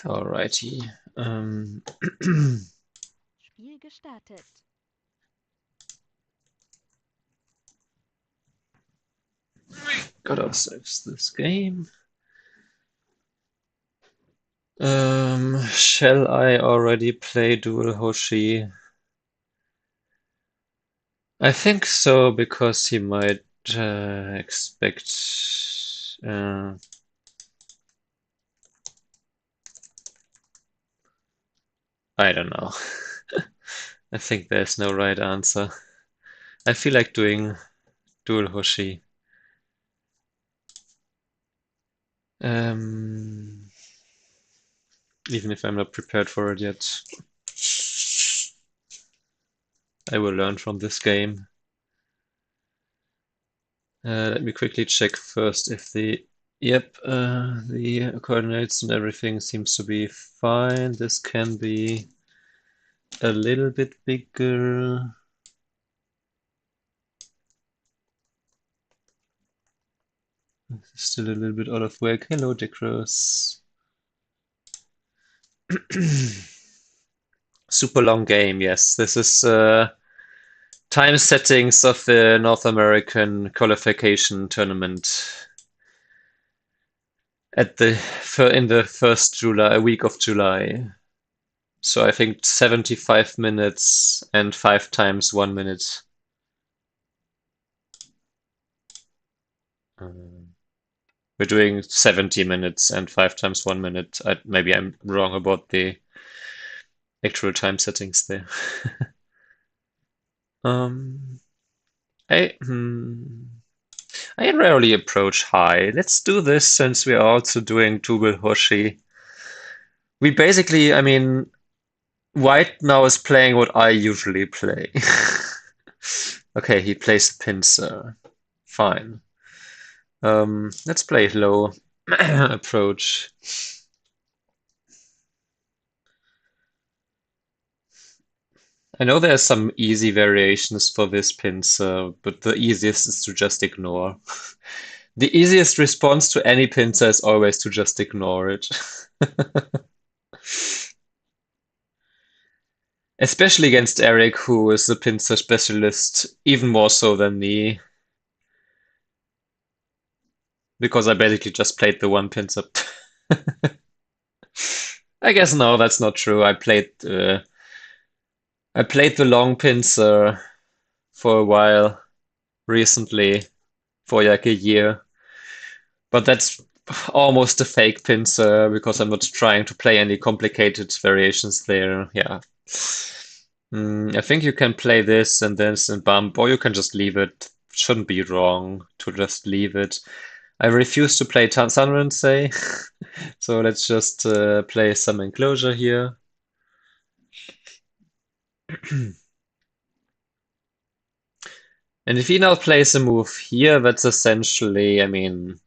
Alrighty. Spiel gestartet. Gotta save this game. Shall I already play Dual Hoshi? I think so, because he might expect. I don't know. I think there's no right answer. I feel like doing Dual Hoshi. Even if I'm not prepared for it yet. I will learn from this game. Let me quickly check first if the the coordinates and everything seems to be fine. This can be a little bit bigger. Still a little bit out of whack. Hello, Dickros. Super long game, yes. This is time settings of the North American qualification tournament at the in the first July, a week of July. So I think 75 minutes and 5 times 1 minute. We're doing 70 minutes and 5 times 1 minute. Maybe I'm wrong about the actual time settings there. um, I I rarely approach high. Let's do this since we are also doing Tubal Hoshi. We basically, I mean, White now is playing what I usually play. Okay, he plays pincer. Fine. Let's play low approach. I know there are some easy variations for this pincer, but the easiest is to just ignore. The easiest response to any pincer is always to just ignore it. Especially against Eric, who is the pincer specialist, even more so than me. Because I basically just played the one pincer. I guess no, that's not true. I played the long pincer for a while recently, for like a year. But that's almost a fake pincer because I'm not trying to play any complicated variations there. Yeah. I think you can play this and this and bump, or you can just leave it. Shouldn't be wrong to just leave it. I refuse to play Sunrun, say. So let's just play some enclosure here. And if he now plays a move here, that's essentially, I mean,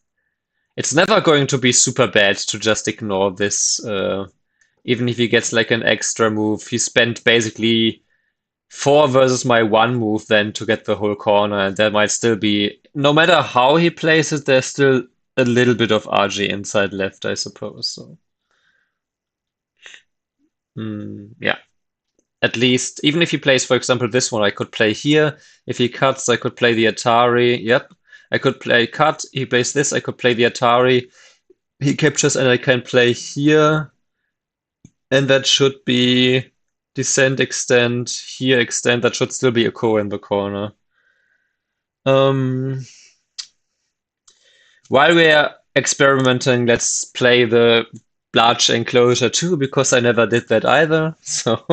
it's never going to be super bad to just ignore this. Even if he gets like an extra move, he spent basically 4 versus my 1 move then to get the whole corner, and that might still be, no matter how he plays it, there's still a little bit of RG inside left, I suppose. So, yeah. At least, even if he plays, for example, this one, I could play here. If he cuts, I could play the Atari. Yep. I could play cut. He plays this, I could play the Atari. He captures, and I can play here. And that should be descent, extend, here, extend. That should still be a core in the corner. Um, while we're experimenting, let's play the large enclosure too, because I never did that either. So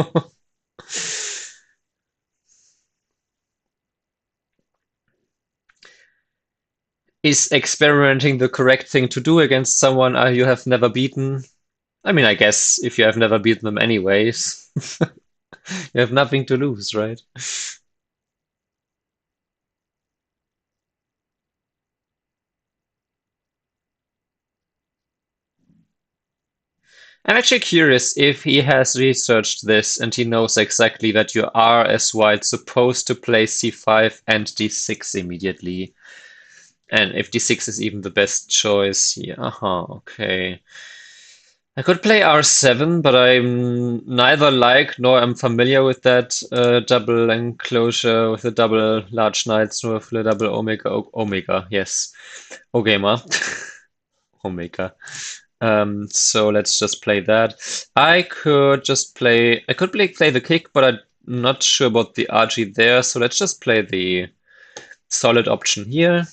is experimenting the correct thing to do against someone you have never beaten? I mean, I guess if you have never beaten them anyways, you have nothing to lose, right? I'm actually curious if he has researched this and he knows exactly that you are, as white, supposed to play c5 and d6 immediately. And if d6 is even the best choice here. Okay. I could play R7, but I'm neither like nor am familiar with that double enclosure with the double large knights nor with the double Omega. Omega, yes. Ogama. Omega. So let's just play that. I could play the kick, but I'm not sure about the RG there, so let's just play the solid option here.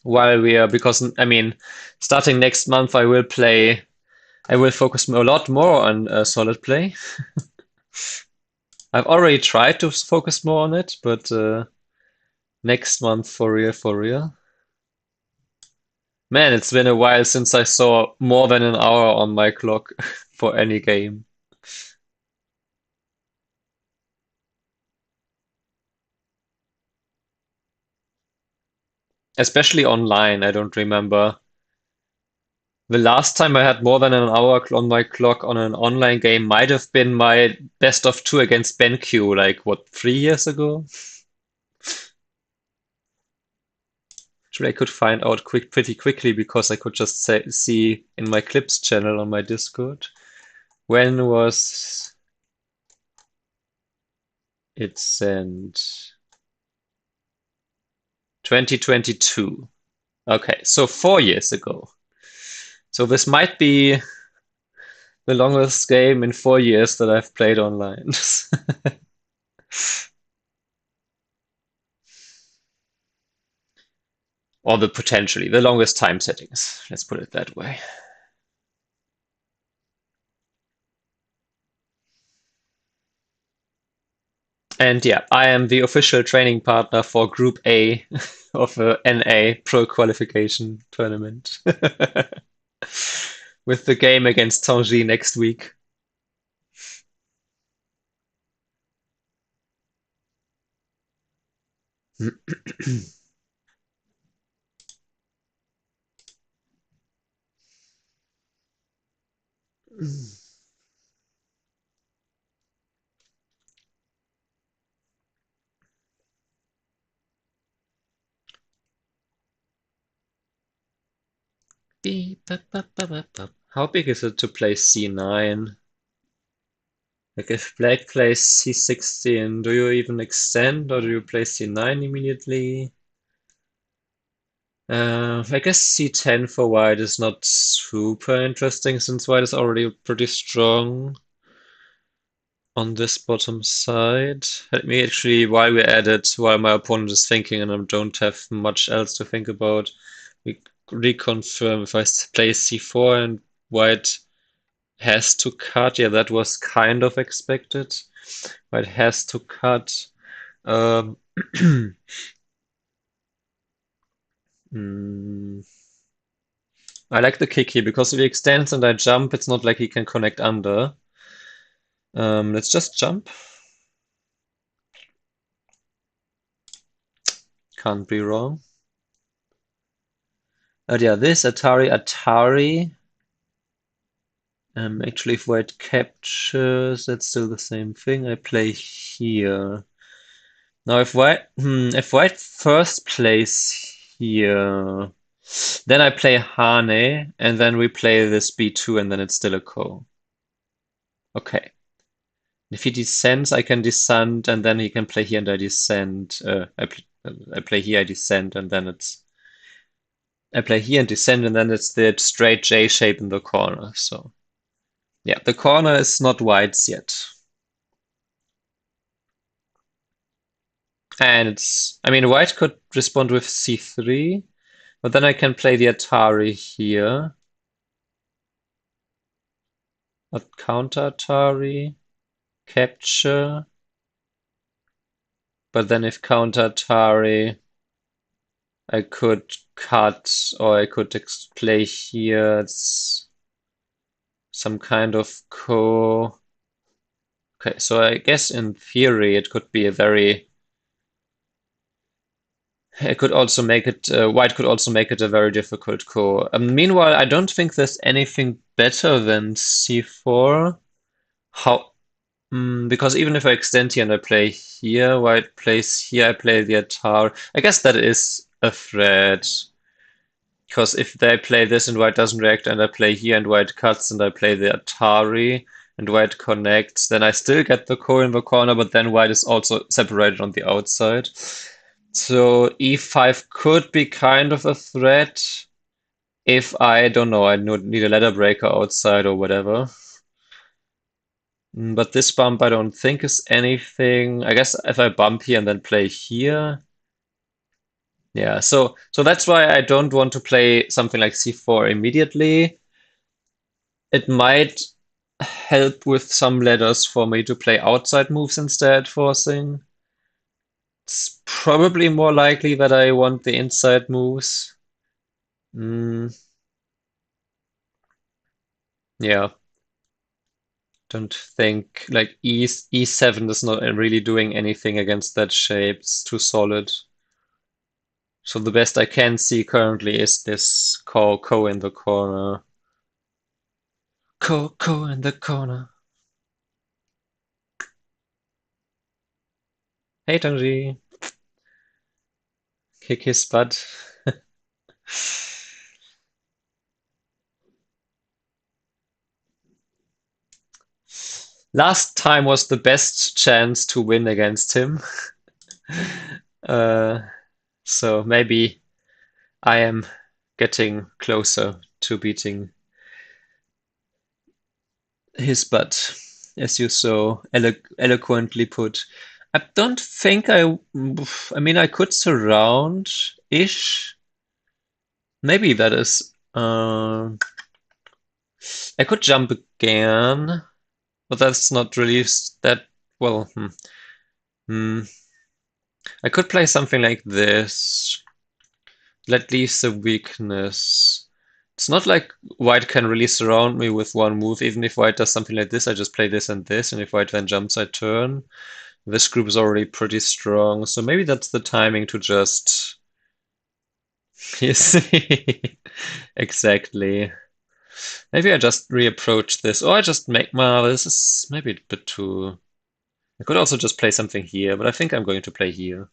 While we are, because I mean, starting next month, I will focus a lot more on solid play. I've already tried to focus more on it, but next month for real, for real. Man, it's been a while since I saw more than an hour on my clock for any game. Especially online, I don't remember. The last time I had more than an hour on my clock on an online game might have been my best of two against BenQ, like what, 3 years ago? Actually, I could find out pretty quickly because I could just see in my clips channel on my Discord. When was it sent? 2022. Okay, so 4 years ago. So this might be the longest game in 4 years that I've played online. Or the potentially the longest time settings. Let's put it that way. And yeah, I am the official training partner for Group A of the NA Pro Qualification tournament. With the game against Tangi next week. How big is it to play C9? Like if black plays C16, do you even extend or do you play C9 immediately? I guess C10 for white is not super interesting since white is already pretty strong on this bottom side. Let me actually, while we're at it, while my opponent is thinking and I don't have much else to think about, we reconfirm if I play C4 and white has to cut. Yeah, that was kind of expected. White has to cut. Um, mm, I like the kick here because if he extends and I jump, it's not like he can connect under. Let's just jump. Can't be wrong. But yeah, this Atari. Actually, if white captures, that's still the same thing. I play here. Now, if white first plays here, then I play Hane, and then we play this B2, and then it's still a ko. Okay. If he descends, I can descend, and then he can play here, and I descend. I play here, I descend, and then it's. I play here and descend, and then it's the straight J shape in the corner. So, yeah, the corner is not white's yet. And it's. I mean, white could respond with C3, but then I can play the Atari here. But counter Atari, capture. But then if counter Atari, I could cut or I could play here. It's some kind of ko. Okay, so I guess in theory it could be a very. It could also make it. White could also make it a very difficult ko. Meanwhile, I don't think there's anything better than c4. How? Because even if I extend here and I play here, white plays here, I play the Atari. I guess that is a threat. Because if they play this and white doesn't react, and I play here and white cuts, and I play the Atari and white connects, then I still get the core in the corner, but then white is also separated on the outside. So e5 could be kind of a threat if I don't know, I need a ladder breaker outside or whatever. But this bump I don't think is anything. I guess if I bump here and then play here. Yeah, so that's why I don't want to play something like c4 immediately. It might help with some ladders for me to play outside moves instead, forcing. It's probably more likely that I want the inside moves. Mm, yeah, don't think like e7 is not really doing anything against that shape. It's too solid. So the best I can see currently is this ko in the corner. Ko in the corner. Hey Tangji, kick his butt. Last time was the best chance to win against him. Uh, so maybe I am getting closer to beating his butt, as you so eloquently put. I don't think I mean, I could surround-ish. Maybe that is. I could jump again, but that's not really that well. Hmm. I could play something like this. That leaves a weakness. It's not like white can really surround me with one move. Even if white does something like this, I just play this, and if white then jumps, I turn. This group is already pretty strong, so maybe that's the timing to just... You see? Exactly. Maybe I just reapproach this, or I just make my... This is maybe a bit too... I could also just play something here, but I think I'm going to play here.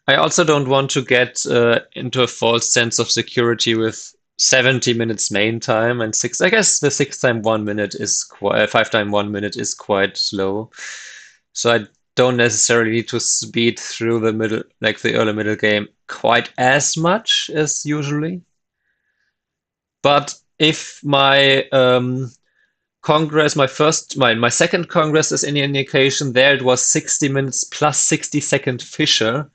I also don't want to get into a false sense of security with 70 minutes main time and six. I guess the 6 time 1 minute is quite, 5 time 1 minute is quite slow. So I don't necessarily need to speed through the middle, like the early middle game, quite as much as usually. But if my Congress, my second Congress is any indication, there it was 60 minutes plus 60-second Fisher.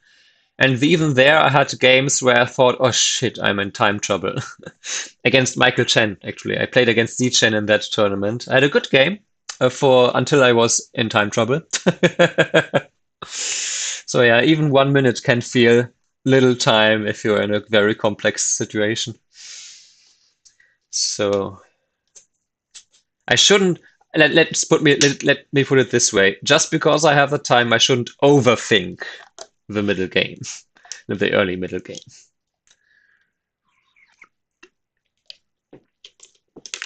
And even there, I had games where I thought, oh shit, I'm in time trouble. Against Michael Chen, actually. I played against Z Chen in that tournament. I had a good game for until I was in time trouble. So yeah, even 1 minute can feel little time if you're in a very complex situation. So I shouldn't let me put it this way. Just because I have the time, I shouldn't overthink the middle game, the early middle game.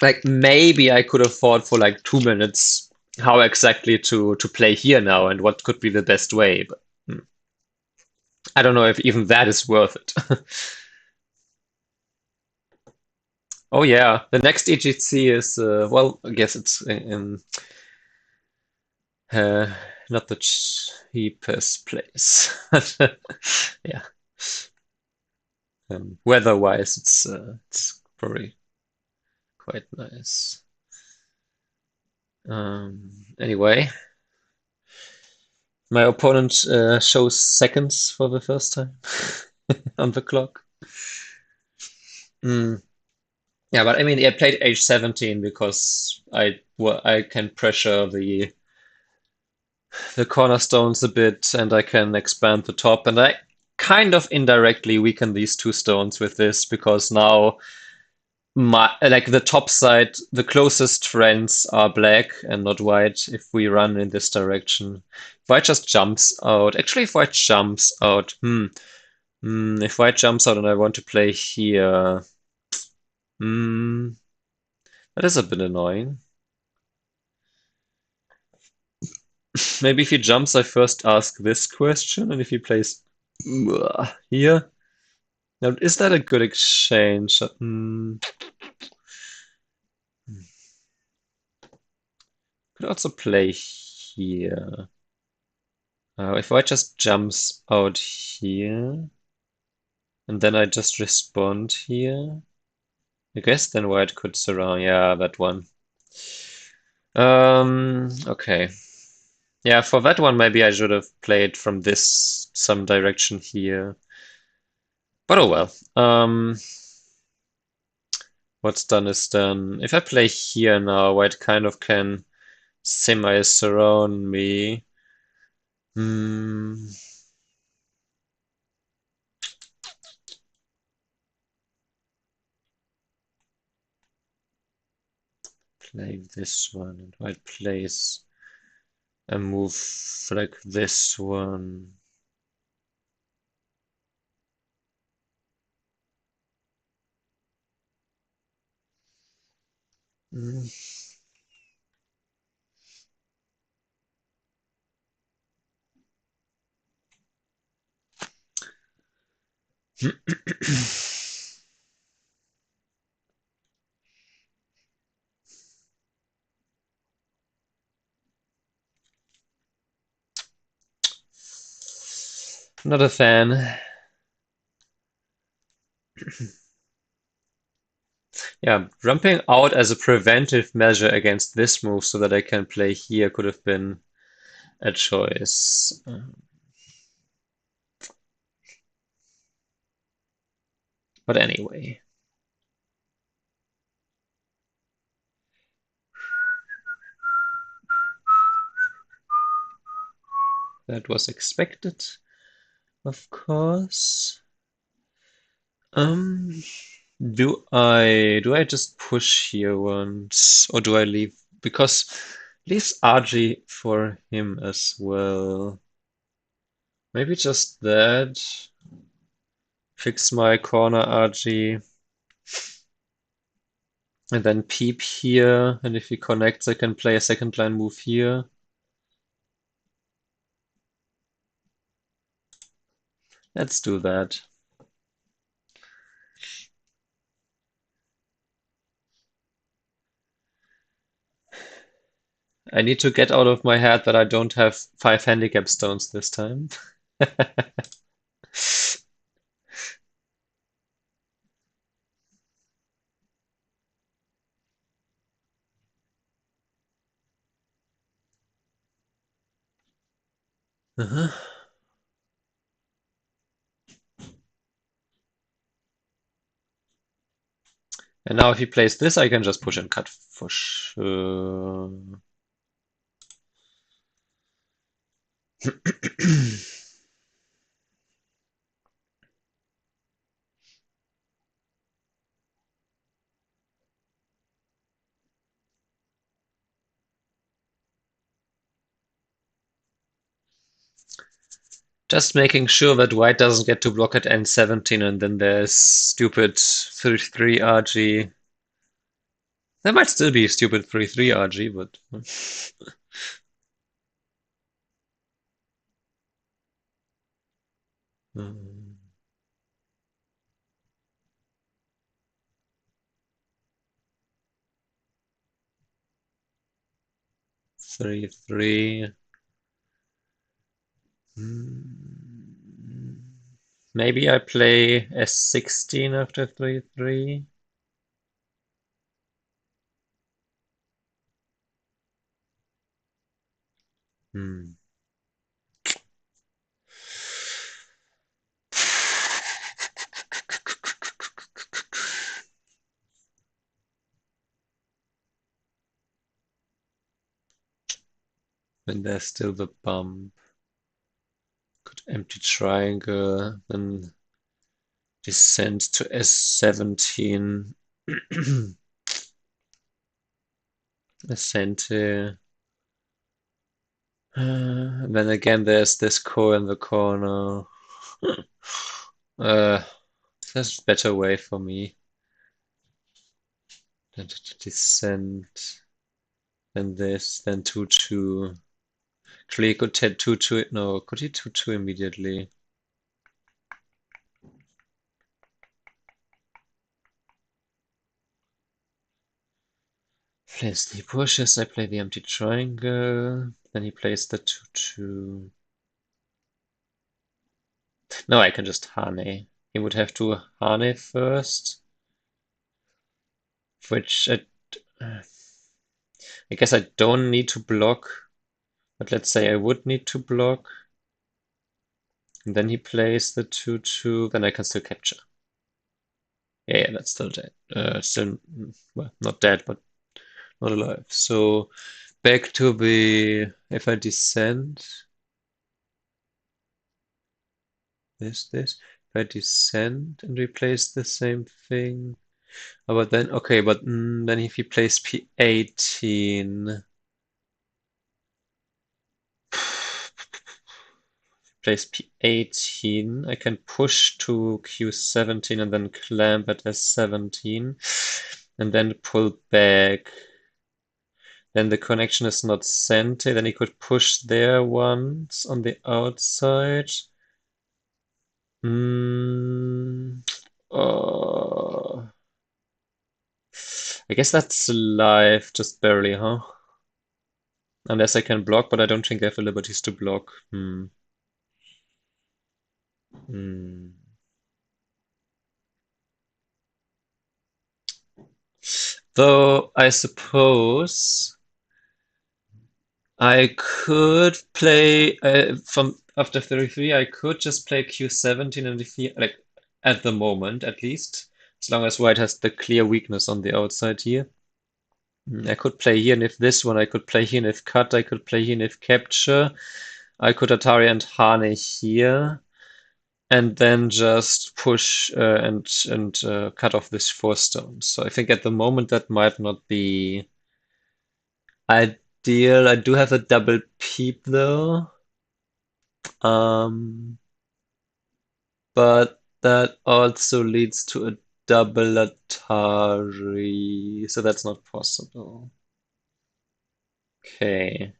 Like maybe I could afford for like 2 minutes how exactly to play here now and what could be the best way, but I don't know if even that is worth it. Oh yeah, the next EGC is well, I guess it's in uh, not the cheapest place. Yeah, weather-wise, it's probably quite nice. Anyway, my opponent shows seconds for the first time on the clock. Mm. Yeah, but I mean, I played age 17 because I can pressure the cornerstones a bit and I can expand the top, and I kind of indirectly weaken these two stones with this because now my like the top side, the closest friends are black and not white if we run in this direction. If white just jumps out, actually if white jumps out, if white jumps out and I want to play here, that is a bit annoying. Maybe if he jumps, I first ask this question, and if he plays here. Now, is that a good exchange? Could also play here. If white just jumps out here, and then I just respond here, I guess then white could surround. Yeah, that one. Okay. Yeah, for that one, maybe I should have played from this some direction here. But oh well. What's done is done. If I play here now, white kind of can semi-surround me. Hmm. Play this one, and white plays a move like this one. Hmm. Not a fan. Yeah, jumping out as a preventive measure against this move so that I can play here could have been a choice. But anyway, that was expected, of course. Um, do I just push here once, or do I leave? Because leaves RG for him as well. Maybe just that. Fix my corner RG, and then peep here. And if he connects, I can play a second line move here. Let's do that. I need to get out of my head that I don't have 5 handicap stones this time. Uh-huh. And now if he plays this, I can just push and cut for sure. Just making sure that white doesn't get to block at N17 and then there's stupid 3-3 RG. There might still be stupid 3-3 RG, but... Hmm. 3-3. Maybe I play S16 after 3-3. Hmm. Then there's still the bump. Could empty triangle, then descend to S17. Ascente. And then again, there's this core in the corner. uh, there's a better way for me than to descend. Then this, then 2-2. Actually, he could take 2-2. No, could he 2-2 immediately? Plays the pushes, I play the empty triangle. Then he plays the 2-2. No, I can just Hane. He would have to Hane first, which I guess I don't need to block, but let's say I would need to block. And then he plays the 2-2, then I can still capture. Yeah, that's still dead. Still, well, not dead, but not alive. So back to the, if I descend, this. If I descend and replace the same thing. Oh, but then, okay, but then if he plays P18, plays P18, I can push to Q17 and then clamp at S17 and then pull back. Then the connection is not centered. Then he could push there once on the outside. Mm, uh, I guess that's live, just barely, huh? Unless I can block, but I don't think I have the liberties to block. Hmm. Though I suppose I could play from after 33. I could just play Q17 and defeat, like at the moment at least, as long as White has the clear weakness on the outside here. I could play here and if this one, I could play here and if cut, I could play here and if capture. I could Atari and Hane here, and then just push and cut off this 4 stones. So I think at the moment that might not be ideal. I do have a double peep though. Um, but that also leads to a double Atari, so that's not possible. Okay.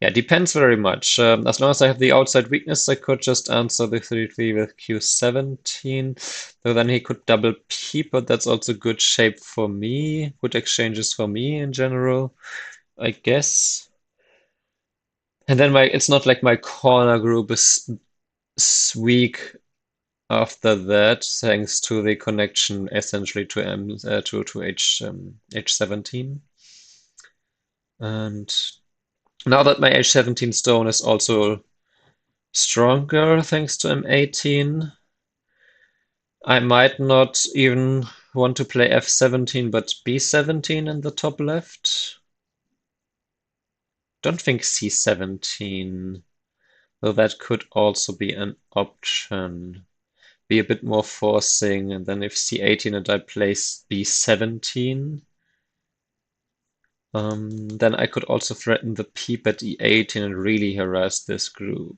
Yeah, depends very much. As long as I have the outside weakness, I could just answer the 3-3 with Q17. So then he could double peep, but that's also good shape for me. Good exchanges for me in general, I guess. And then it's not like my corner group is weak after that, thanks to the connection essentially to to H17. And now that my H17 stone is also stronger thanks to M18, I might not even want to play F17 but B17 in the top left. Don't think C17, though that could also be an option. Be a bit more forcing, and then if C18 and I place B17, then I could also threaten the peep at E18 and really harass this group.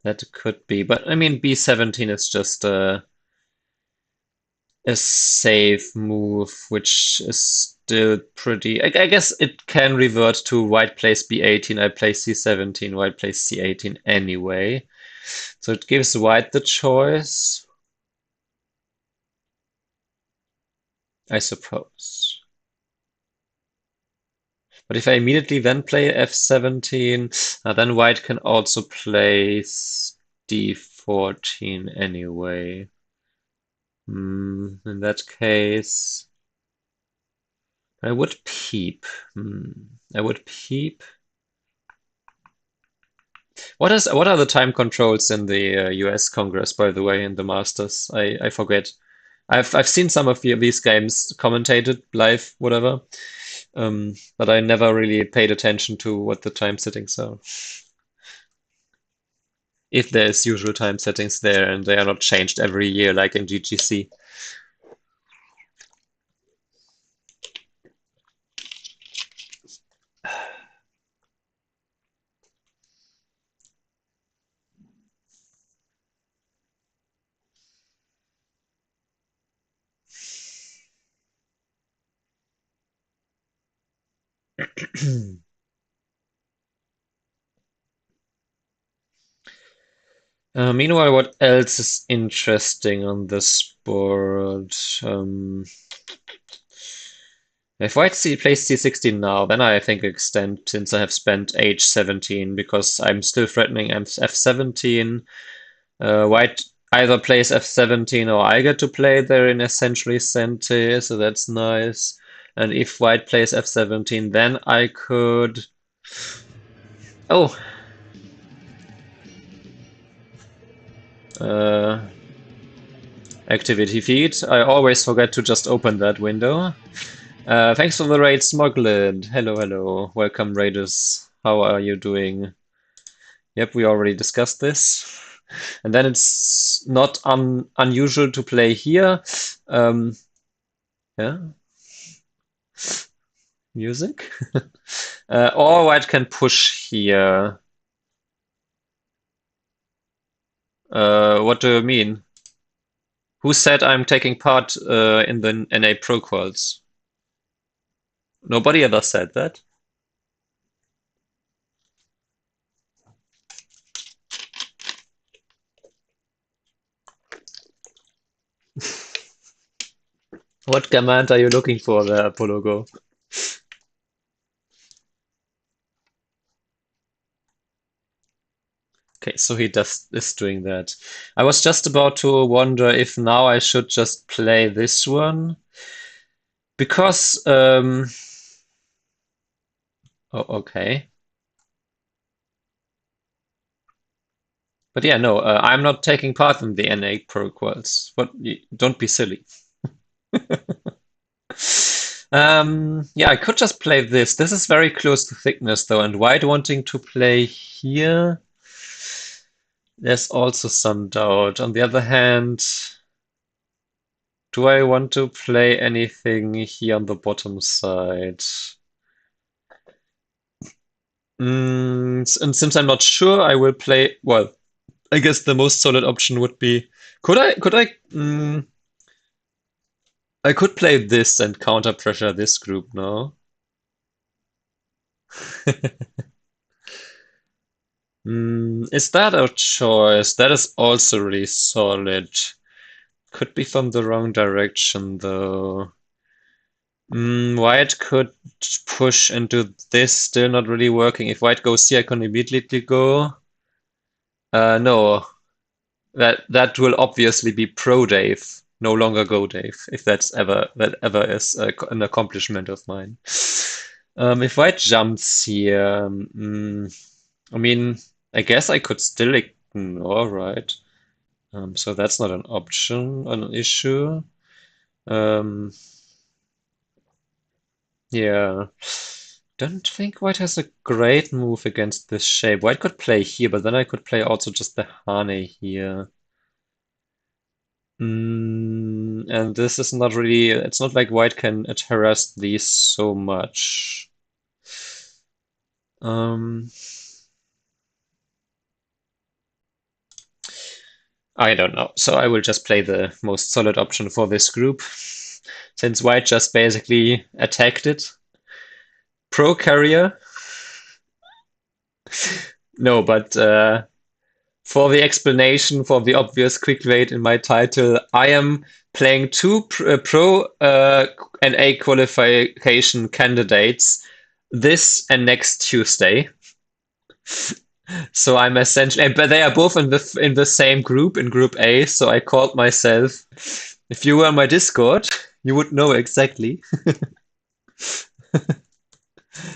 That could be, but I mean B17 is just a safe move, which is still pretty. I guess it can revert to white plays B18, I play C17, white plays C18 anyway. So it gives white the choice, I suppose. But if I immediately then play F17, then white can also play D14 anyway. In that case, I would peep. I would peep. What are the time controls in the US Congress, by the way, in the Masters? I forget. I've seen some of these games commentated live, whatever, but I never really paid attention to what the time settings are. If there's usual time settings there and they are not changed every year like in GGC. Meanwhile, what else is interesting on this board? If white plays c16 now, then I think extend since I have spent h17 because I'm still threatening f17. White either plays f17 or I get to play there in essentially center, so that's nice. And if white plays f17, then I could. Oh, uh, activity feed. I always forget to just open that window. Thanks for the raid, Smuggled. Hello, hello. Welcome, raiders. How are you doing? Yep, we already discussed this. And then it's not unusual to play here. Um, yeah, music. Or white can push here. What do you mean? Who said I'm taking part in the NA Pro Quals? Nobody ever said that. What command are you looking for there, Apologo? Okay, so he does is doing that. I was just about to wonder if now I should just play this one because oh, okay. But yeah, no, I'm not taking part in the NA Pro Quals. What? Don't be silly. Yeah, I could just play this. This is very close to thickness though, and white wanting to play here, there's also some doubt. On the other hand, do I want to play anything here on the bottom side? And since I'm not sure, I will play. Well, I guess the most solid option would be. Could I? Could I? I could play this and counter pressure this group now. Is that a choice? That is also really solid. Could be from the wrong direction though. White could push into this, still not really working. If white goes here, I can immediately go. No, that will obviously be pro Dave, no longer go Dave, if that ever is an accomplishment of mine. If white jumps here, I mean, I guess I could still ignore, right? So that's not an option, an issue. Um, yeah. Don't think white has a great move against this shape. White could play here, but then I could play also just the Hane here. And this is not really, it's not like white can harass these so much. I don't know. So I will just play the most solid option for this group. Since white just basically attacked it. Pro carrier. No, but for the explanation, for the obvious quick wait in my title, I am playing two pro NA qualification candidates this and next Tuesday. So I'm essentially, but they are both in the same group, in Group A. So I called myself. If you were on my Discord, you would know exactly.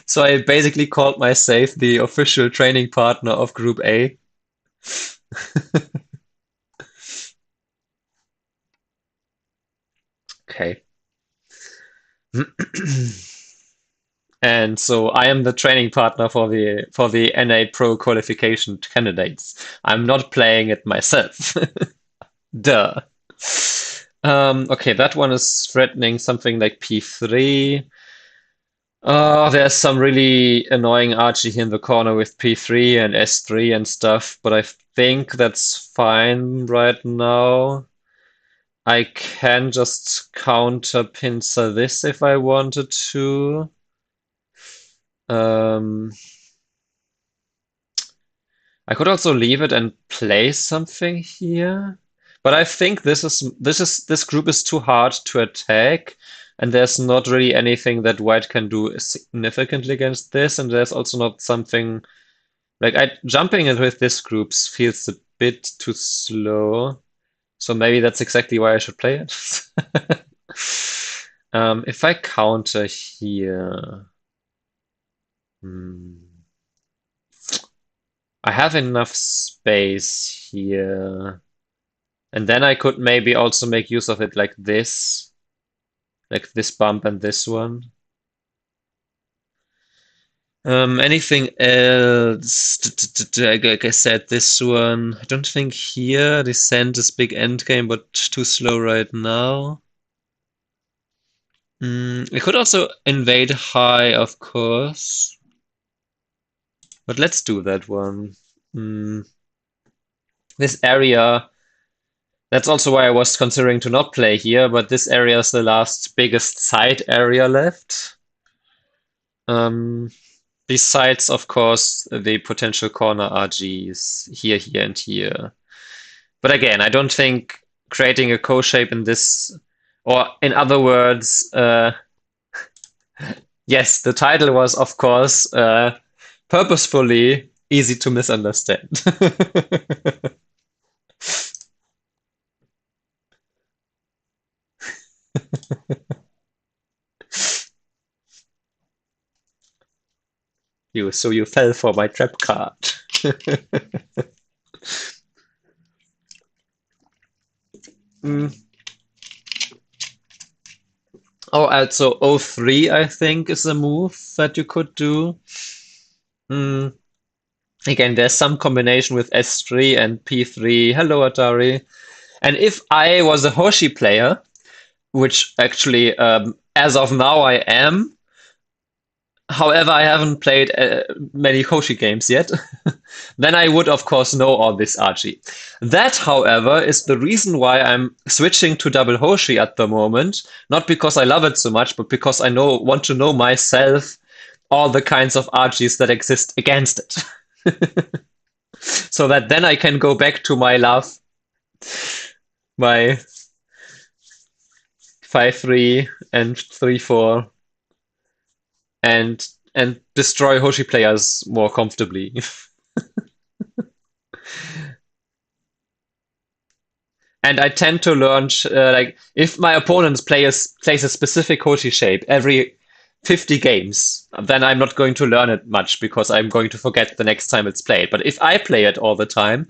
So I basically called myself the official training partner of Group A. Okay. And so I am the training partner for the NA Pro qualification candidates. I'm not playing it myself. Duh. Okay, that one is threatening something like P3. There's some really annoying Archie here in the corner with P3 and S3 and stuff, but I think that's fine right now. I can just counter pincer this if I wanted to. Um, I could also leave it and play something here. But I think this group is too hard to attack, and there's not really anything that white can do significantly against this, and there's also not something like I jumping in with this group feels a bit too slow. So maybe that's exactly why I should play it. If I counter here, hmm, I have enough space here. And then I could maybe also make use of it like this bump and this one. Anything else? Like I said, this one. I don't think here. Descent is big endgame, but too slow right now. We could also invade high, of course. But let's do that one. Mm, this area, that's also why I was considering to not play here, but this area is the last biggest side area left. Um, Besides, of course, the potential corner RGs here, here, and here. But again, I don't think creating a co-shape in this, or in other words, yes, the title was, of course, purposefully easy to misunderstand. So you fell for my trap card. Mm. Oh, also O3, I think, is a move that you could do. Mm. Again, there's some combination with S3 and P3. Hello, Atari. And if I was a Hoshi player, which actually, as of now, I am, however, I haven't played many Hoshi games yet, then I would, of course, know all this RG. That, however, is the reason why I'm switching to double Hoshi at the moment. Not because I love it so much, but because I want to know myself all the kinds of RGs that exist against it. So that then I can go back to my love, my 5-3 and 3-4, and destroy Hoshi players more comfortably. And I tend to learn like if my opponent plays a specific Hoshi shape every 50 games, then I'm not going to learn it much because I'm going to forget the next time it's played. But if I play it all the time,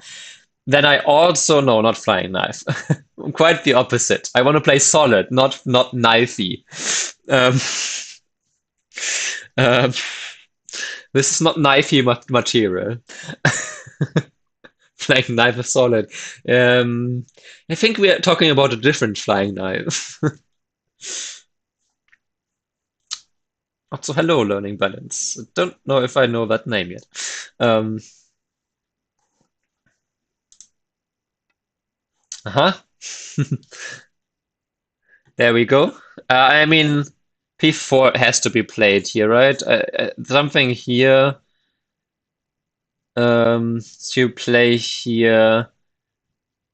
then I also know not flying knife. Quite the opposite. I want to play solid, not knifey. Um, um, this is not knifey material. Flying knife is solid. I think we are talking about a different flying knife. Also, hello, learning balance. Don't know if I know that name yet. Um, uh-huh. There we go. I mean, P4 has to be played here, right? Something here to play here.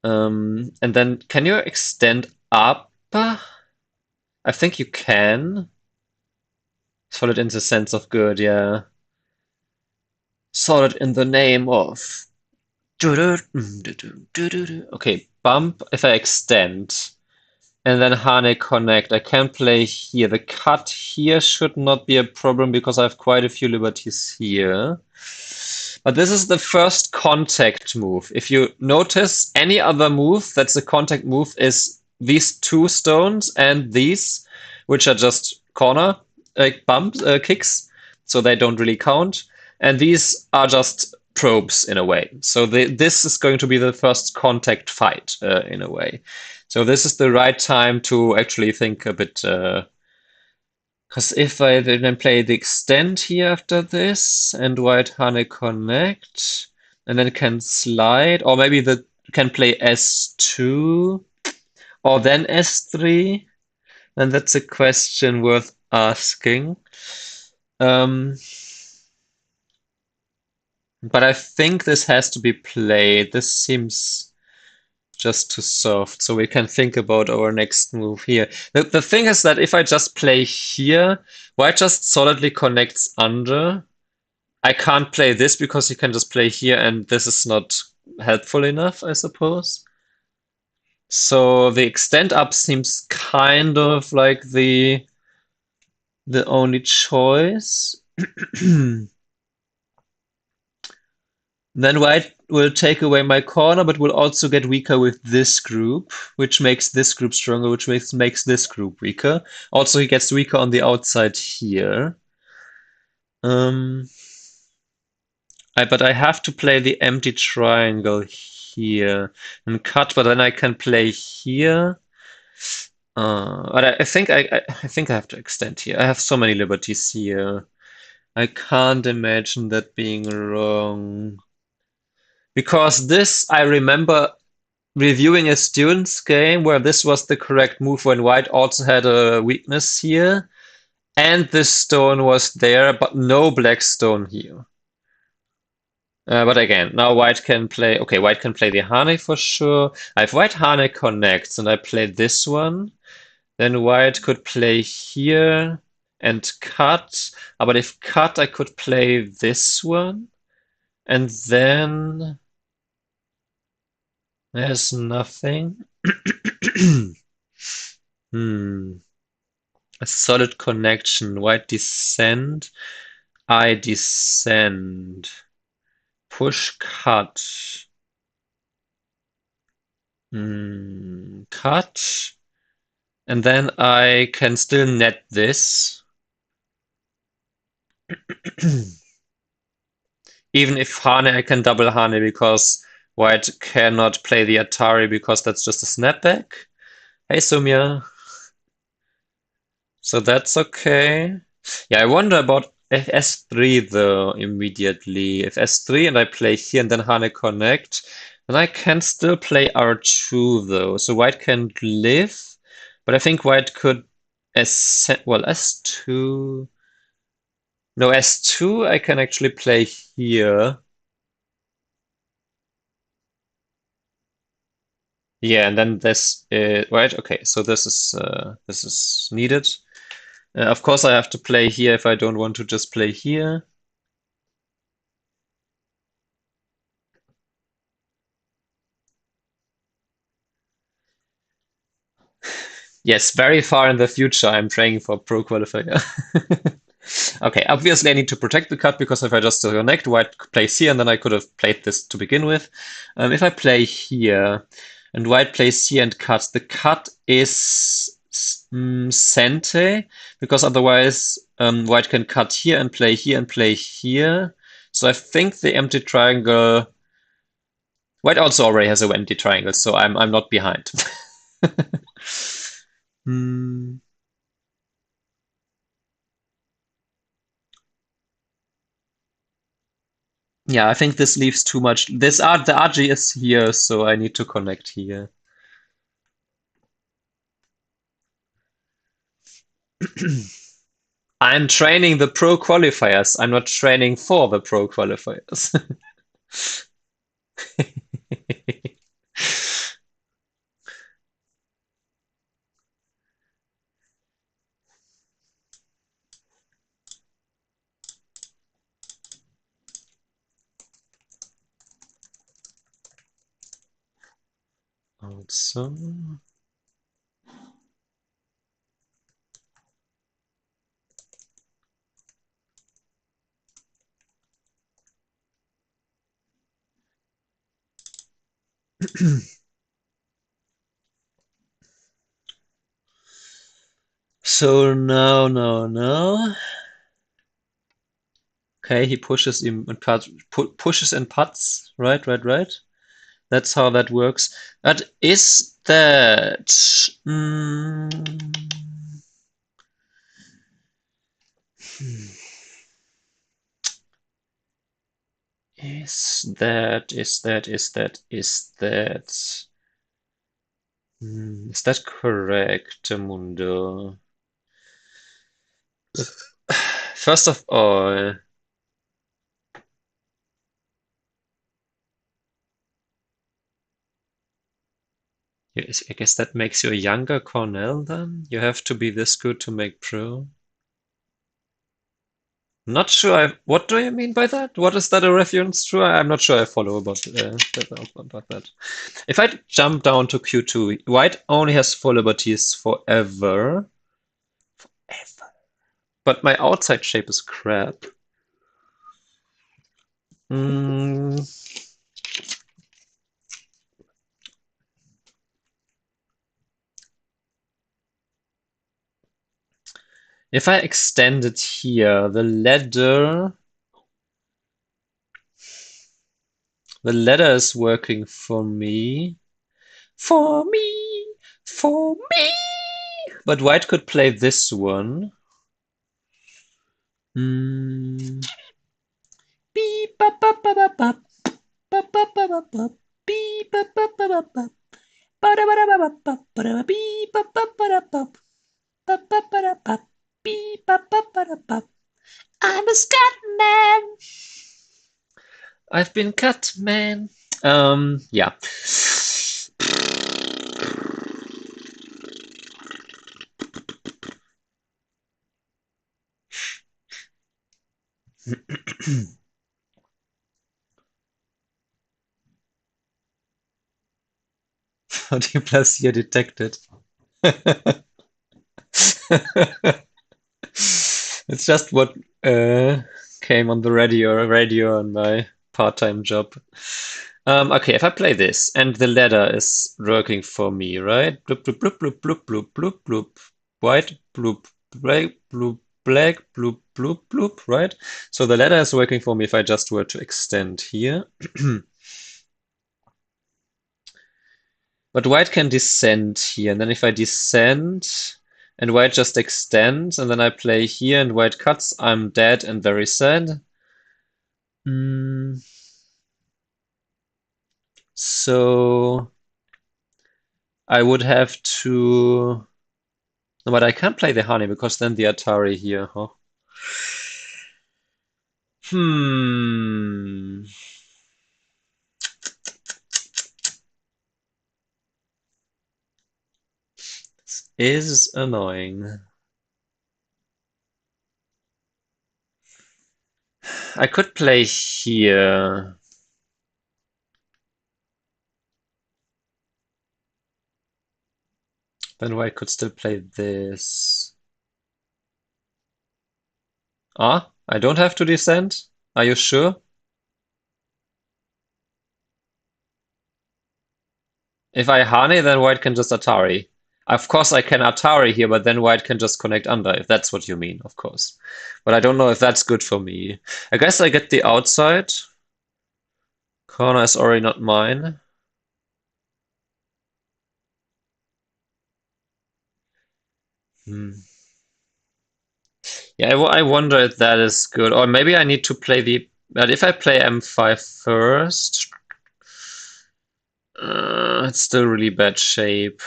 And then can you extend up? I think you can. Solid in the sense of good, yeah. Solid in the name of. Okay, bump if I extend. And then Hane connect. I can play here. The cut here should not be a problem because I have quite a few liberties here. But this is the first contact move. If you notice any other move that's a contact move is these two stones and these, which are just corner like bumps, kicks, so they don't really count. And these are just probes in a way. So this is going to be the first contact fight in a way. So this is the right time to actually think a bit. Because if I then play the extend here after this and white Hane connect, and then can slide, or maybe the can play S2 or then S3, then that's a question worth asking. Um, But I think this has to be played. This seems just too soft, so we can think about our next move here. The thing is that if I just play here, white just solidly connects under. I can't play this because he can just play here, and this is not helpful enough, I suppose. So the extend up seems kind of like the only choice. Then white will take away my corner, but will also get weaker with this group, which makes this group stronger, which makes this group weaker. Also, he gets weaker on the outside here. Um, but I have to play the empty triangle here and cut, but then I can play here. But I think I think I have to extend here. I have so many liberties here. I can't imagine that being wrong. Because this, I remember reviewing a student's game where this was the correct move when white also had a weakness here. And this stone was there, but no black stone here. But again, now white can play. Okay, white can play the Hane for sure. If white Hane connects and I play this one, then white could play here and cut. But if cut, I could play this one. And then there's nothing. Hmm. A solid connection. White descend. I descend. Push cut. Cut. And then I can still net this. Even if Hane, I can double Hane because white cannot play the Atari because that's just a snapback. Hey, Sumia. So that's okay. Yeah, I wonder about if S3 though immediately. If S3 and I play here and then Hane connect, then I can still play R2 though. So white can live, but I think white could well, S2. No, S2 I can actually play here. Yeah, and then this right, okay, so this is needed. Of course I have to play here if I don't want to just play here. Yes, very far in the future, I'm praying for pro qualifier. Okay, obviously I need to protect the cut because if I just connect, white plays here, and then I could have played this to begin with. If I play here, and white plays here and cuts, the cut is Sente, because otherwise white can cut here and play here and play here. So I think the empty triangle. White also already has a empty triangle, so I'm not behind. Hmm. Yeah, I think this leaves too much. The RG is here, so I need to connect here. I'm training the pro qualifiers. I'm not training for the pro qualifiers. Also. So no. Okay, he pushes him and pushes and puts. Right. That's how that works. But is that? Is that? Is that correct, Mundo? First of all, I guess that makes you a younger Cornell then? You have to be this good to make pro? Not sure. What do you mean by that? What is that a reference to? I'm not sure I follow about that. If I jump down to Q2, white only has full liberties forever. Forever. But my outside shape is crap. Mm, if I extend it here, the ladder is working for me. For me! For me! But white could play this one. Mm. Beep, bop, bop, bop, bop, bop. Bop, bop, bop, bop, bop. Beep, bop, bop, bop, bop, bop. Ba-da, ba-da, ba, bop, bop, ba-da, beep, bop, bop, ba-da, bop. Bop, bop, ba-da, bop. Beep, bop, bop, ba-da, bop. I'm a scat man. I've been cut, man. Yeah. How do you plus here detected? It's just what came on the radio on my part-time job. Okay, if I play this and the ladder is working for me, right? Bloop, bloop, bloop, bloop, bloop, bloop, bloop, bloop. White, bloop, black, bloop, black, bloop, bloop, bloop, right? So the ladder is working for me if I just were to extend here. But white can descend here, and then if I descend and white just extends, and then I play here and white cuts, I'm dead and very sad. Mm, so I would have to. No, but I can't play the honey because then the Atari here, huh? Hmm. This is annoying. I could play here. Then white could still play this. Ah, I don't have to descend? Are you sure? If I honey, then white can just Atari. Of course, I can Atari here, but then white can just connect under, if that's what you mean, of course. But I don't know if that's good for me. I guess I get the outside. Corner is already not mine. Hmm. Yeah, I wonder if that is good. Or maybe I need to play the... But if I play M5 first, it's still really bad shape.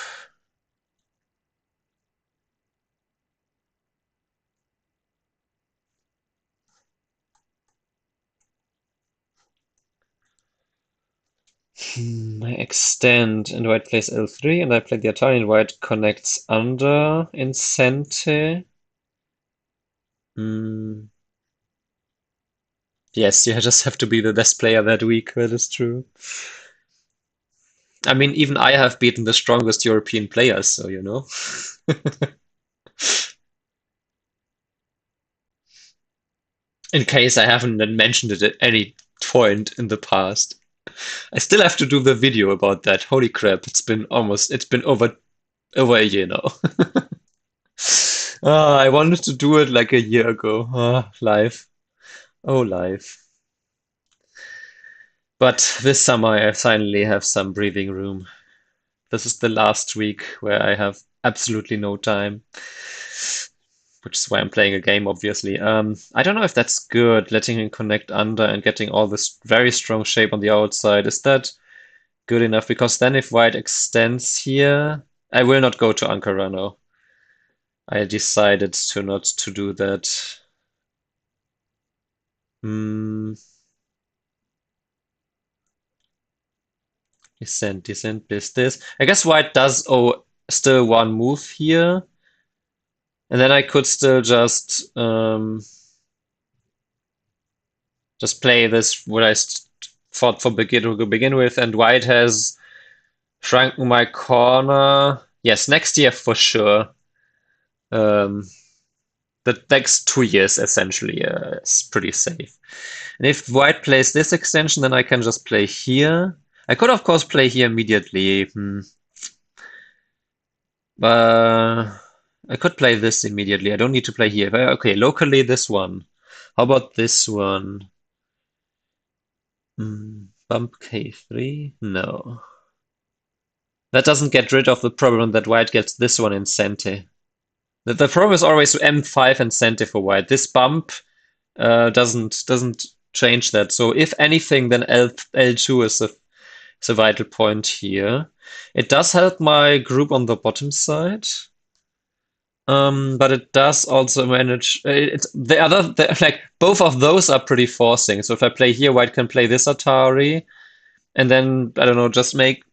I extend and white plays L3 and I play the Atari and white connects under in Sente. Hmm. Yes, you just have to be the best player that week. That is true. I mean, even I have beaten the strongest European players, so you know. In case I haven't mentioned it at any point in the past. I still have to do the video about that. Holy crap, it's been over a year now. I wanted to do it like a year ago. Life. Oh, life. But this summer I finally have some breathing room. This is the last week where I have absolutely no time, which is why I'm playing a game, obviously. I don't know if that's good, letting him connect under and getting all this very strong shape on the outside. Is that good enough? Because then if white extends here, I will not go to Ankara now. I decided to not to do that. Hmm. descent, this. I guess white does owe still one move here. And then I could still just play this what I thought to begin with, and white has shrunken my corner. Yes, next year for sure. Um, the next 2 years essentially is pretty safe. And if white plays this extension, then I can just play here. I could of course play here immediately. I could play this immediately. I don't need to play here. Okay, locally this one. How about this one? Bump K3? No. That doesn't get rid of the problem that white gets this one in Sente. The problem is always M5 and Sente for white. This bump doesn't change that. So if anything, then L2 is a vital point here. It does help my group on the bottom side. But it does also manage. It's like both of those are pretty forcing. So if I play here, white can play this Atari, and then I don't know, just make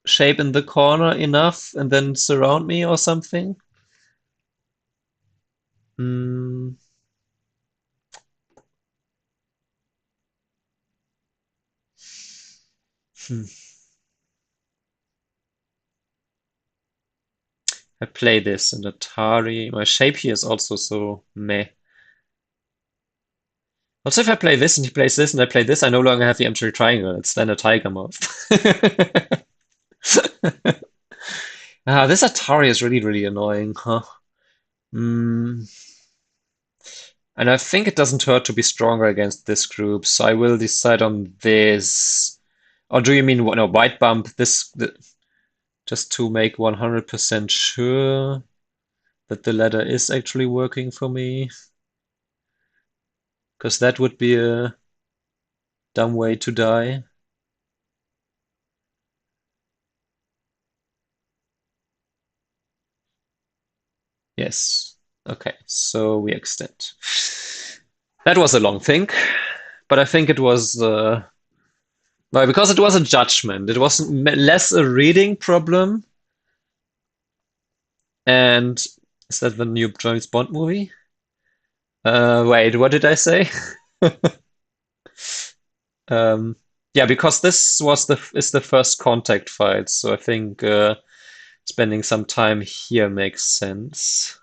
shape in the corner enough, and then surround me or something. Hmm. Hmm. I play this in Atari. My shape here is also so meh. Also, if I play this and he plays this and I play this, I no longer have the M3 triangle. It's then a tiger mouth. This Atari is really, really annoying, huh? Mm. And I think it doesn't hurt to be stronger against this group, so I will decide on this. Or do you mean no, white bump? Just to make 100% sure that the ladder is actually working for me, because that would be a dumb way to die. Yes. Okay, so we extend. That was a long think, but I think it was well, because it was a judgment. It was less a reading problem. And is that the new James Bond movie? Wait, what did I say? Um, yeah, because this was the first contact fight, so I think spending some time here makes sense.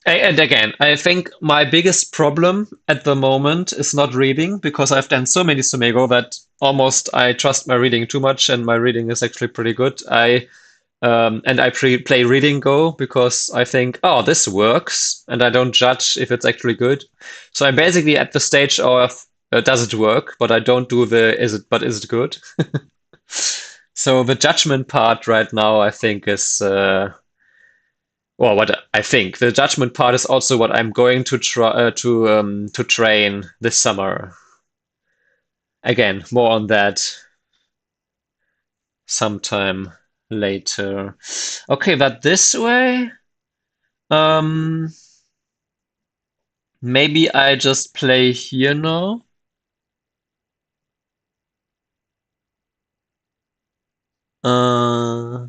And again, I think my biggest problem at the moment is not reading, because I've done so many Sumego that almost I trust my reading too much, and my reading is actually pretty good. I play reading Go because I think, oh, this works, and I don't judge if it's actually good. So I'm basically at the stage of does it work, but I don't do the is it good? So the judgment part right now, I think, is well, what I think the judgment part is also what I'm going to try to train this summer. Again, more on that sometime later. Okay, that this way. Um, Maybe I just play here now. Uh,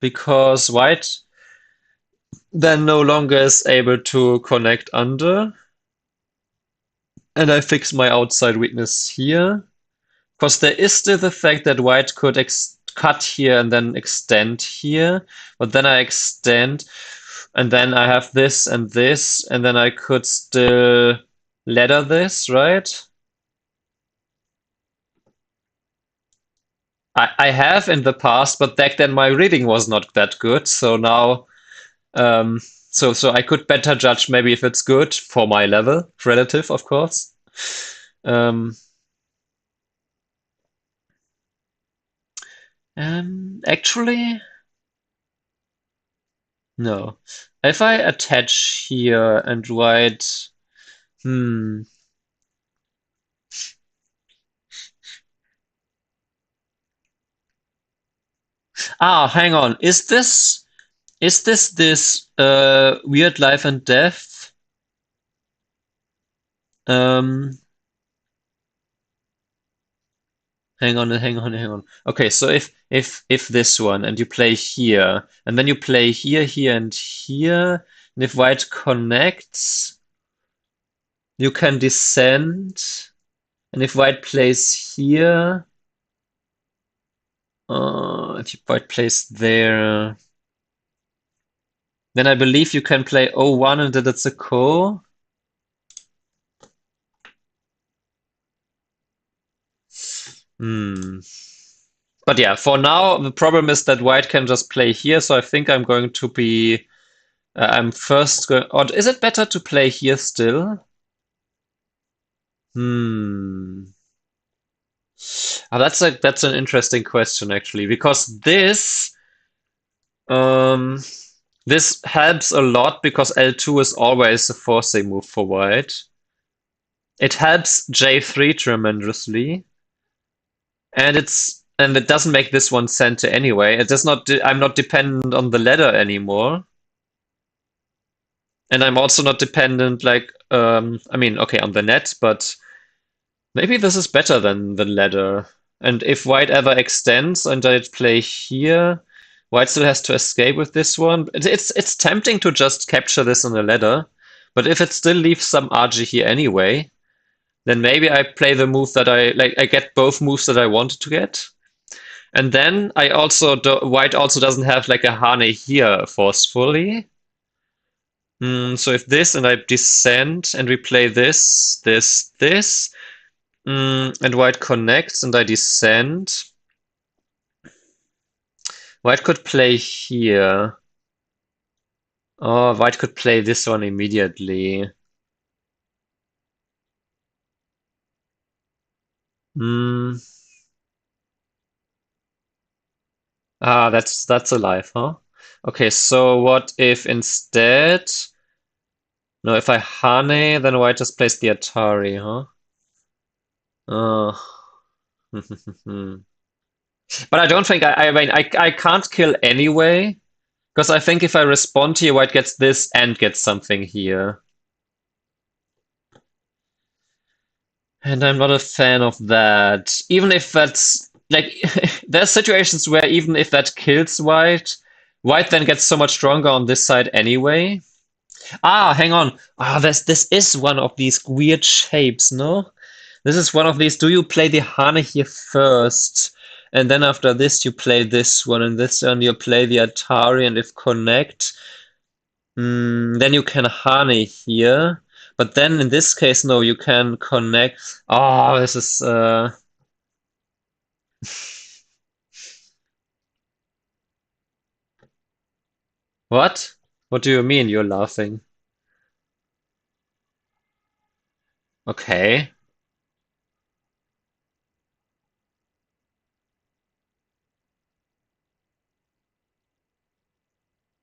because white then no longer is able to connect under. And I fix my outside weakness here. Because there is still the fact that white could cut here and then extend here. But then I extend, and then I have this, and then I could still ladder this, right? I have in the past, but back then my reading was not that good. So now, so I could better judge maybe if it's good for my level, relative, of course. Um, Actually, no. If I attach here and write, hmm. Hang on. Is this Weird Life and Death? Um, Hang on. Okay, so if this one and you play here, and then you play here, here, and here, and if white connects, you can descend, and if white plays here, if white plays there, then I believe you can play O1 and then it's a ko. Hmm. But yeah, for now, the problem is that white can just play here, so I think I'm going to be. I'm first going. Or is it better to play here still? Hmm. That's an interesting question actually, because um this helps a lot because L2 is always a forcing move for white. It helps J3 tremendously, and it doesn't make this one center anyway. It does not. I'm not dependent on the ladder anymore. And I'm also not dependent, like, I mean, okay, on the net, but maybe this is better than the ladder. And if white ever extends and I play here, white still has to escape with this one. It's tempting to just capture this on the ladder, but if it still leaves some RG here anyway, then maybe I play the move that I get both moves that I wanted to get. And then I also white also doesn't have like a Hane here forcefully. So if this and I descend and we play this, and white connects and I descend, white could play here. Oh, white could play this one immediately. Hmm. Ah, that's alive, huh? Okay, so what if instead? No, if I Hane, then white just plays the Atari, huh? Oh. But I don't think I mean I can't kill anyway. Because I think if I respond here, white gets this and gets something here. And I'm not a fan of that. Even if that's like there's situations where even if that kills white, white then gets so much stronger on this side anyway. Ah, hang on. Ah, this is one of these weird shapes, no? This is one of these. Do you play the Hane here first? And then after this you play this one, and this one you play the Atari, and if connect, then you can Hane here. But then in this case, no, you can connect. Oh, this is what? What do you mean you're laughing? Okay.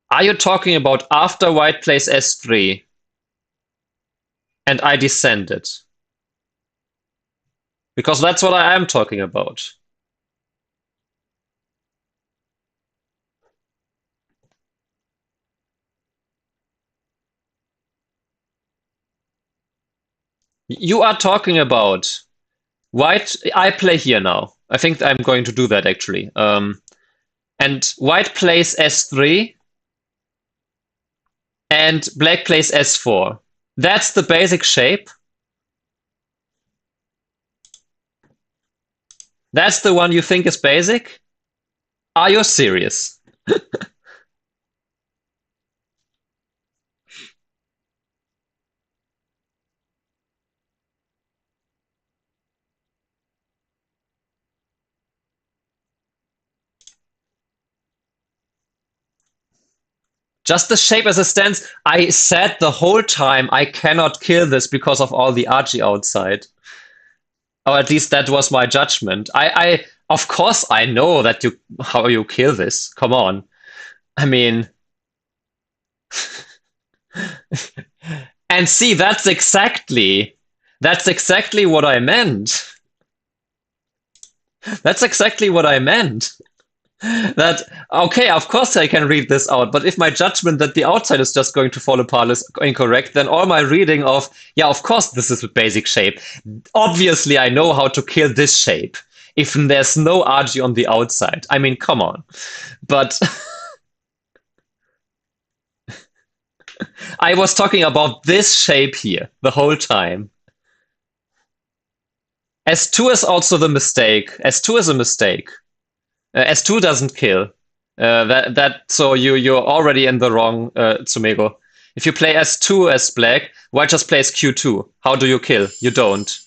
Are you talking about after white plays S3 and I descended? Because that's what I am talking about. You are talking about white. I play here now. I think I'm going to do that actually. And white plays S3 and black plays S4. That's the basic shape. That's the one you think is basic? Are you serious? Just the shape as it stands. I said the whole time I cannot kill this because of all the Archie outside. Or at least that was my judgment. I of course I know that you how you kill this. Come on. I mean, and see, that's exactly what I meant. That's exactly what I meant. That okay, of course I can read this out, but if my judgment that the outside is just going to fall apart is incorrect, then all my reading of yeah, of course this is a basic shape. Obviously, I know how to kill this shape. if there's no RG on the outside. I mean, come on. But I was talking about this shape here the whole time. S2 is also the mistake. S2 is a mistake. S2 doesn't kill. So you're already in the wrong Tsumego. If you play S2 as black, white just plays Q2. How do you kill? You don't.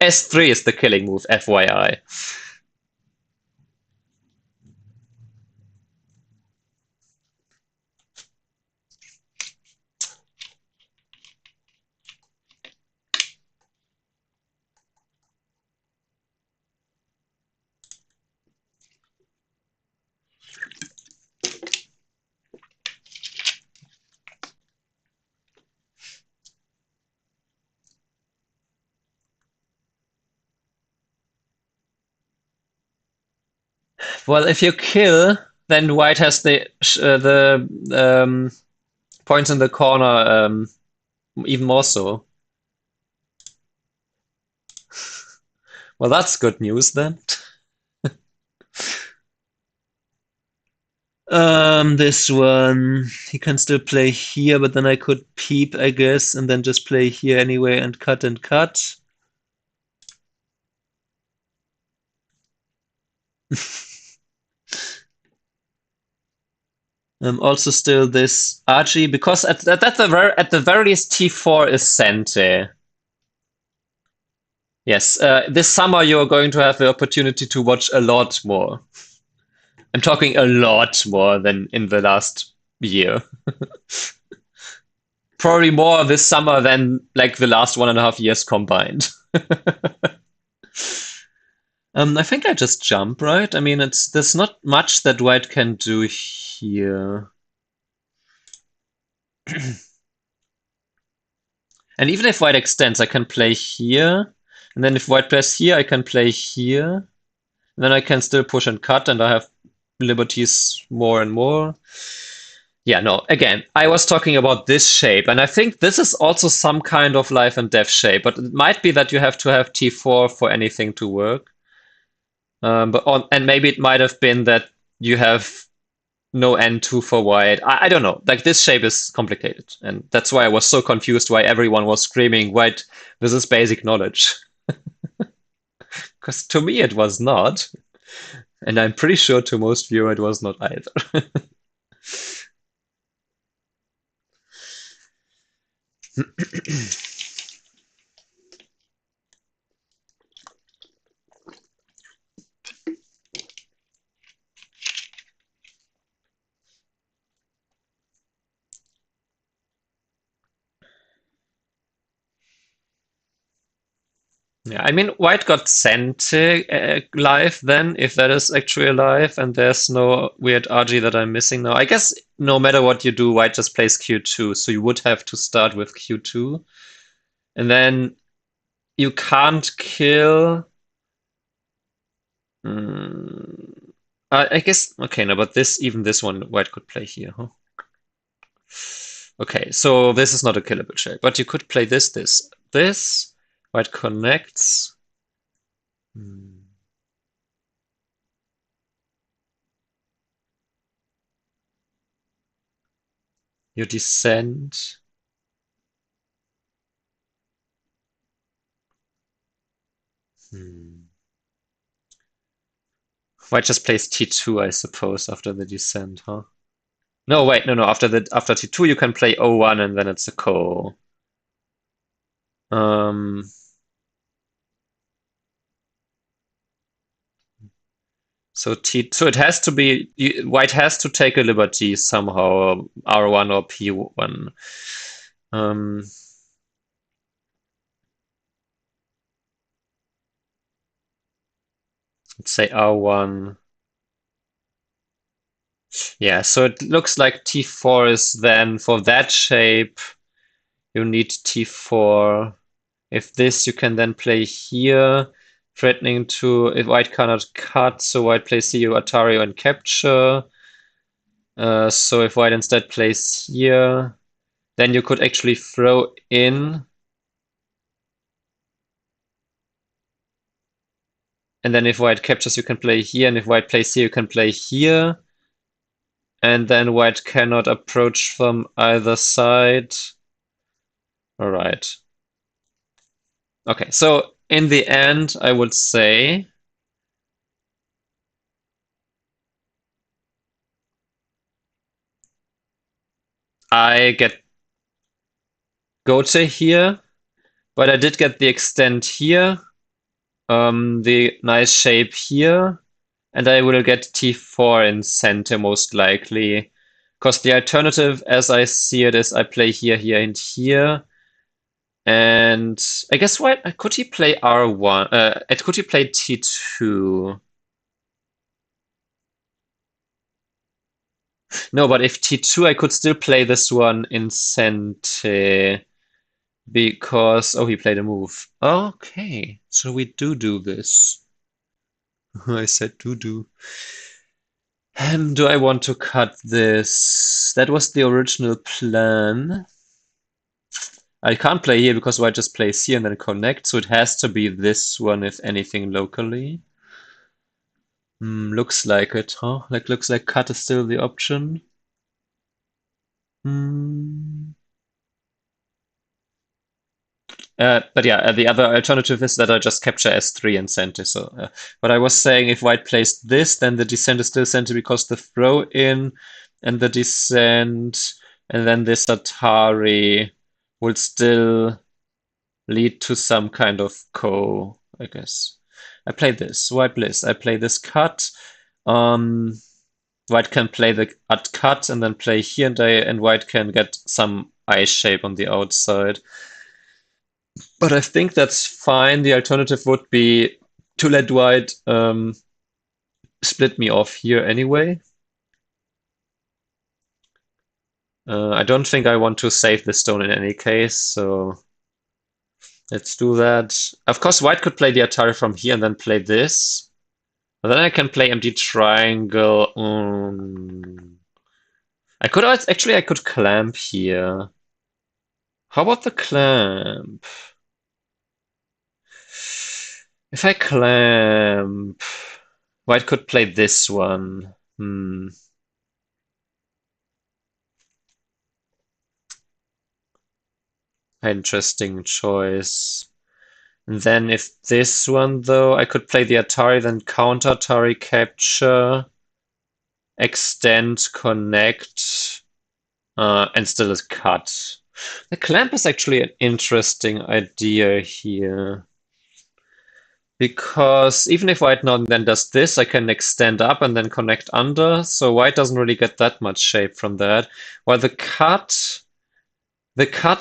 S3 is the killing move, FYI. Well, if you kill, then white has the points in the corner even more so. Well, that's good news then. This one, he can still play here, but then I could peep, I guess, and then just play here anyway and cut and cut. Also still this Archie, because at the very least T4 is Sente. Yes, this summer you're going to have the opportunity to watch a lot more. I'm talking a lot more than in the last year. Probably more this summer than like the last 1.5 years combined. I think I just jump, right? I mean, there's not much that white can do here. And even if white extends, I can play here. And then if white plays here, I can play here. And then I can still push and cut, and I have liberties more and more. Yeah, no, again, I was talking about this shape, and I think this is also some kind of life and death shape, but it might be that you have to have T4 for anything to work. And maybe it might have been that you have no N2 for white. I don't know. Like this shape is complicated, and that's why I was so confused why everyone was screaming, "White, this is basic knowledge." Because to me it was not, and I'm pretty sure to most viewers it was not either. Yeah, I mean, white got sent live then, if that is actually alive, and there's no weird RG that I'm missing now. I guess no matter what you do, white just plays Q2, so you would have to start with Q2. And then you can't kill. I guess, okay, no, but even this one, white could play here, huh? Okay, so this is not a killable shape, but you could play this. White connects. You descend. White just plays T2, I suppose, after the descent, huh? No, wait, no. After T2, you can play O1, and then it's a ko. So it has to be white has to take a liberty somehow, R1 or P1. Let's say R1. Yeah, so it looks like T4 is then for that shape, you need T4. If this, you can then play here, threatening to, if white cannot cut, so white plays here, Atario and capture. So if white instead plays here, then you could actually throw in And then if white captures, you can play here, and if white plays here, you can play here. And then white cannot approach from either side. All right. Okay, so in the end, I would say I get Gote here, but I did get the extend here, the nice shape here, and I will get T4 in center most likely. Because the alternative, as I see it, is I play here, here, and here. And I guess what could he play R1? Could he play T2? No, but if T2, I could still play this one in center because he played a move. Okay, so we do this. I said do. Do I want to cut this? That was the original plan. I can't play here because white just plays here and then connect, so it has to be this one, if anything, locally. Looks like it, huh? Looks like cut is still the option. But yeah, the other alternative is that I just capture S3 and center. So, but I was saying if white plays this, then the descent is still center because the throw in and the descent, and then this Atari will still lead to some kind of I guess. I play this, white bliss. I play this cut. White can play the cut and then play here, and white can get some I shape on the outside. But I think that's fine. The alternative would be to let white split me off here anyway. I don't think I want to save the stone in any case, so let's do that. Of course, white could play the Atari from here and then play this. But then I can play empty triangle. I could clamp here. How about the clamp? If I clamp, white could play this one. Interesting choice. And then if this one, though, I could play the Atari, then counter Atari capture, extend, connect, and still is cut. The clamp is actually an interesting idea here. Because even if white now then does this, I can extend up and then connect under, so white doesn't really get that much shape from that. While the cut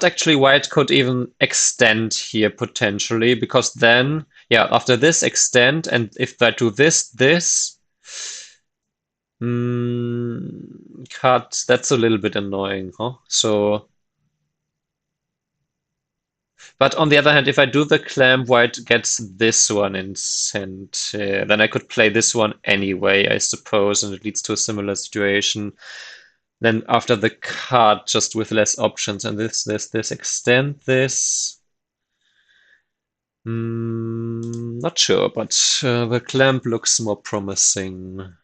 actually white could even extend here potentially, because then, yeah, after this extend, and if I do this, cut, that's a little bit annoying, huh? So, but on the other hand, if I do the clamp, white gets this one in center. Then I could play this one anyway, I suppose, and it leads to a similar situation. Then after the cut, just with less options, and this, extend this. Not sure, but the clamp looks more promising.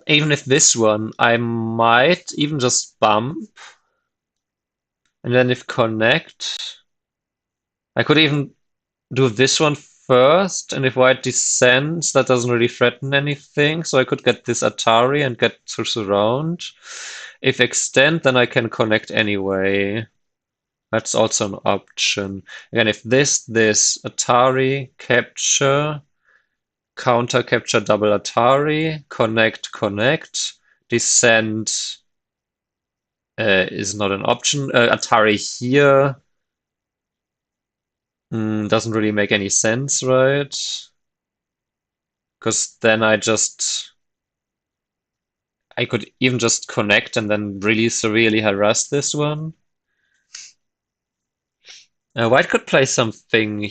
Even if this one, I might even just bump. And then if connect, I could even do this one first. And if white descends, that doesn't really threaten anything. So I could get this Atari and get to surround. If extend, then I can connect anyway. That's also an option. Again, if this, Atari, capture, counter capture double Atari, connect, descend is not an option. Atari here doesn't really make any sense, right? Because then I could even just connect and then really severely harass this one. White could play something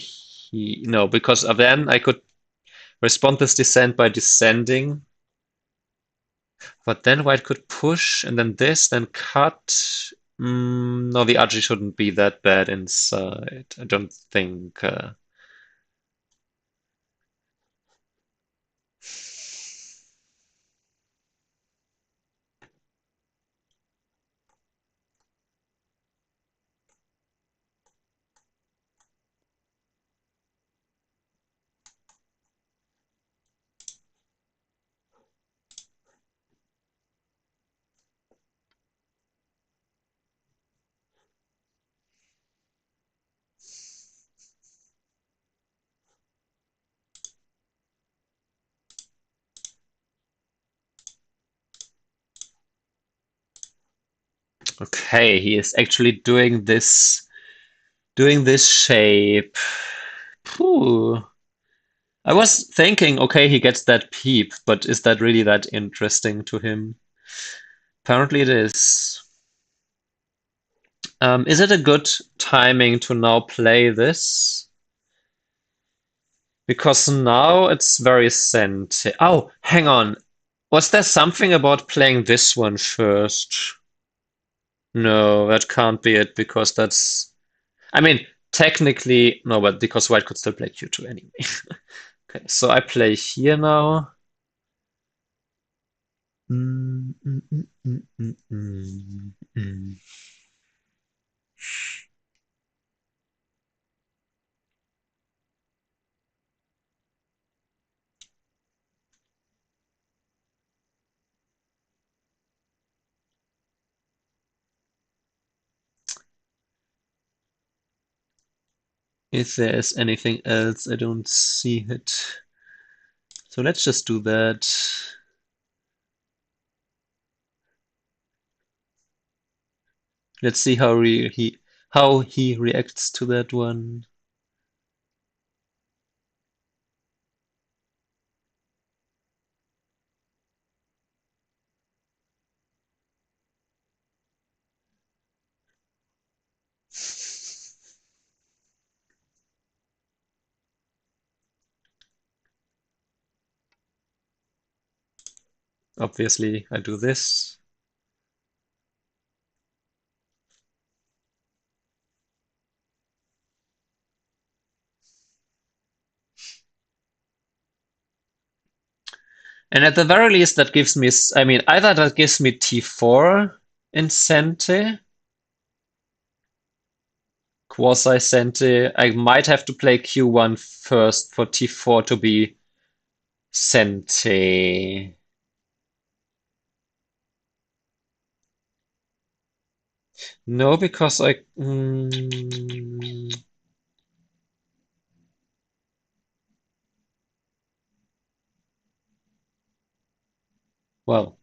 no, because then I could respond this descent by descending. But then white could push, and then this, then cut. No, the archery shouldn't be that bad inside. I don't think. Okay, he is actually doing this shape. Phew. I was thinking, okay, he gets that peep, but is that really that interesting to him? Apparently it is. Is it a good timing to now play this? Because now it's very sent. Oh, hang on. Was there something about playing this one first? No, that can't be it because that's. I mean, technically, no, but because white could still play Q2 anyway. Okay, so I play here now. Mm, mm, mm, mm, mm, mm, mm. If there is anything else, I don't see it. So let's just do that. Let's see how he reacts to that one. Obviously, I do this. And at the very least, that gives me, I mean, either that gives me T4 in Sente, quasi Sente. I might have to play Q1 first for T4 to be Sente. No, because well,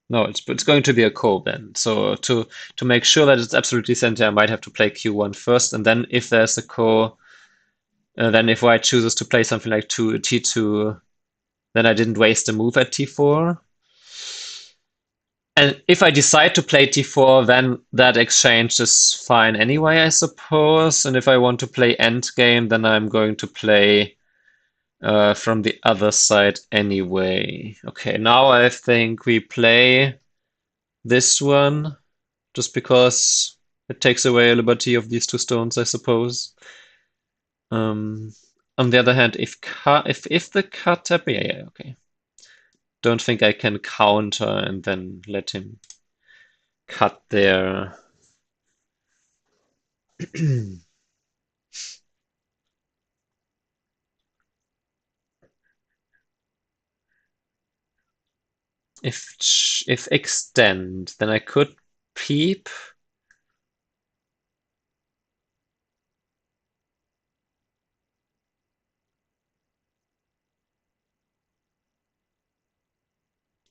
no, it's going to be a call then. So to make sure that it's absolutely Sente, I might have to play Q1 first, and then if there's a call, then if white chooses to play something like T2, then I didn't waste a move at T4. And if I decide to play T4, then that exchange is fine anyway, I suppose. And if I want to play endgame, then I'm going to play from the other side anyway. Okay, now I think we play this one just because it takes away a liberty of these two stones, I suppose. Um, on the other hand, if the cut tap, yeah, okay. Don't think I can counter and then let him cut there. If extend, then I could peep.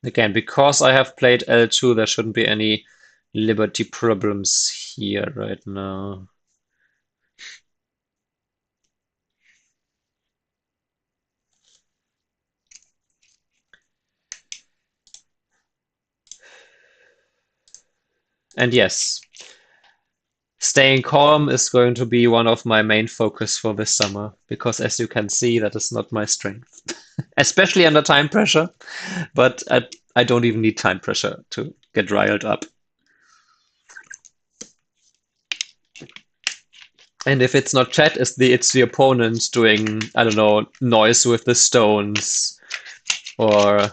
Again, because I have played L2, there shouldn't be any liberty problems here right now. And yes, staying calm is going to be one of my main focus for this summer, because as you can see, that is not my strength. especially under time pressure. But I don't even need time pressure to get riled up. And if it's not chat, it's the opponent doing, I don't know, noise with the stones or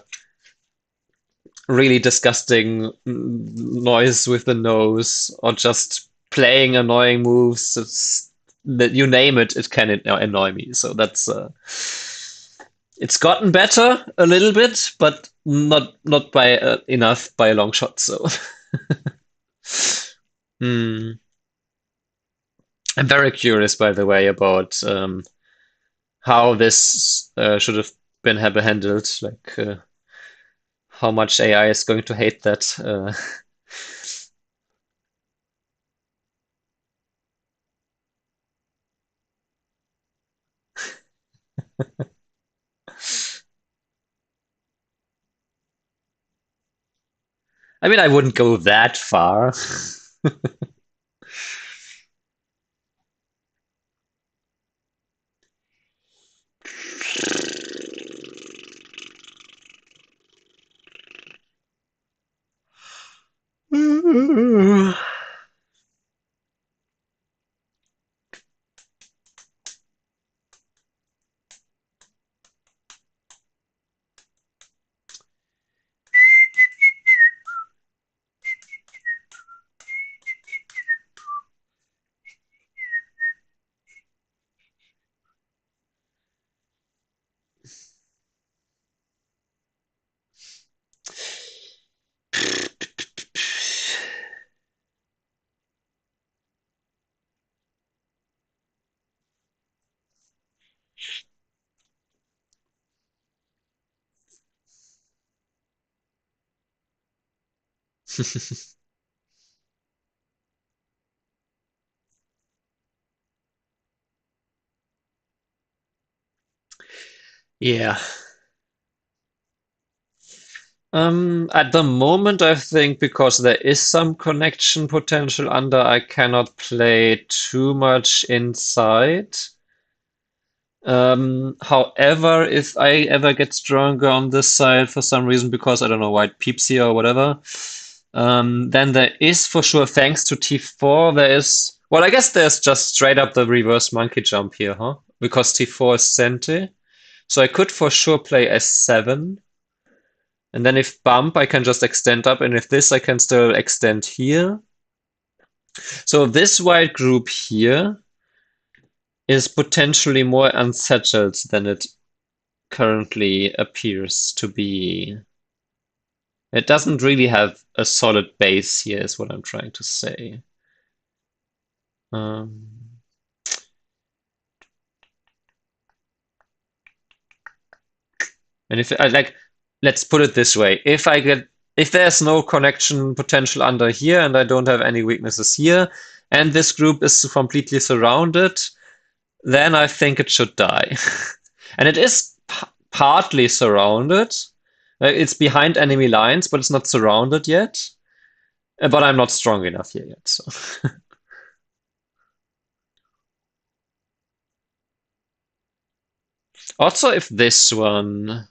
really disgusting noise with the nose or just playing annoying moves. That you name it, it can annoy me. So that's it's gotten better a little bit, but not by enough by a long shot. So hmm. I'm very curious, by the way, about how this should have been have handled. Like how much AI is going to hate that. I mean, I wouldn't go that far. Yeah. At the moment, I think because there is some connection potential under, I cannot play too much inside. However, if I ever get stronger on this side for some reason, because I don't know, white peeps here or whatever, then there is for sure, thanks to T4, there is, well, I guess there's just straight up the reverse monkey jump here, huh? Because T4 is Sente. So I could for sure play S7. And then if bump, I can just extend up. And if this, I can still extend here. So this white group here is potentially more unsettled than it currently appears to be. It doesn't really have a solid base here, is what I'm trying to say. Um, and if I like, let's put it this way: if there's no connection potential under here, and I don't have any weaknesses here, and this group is completely surrounded, then I think it should die. And it is partly surrounded. It's behind enemy lines, but it's not surrounded yet. But I'm not strong enough here yet. So also, if this one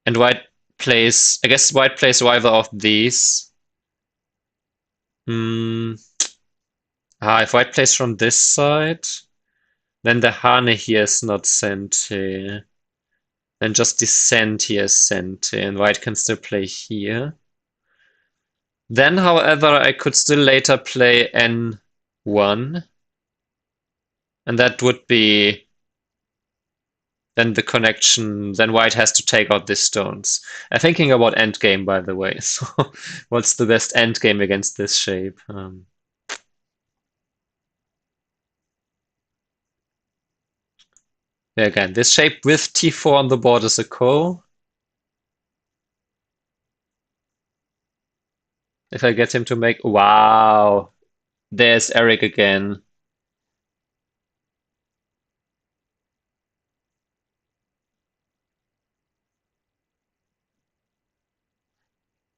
and white plays, I guess white plays either of these. Hmm. If white plays from this side, then the Hane here is not Sente. Then just descend here is Sente, and white can still play here. Then, however, I could still later play N1, and that would be then the connection. Then white has to take out these stones. I'm thinking about endgame, by the way. So, what's the best endgame against this shape? Yeah, again, this shape with T4 on the board is a call. If I get him to make... Wow! There's Eric again.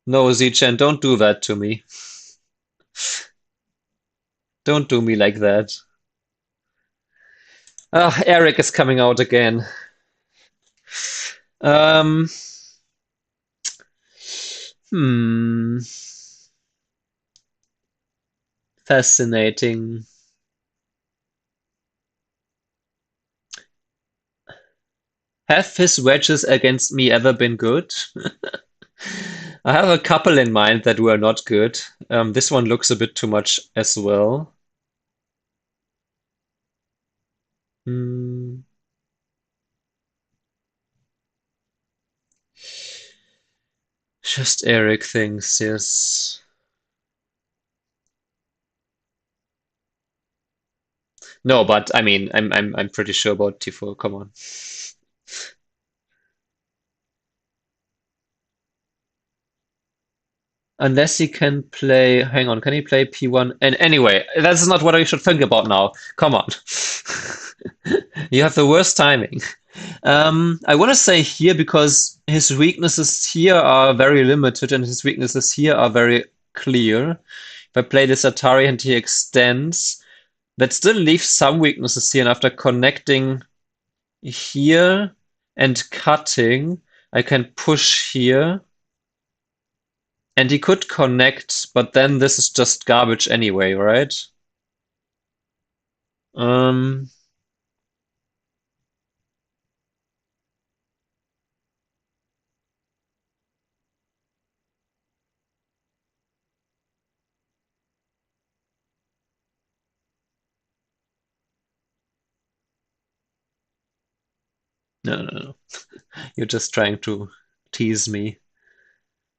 No, Zichen, don't do that to me. Don't do me like that. Ah, Eric is coming out again. Um, hmm, fascinating. Have his wedges against me ever been good? I have a couple in mind that were not good. This one looks a bit too much as well. Hmm, just Eric things, yes. No, but I mean, I'm pretty sure about Tifo. Come on. Unless he can play. Hang on, can he play P1? And anyway, that's not what I should think about now. Come on. You have the worst timing. I want to say here because his weaknesses here are very limited and his weaknesses here are very clear. If I play this Atari and he extends, that still leaves some weaknesses here. And after connecting here and cutting, I can push here. And he could connect, but then this is just garbage anyway, right? Um, no, no, no. You're just trying to tease me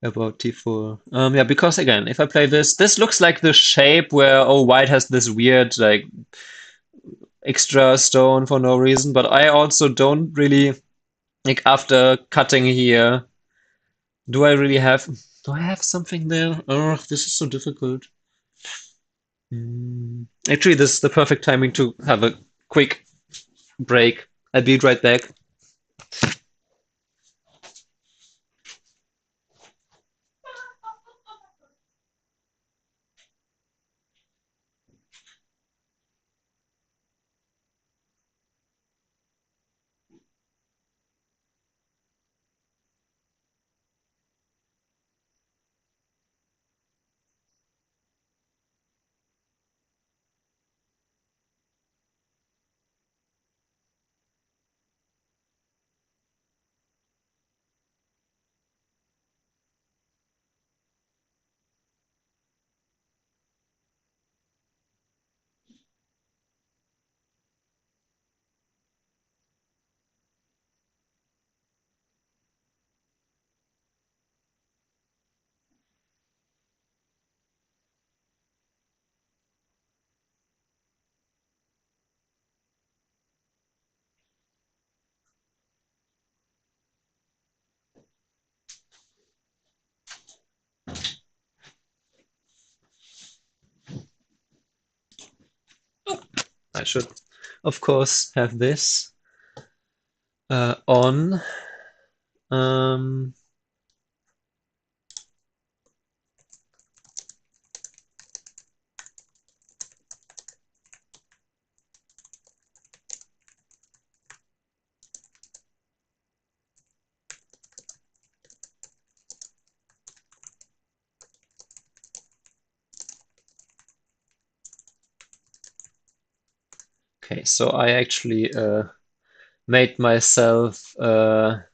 about T4. Yeah, because again, if I play this, this looks like the shape where, oh, white has this weird, like, extra stone for no reason, but I also don't really, like, after cutting here, do I really have, do I have something there? Oh, this is so difficult. Actually, this is the perfect timing to have a quick break. I'll be right back. I should, of course, have this on. Um, okay, so I actually made myself a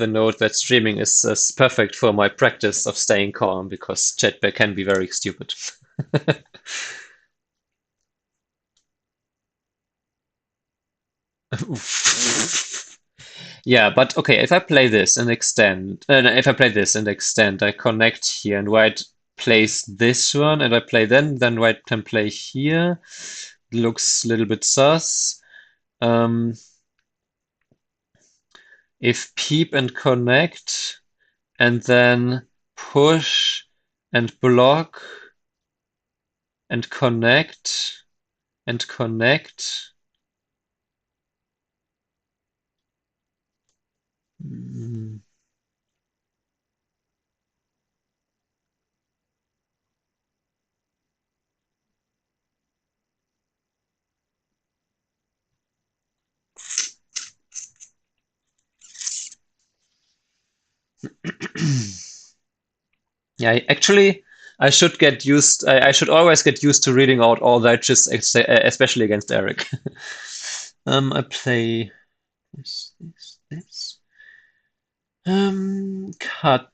note that streaming is perfect for my practice of staying calm because chatback can be very stupid. Yeah, but okay, if I play this and extend, no, if I play this and extend, I connect here and white plays this one and I play then white can play here. Looks a little bit sus. Um, if peep and connect and then push and block and connect and connect. Mm, Yeah, actually, I should get used. I should always get used to reading out all that, just especially against Eric. I play this. Cut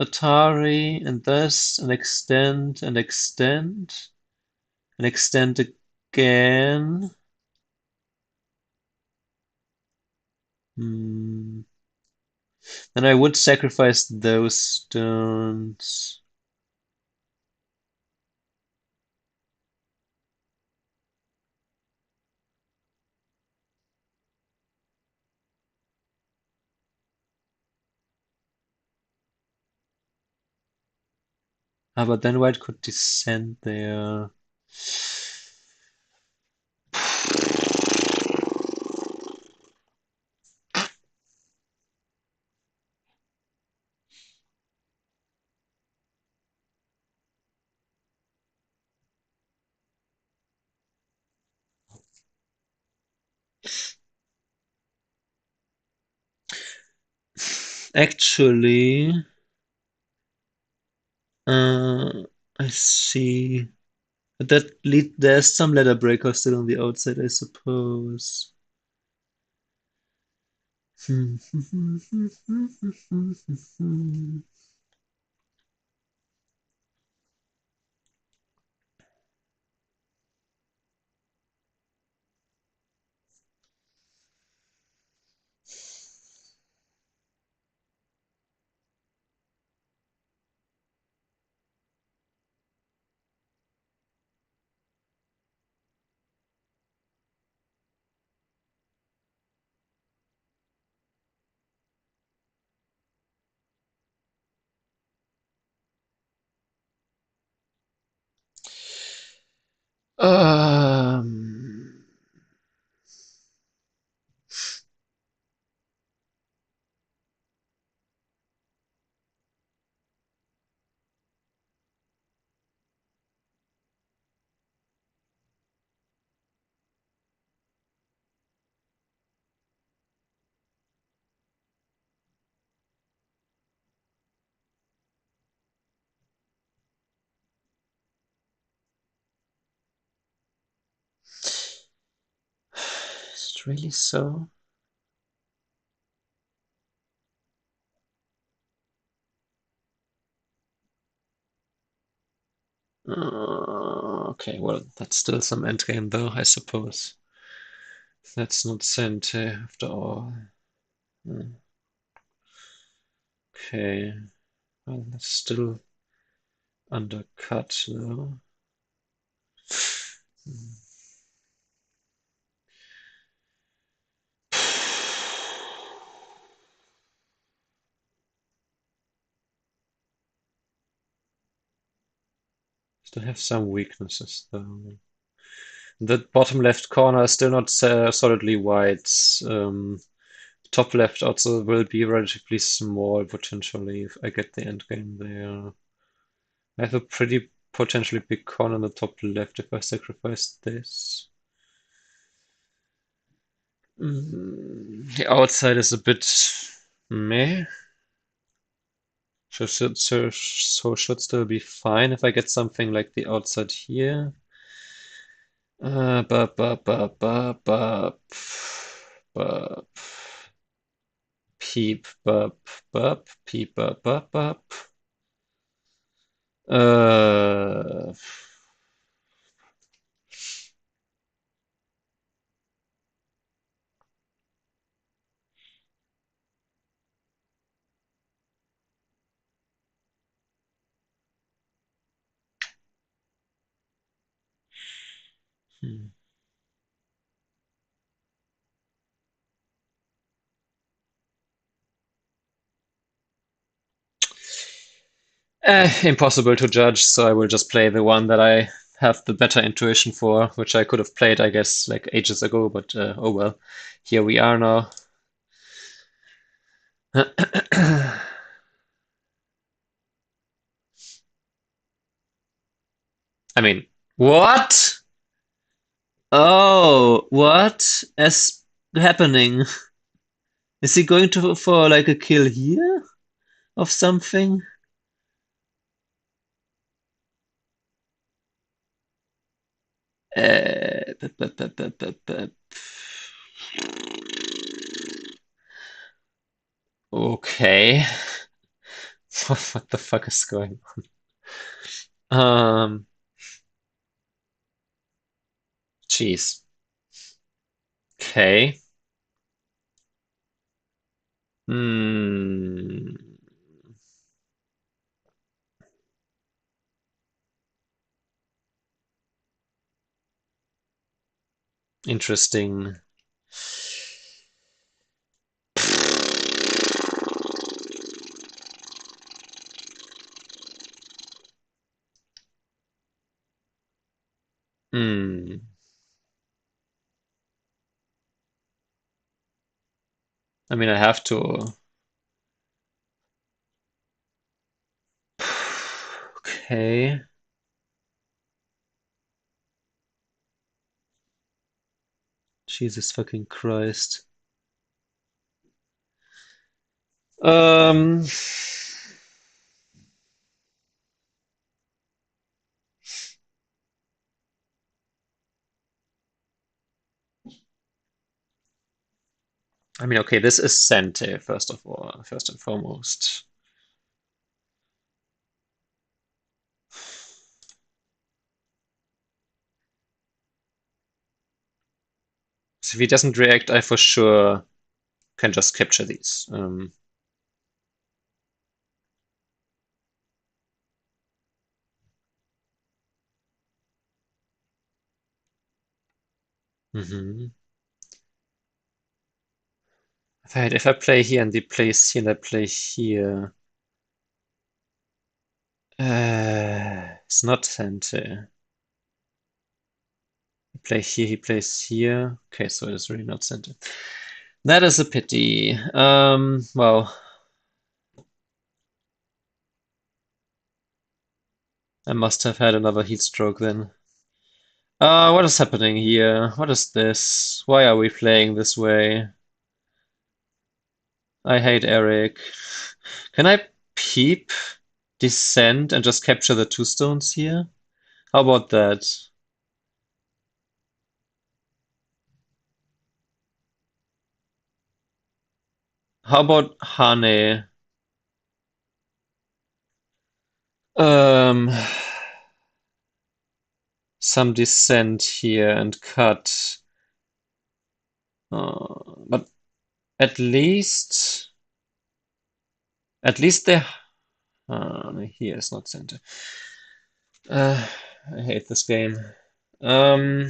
Atari and this, and extend and extend and extend again. Hmm. Then I would sacrifice those stones. Ah, but then white could descend there. Actually, uh, I see. There's some ladder breaker still on the outside, I suppose. Um, is it really so? Okay, well, that's still some endgame though, I suppose. That's not sent after all. Hmm. Okay, well, that's still undercut though. Still have some weaknesses though. The bottom left corner is still not solidly white. Top left also will be relatively small potentially if I get the endgame there. I have a pretty potentially big corner on the top left if I sacrifice this. The outside is a bit meh. So should still be fine if I get something like the outside here. Bup, bup, bup, bup, bup. Bup. Peep, bup, bup, peep, bup, bup, bup. Uh, hmm. Impossible to judge, so I will just play the one that I have the better intuition for, which I could have played, I guess, like ages ago, but oh well. Here we are now. I mean, what? Oh, what is happening? Is he going to for like a kill here? of something. Bup, bup, bup, bup, bup, bup. Okay. What the fuck is going on? Jeez. Okay. Hmm. Interesting. Hmm. I mean, I have to. Okay. Jesus fucking Christ. Um. I mean, okay, this is Sente, first of all, first and foremost. So if he doesn't react, I for sure can just capture these. Mhm. If I play here and he plays here and I play here, it's not Sente. I play here, he plays here. Okay, so it's really not Sente. That is a pity. Well, I must have had another heat stroke then. What is happening here? What is this? Why are we playing this way? I hate Eric. Can I peep, descend, and just capture the two stones here? How about that? How about Hane? Um, some descent here and cut. But at least, at least they. Here is not center. Uh, I hate this game. Um,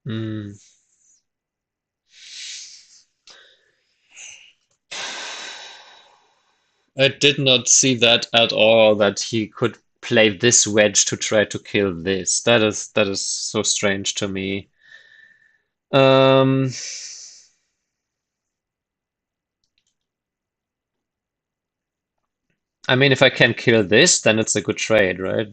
hmm. I did not see that at all, that he could play this wedge to try to kill this. That is so strange to me. Um, I mean, if I can kill this, then it's a good trade, right?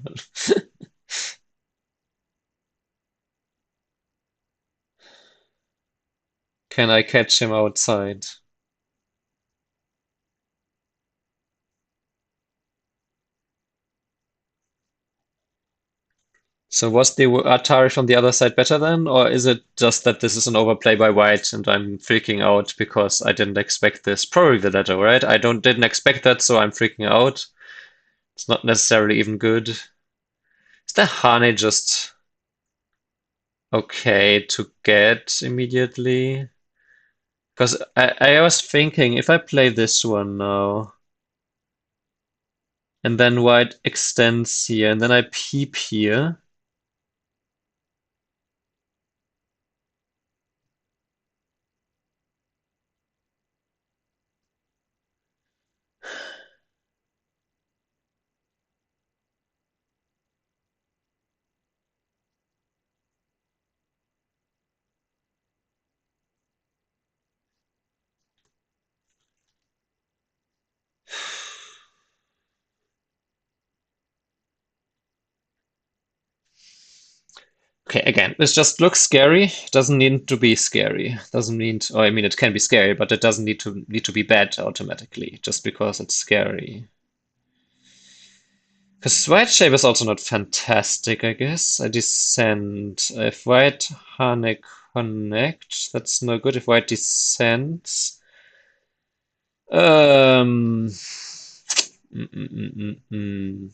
Can I catch him outside? So was the Atari from the other side better then, or is it just that this is an overplay by white and I'm freaking out because I didn't expect this? Probably the latter, right? I didn't expect that, so I'm freaking out. It's not necessarily even good. Is the Hane just okay to get immediately? Because I was thinking if I play this one now and then white extends here and then I peep here. Okay, again, this just looks scary. Doesn't need to be scary. Doesn't mean, or I mean, it can be scary, but it doesn't need to be bad automatically just because it's scary. Because white shape is also not fantastic, I guess. I descend. If white Hane connect, that's no good. If white descends, um, mm, mm, mm, mm, mm.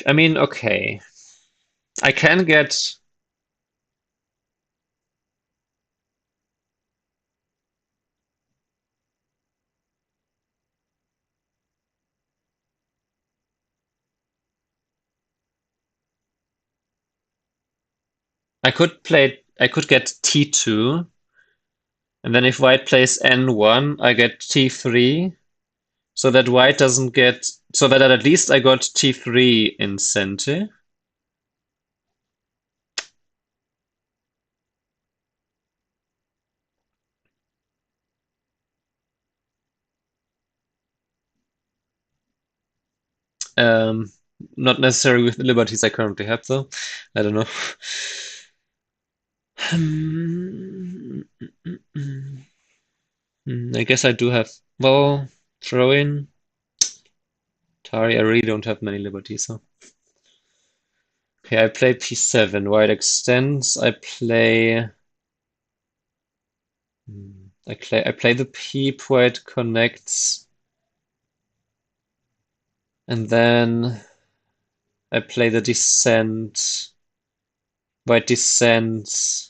I mean, okay. I can get. I could play. I could get T2, and then if white plays N1, I get T3, so that white doesn't get. So that at least I got T3 in center. Um, Not necessarily with the liberties I currently have, though. I don't know. Hmm, I guess I do have. Well, throw in. Tari, I really don't have many liberties, huh? Okay, I play p7. White extends. I play the peep. White connects, and then I play the descent. White descends.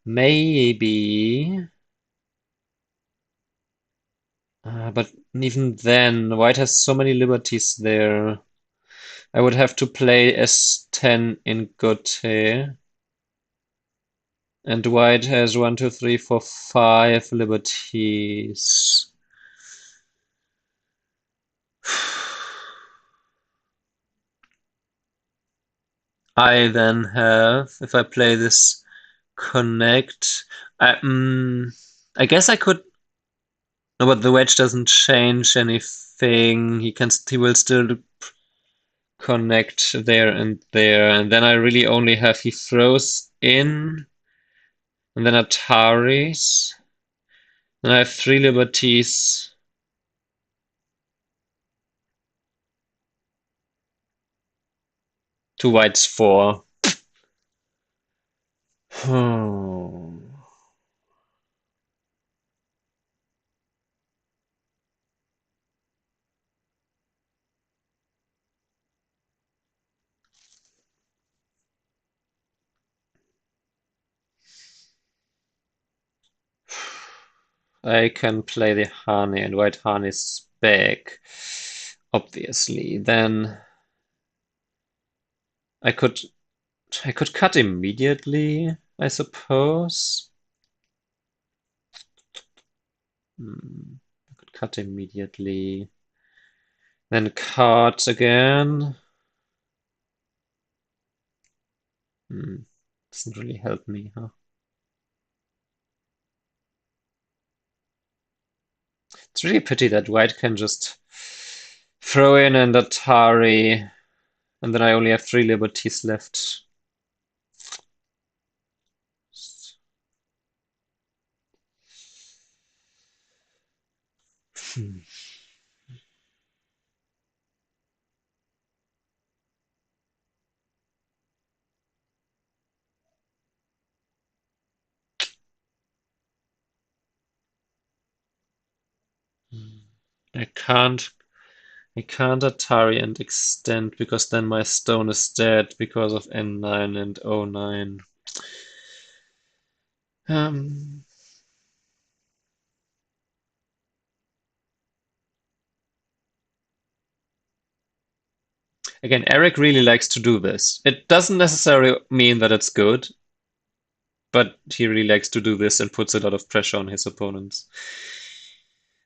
Maybe. But even then, white has so many liberties there. I would have to play S10 in Gote, and white has 1, 2, 3, 4, 5 liberties. I then have, if I play this connect, I guess I could. No, but the wedge doesn't change anything. He will still connect there, and then I really only have he throws in, and then Ataris. And I have 3 liberties. Two whites 4. Hmm. I can play the Hane, and white Hane is back, obviously. Then I could I could cut immediately, I suppose. I could cut immediately. Then cut again. Doesn't really help me, huh? It's really a pity that white can just throw in an Atari, and then I only have 3 liberties left. Hmm. I can't I can't Atari and extend because then my stone is dead because of N9 and O9. Um, Again, Eric really likes to do this. It doesn't necessarily mean that it's good. but he really likes to do this and puts a lot of pressure on his opponents.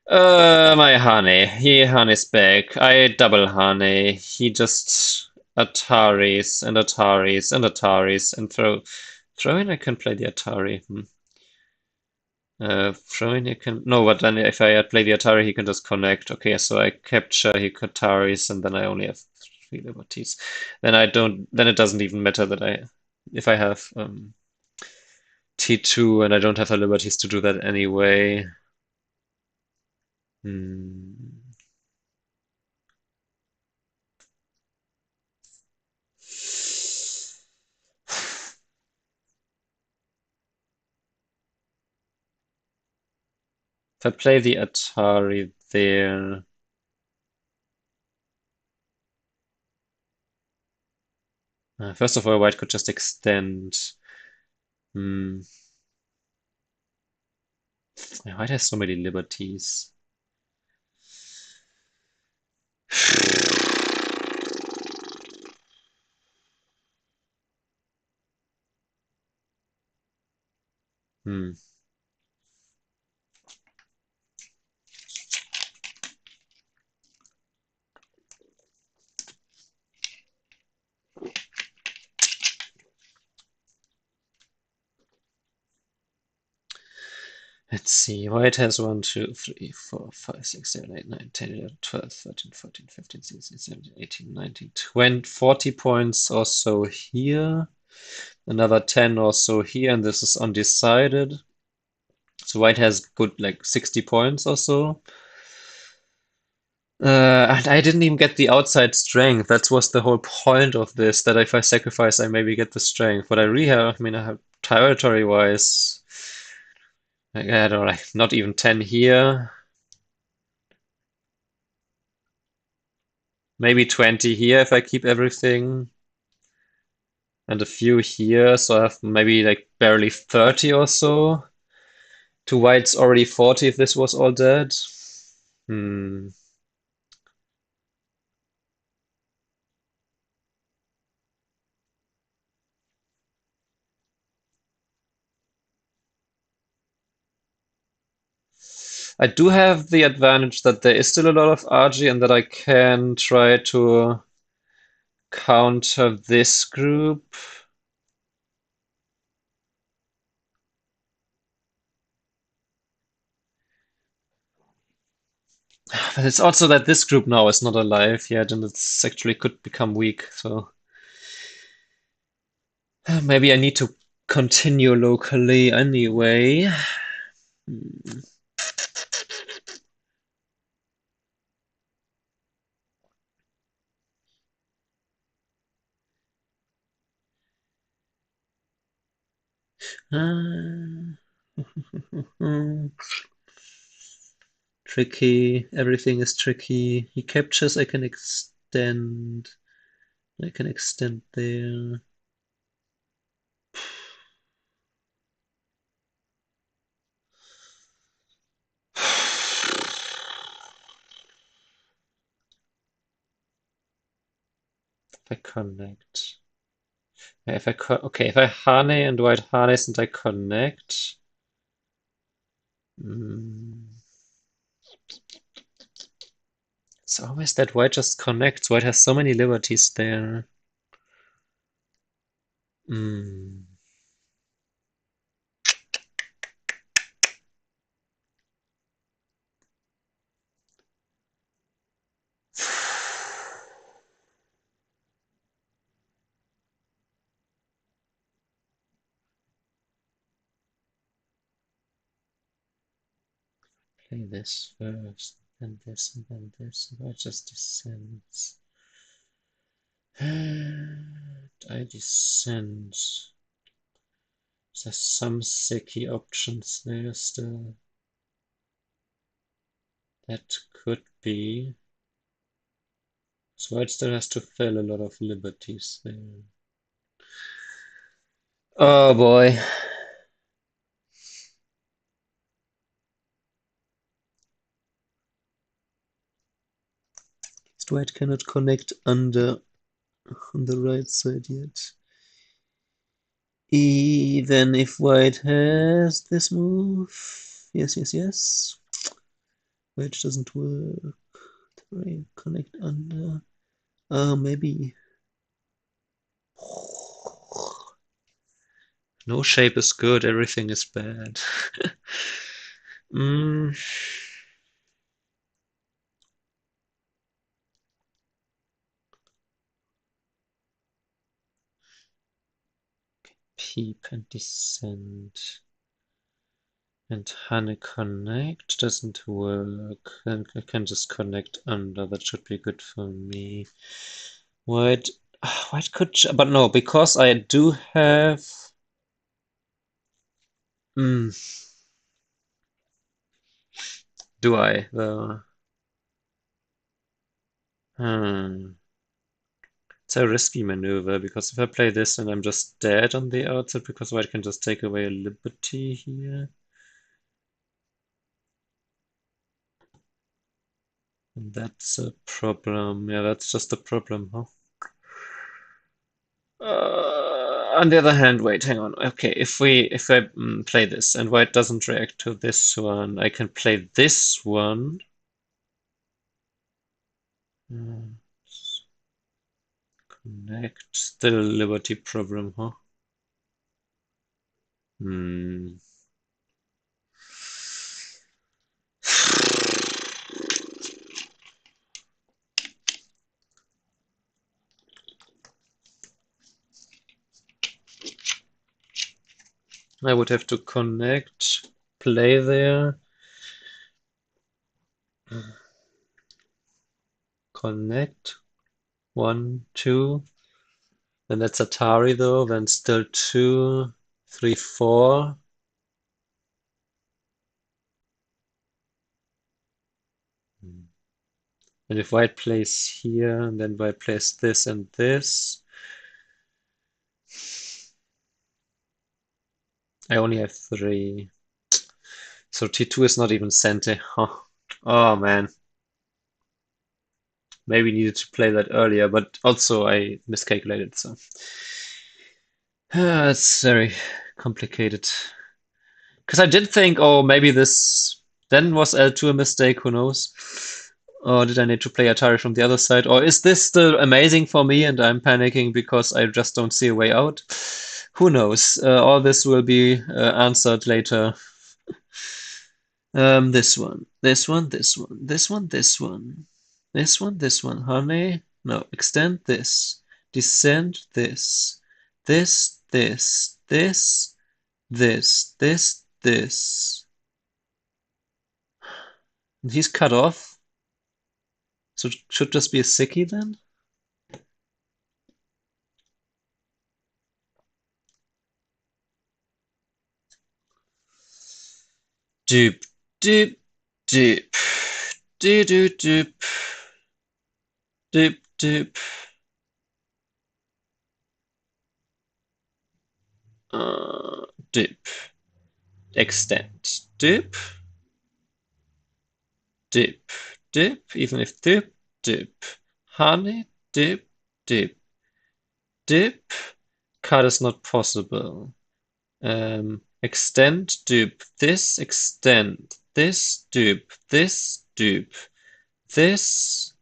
My honey. He honey's back. I double honey. He just Ataris and Ataris and Ataris and throw in. I can play the Atari. Throw in. I can no, but then if I play the Atari, he can just connect. Okay, so I capture. He Ataris, and then I only have 3 liberties. Then I don't. Then it doesn't even matter that if I have T2 and I don't have the liberties to do that anyway. Hmm. If I play the Atari there, first of all, white could just extend. Hmm. Yeah, white has so many liberties. Hmm. Let's see. White has 1, 2, 3, 4, 5, 6, 7, 8, 9, 10, 11, 12, 13, 14, 15, 16, 17, 18, 19, 20, 40 points or so here. Another 10 or so here, and this is undecided. So white has good like 60 points or so. And I didn't even get the outside strength. That was the whole point of this, that if I sacrifice, I maybe get the strength. But I really have, I mean, I have territory-wise, I don't know, like not even 10 here, maybe 20 here if I keep everything, and a few here, so I have maybe like barely 30 or so. To white's already 40 if this was all dead. Hmm. I do have the advantage that there is still a lot of RG and that I can try to counter this group. But it's also that this group now is not alive yet and it's actually could become weak, so maybe I need to continue locally anyway. Hmm. Ah. Tricky. Everything is tricky. He captures, I can extend. I can extend there. If I connect. Yeah, if I okay, if I honey and white harness and I connect. Mm, it's always that white just connects. White has so many liberties there. Mm. Play this first, then this, and then this, and white just descends. And I descend. There's some sicky options there still. That could be. So it still has to fill a lot of liberties there. Oh boy. White cannot connect under on the right side yet. Even if white has this move. Yes, yes, yes. Which doesn't work. Terrain connect under. Maybe. No shape is good, everything is bad. mm. Peep and descend. And honey connect doesn't work. Then I can just connect under. That should be good for me. White, white could, but no, because I do have. Hmm, do I though? Hmm. It's a risky maneuver because if I play this and I'm just dead on the outside because white can just take away a liberty here. And that's a problem. Yeah, that's just a problem, huh? On the other hand, wait, hang on. Okay, if I play this and white doesn't react to this one, I can play this one. Hmm, connect. Still liberty problem, huh? Hmm. I would have to connect, play there, connect. One, two. Then that's Atari though. Then still two, three, four. And if white plays here, and then white plays this and this, I only have three. So T2 is not even center. Huh. Oh man. Maybe needed to play that earlier, but also I miscalculated, so. It's very complicated. Because I did think, oh, maybe this then was L2 a mistake, who knows? Or did I need to play Atari from the other side? Or is this still amazing for me and I'm panicking because I just don't see a way out? Who knows? All this will be answered later. This one, this one, this one, this one, this one, this one, this one, honey. No, extend this, descend this, this. And he's cut off. So should this be a sickie then? Doop, doop, doop, doop, doop, doop, doop, doop. Doop. Extend. Doop, doop, doop. Even if doop, doop. Honey, doop, doop, doop. Cut is not possible. Extend, dupe, this, extend, this, dupe, this, dupe, this.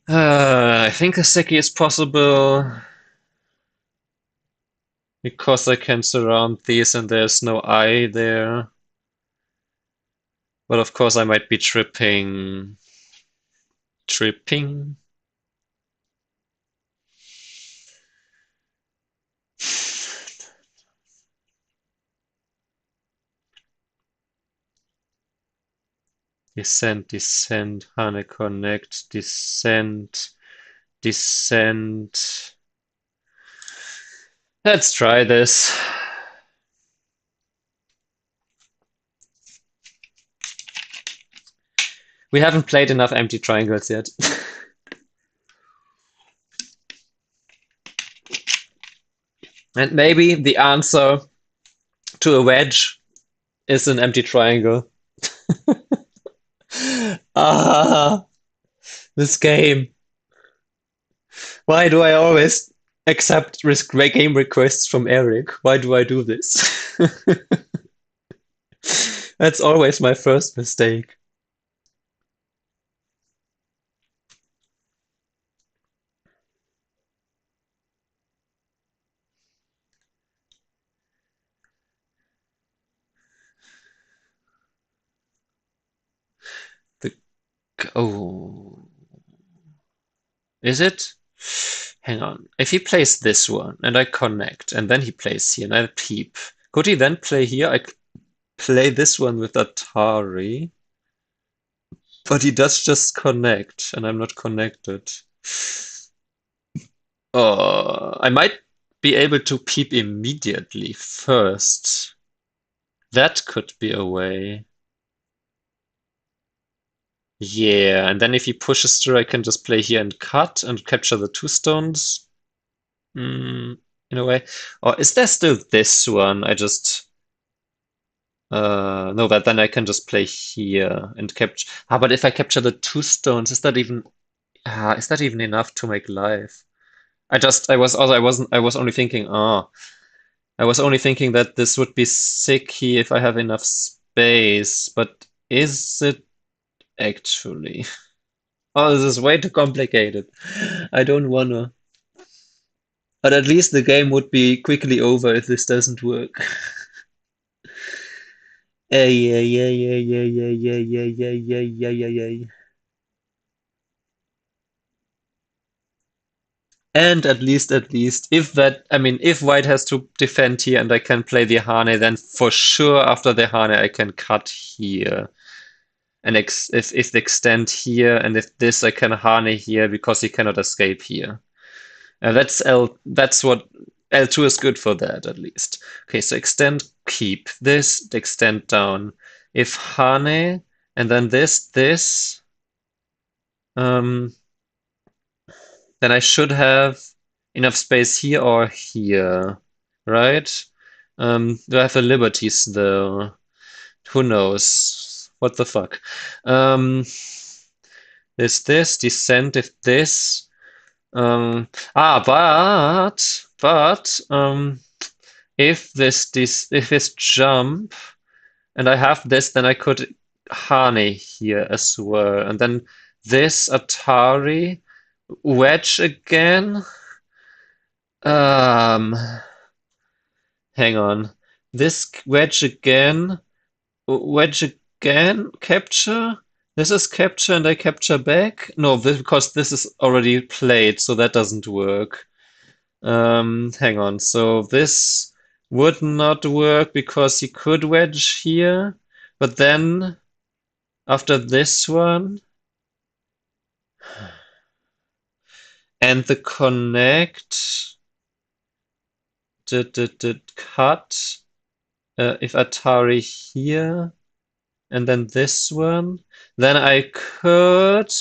I think a Seki is possible because I can surround these and there's no I there. But of course I might be tripping. Tripping? Descend, descend, Hane connect, descend, descend. Let's try this. We haven't played enough empty triangles yet. And maybe the answer to a wedge is an empty triangle. Ah, this game. Why do I always accept game requests from Eric. Why do I do this? That's always my first mistake. The oh, is it? Hang on. If he plays this one and I connect, and then he plays here and I peep, could he then play here? Play this one with Atari, but he does just connect, and I'm not connected. I might be able to peep immediately first. That could be a way. Yeah, and then if he pushes through, I can just play here and cut and capture the two stones. In a way. Or is there still this one? I just no, but then I can just play here and capture. But if I capture the two stones, is that even enough to make life? I was only thinking, I was only thinking that this would be sicky if I have enough space, but is it actually? Oh, this is way too complicated. I don't wanna. But at least the game would be quickly over if this doesn't work. Ay, ay, ay, ay, ay, ay, ay, ay, ay, ay, ay, ay, ay. And at least, if White has to defend here and I can play the Hane, then for sure after the Hane I can cut here. And if the extend here, and if this I can Hane here because he cannot escape here. That's what L2 is good for that at least. Okay, so extend, keep this, extend down. If Hane, and then this, um, then I should have enough space here or here, right? Do I have a liberties though? Who knows? What the fuck? Um, this, descent if this. Um, but if this jump and I have this, then I could Hane here as well, and then this Atari wedge again. Um, hang on. This wedge again, capture. This is capture and I capture back. No, because this is already played, so that doesn't work. Hang on. So this would not work because he could wedge here, but then after this one and the connect did cut. If Atari here and then this one, then I could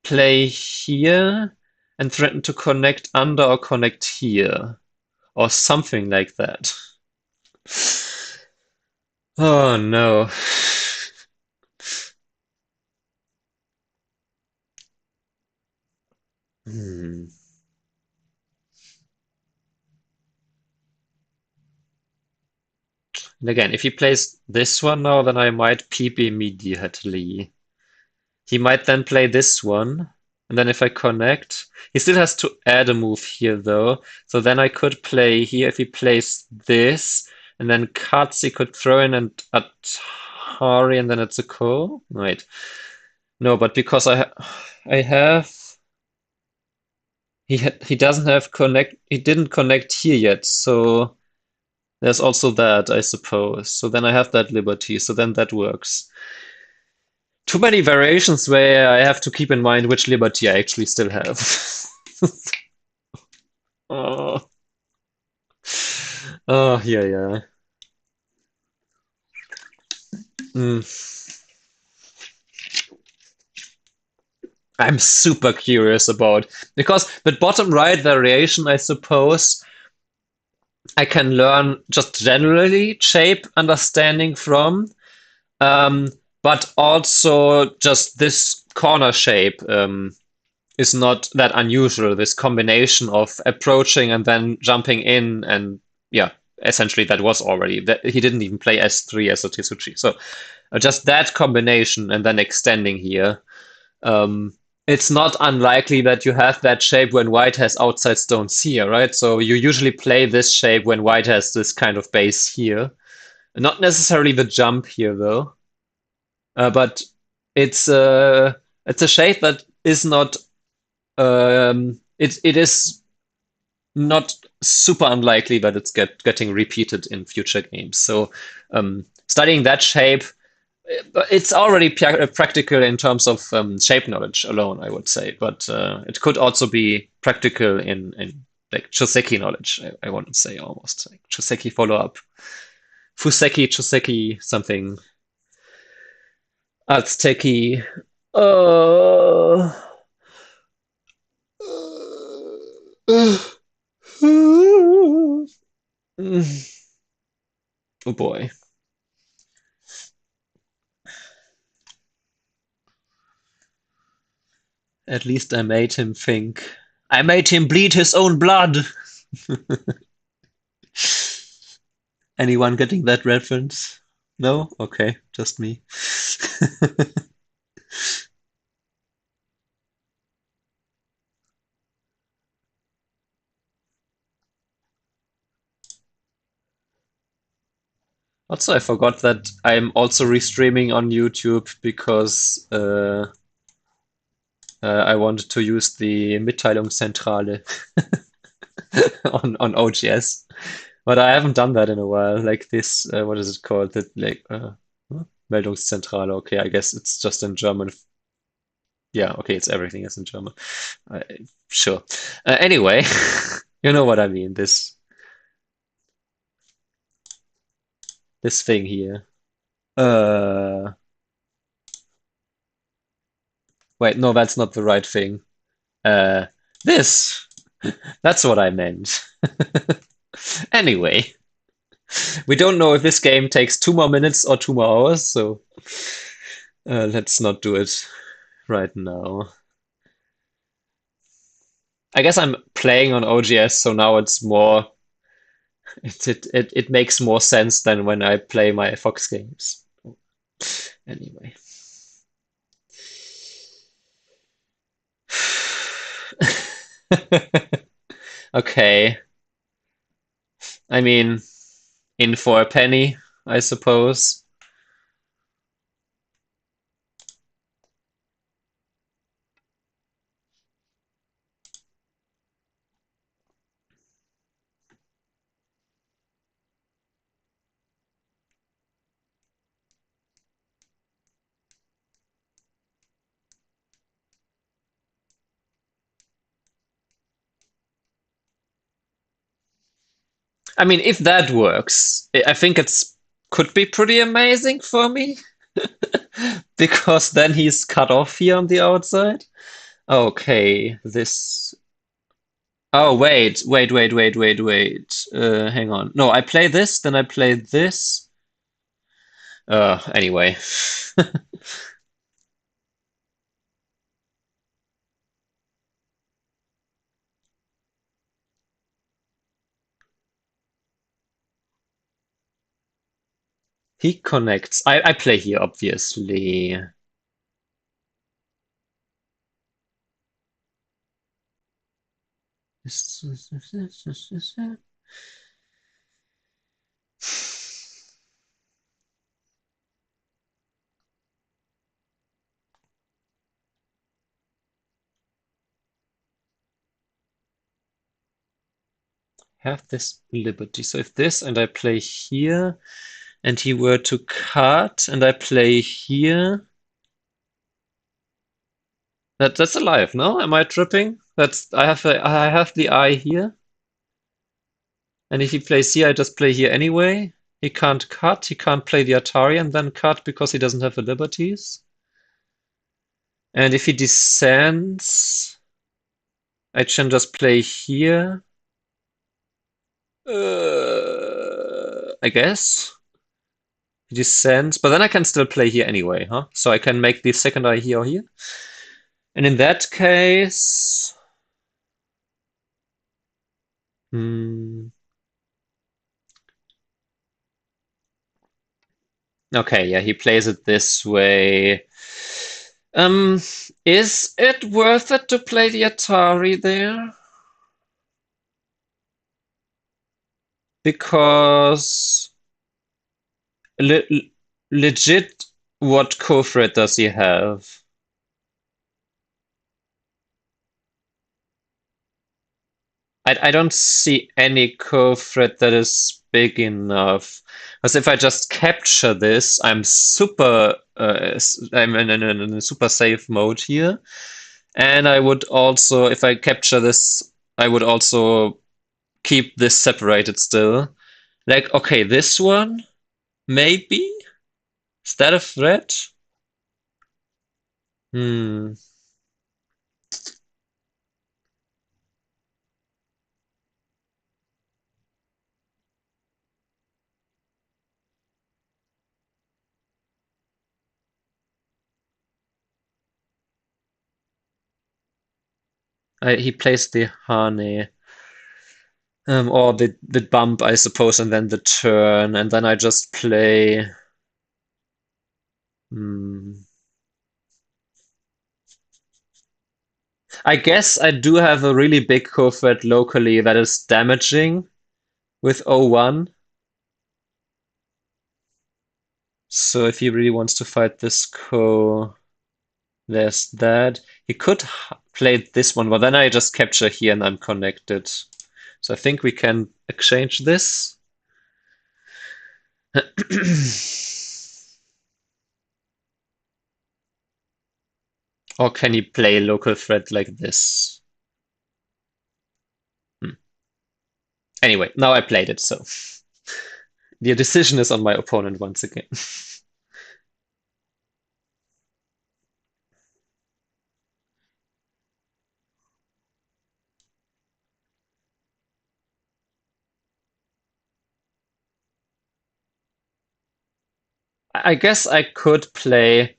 play here and threaten to connect under or connect here or something like that. Oh no. Hmm. And again, if he plays this one now, then I might peep immediately. He might then play this one, and then if I connect, he still has to add a move here though. So then I could play here if he plays this, and then cuts, he could throw in and Atari, and then it's a call. Wait. No, but because I have he doesn't have connect he didn't connect here yet, so there's also that, I suppose. So then I have that liberty, so then that works. Too many variations where I have to keep in mind which liberty I actually still have. Oh, oh yeah, yeah. Mm. I'm super curious about because the bottom right variation, I suppose, I can learn just generally shape understanding from, um, but also just this corner shape. is not that unusual. This combination of approaching and then jumping in, and yeah, essentially that was already that he didn't even play S3 as a Tisuchi. So just that combination and then extending here. Um, it's not unlikely that you have that shape when white has outside stones here, right? So you usually play this shape when white has this kind of base here. Not necessarily the jump here though, but it's it's a shape that is not it is not super unlikely that it's getting repeated in future games. So studying that shape, it's already practical in terms of shape knowledge alone, I would say. But it could also be practical in like Choseki knowledge. I want to say almost like Choseki follow up, Fuseki, Choseki, something Azteki. Uh, oh boy. At least I made him think. I made him bleed his own blood. Anyone getting that reference? No? Okay, just me. Also, I forgot that I'm also restreaming on YouTube because I wanted to use the Mitteilungszentrale on OGS, but I haven't done that in a while. Like this, what is it called? The like huh? Meldungszentrale. Okay, I guess it's just in German. Yeah, okay, it's everything is in German. Uh, sure. Anyway, you know what I mean. This thing here. Uh, wait, no, that's not the right thing. Uh, this. That's what I meant. Anyway, we don't know if this game takes 2 more minutes or 2 more hours, so let's not do it right now. I guess I'm playing on OGS, so now it's more. It makes more sense than when I play my Fox games. Anyway. Okay. I mean, in for a penny, I suppose. I mean, if that works, I think it's could be pretty amazing for me because then he's cut off here on the outside. Okay, this. Oh, wait. Hang on. No, I play this, then I play this. Anyway. He connects. I play here, obviously. Have this liberty. So if this and I play here, and he were to cut, and I play here, that's alive, no? Am I tripping? That's I have the eye here, and if he plays here, I just play here anyway. He can't cut. He can't play the Atari and then cut because he doesn't have the liberties. And if he descends, I can just play here. I guess. He descends, but then I can still play here anyway, huh? So I can make the second eye here or here. And in that case, hmm, okay, yeah, he plays it this way. Um, is it worth it to play the Atari there? Because le legit, what co-thread does he have? I don't see any co-thread that is big enough. Because if I just capture this, I'm in a super safe mode here. And I would also, if I capture this, I would also keep this separated still. Like, okay, this one, maybe? Is that a threat? Hmm. He plays the honey. Or the bump, I suppose, and then the turn, and then I just play. Hmm. I guess I do have a really big co-thread locally that is damaging with O1. So if he really wants to fight this co, there's that. He could play this one, but then I just capture here and I'm connected. So I think we can exchange this. Or can he play local thread like this? Hmm. Anyway, now I played it, so the decision is on my opponent once again. I guess I could play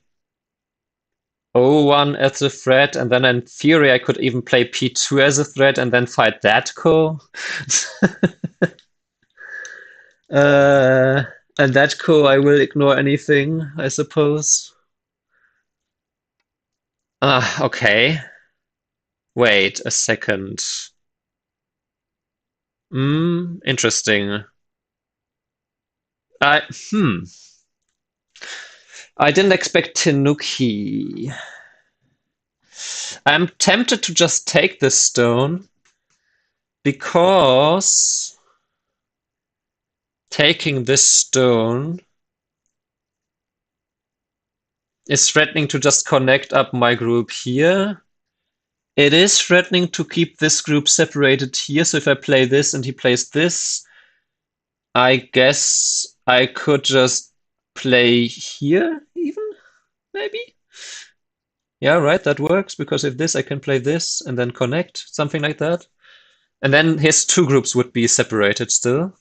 O1 as a threat, and then in theory I could even play P2 as a threat and then fight that co. uh, and that co I will ignore anything, I suppose. Ah, okay. Wait a second. Interesting. I hmm. I didn't expect Tanuki. I'm tempted to just take this stone because taking this stone is threatening to just connect up my group here. It is threatening to keep this group separated here, so if I play this and he plays this, I guess I could just play here even, maybe? Yeah, right, that works, because if this, I can play this and then connect, something like that. And then his two groups would be separated still.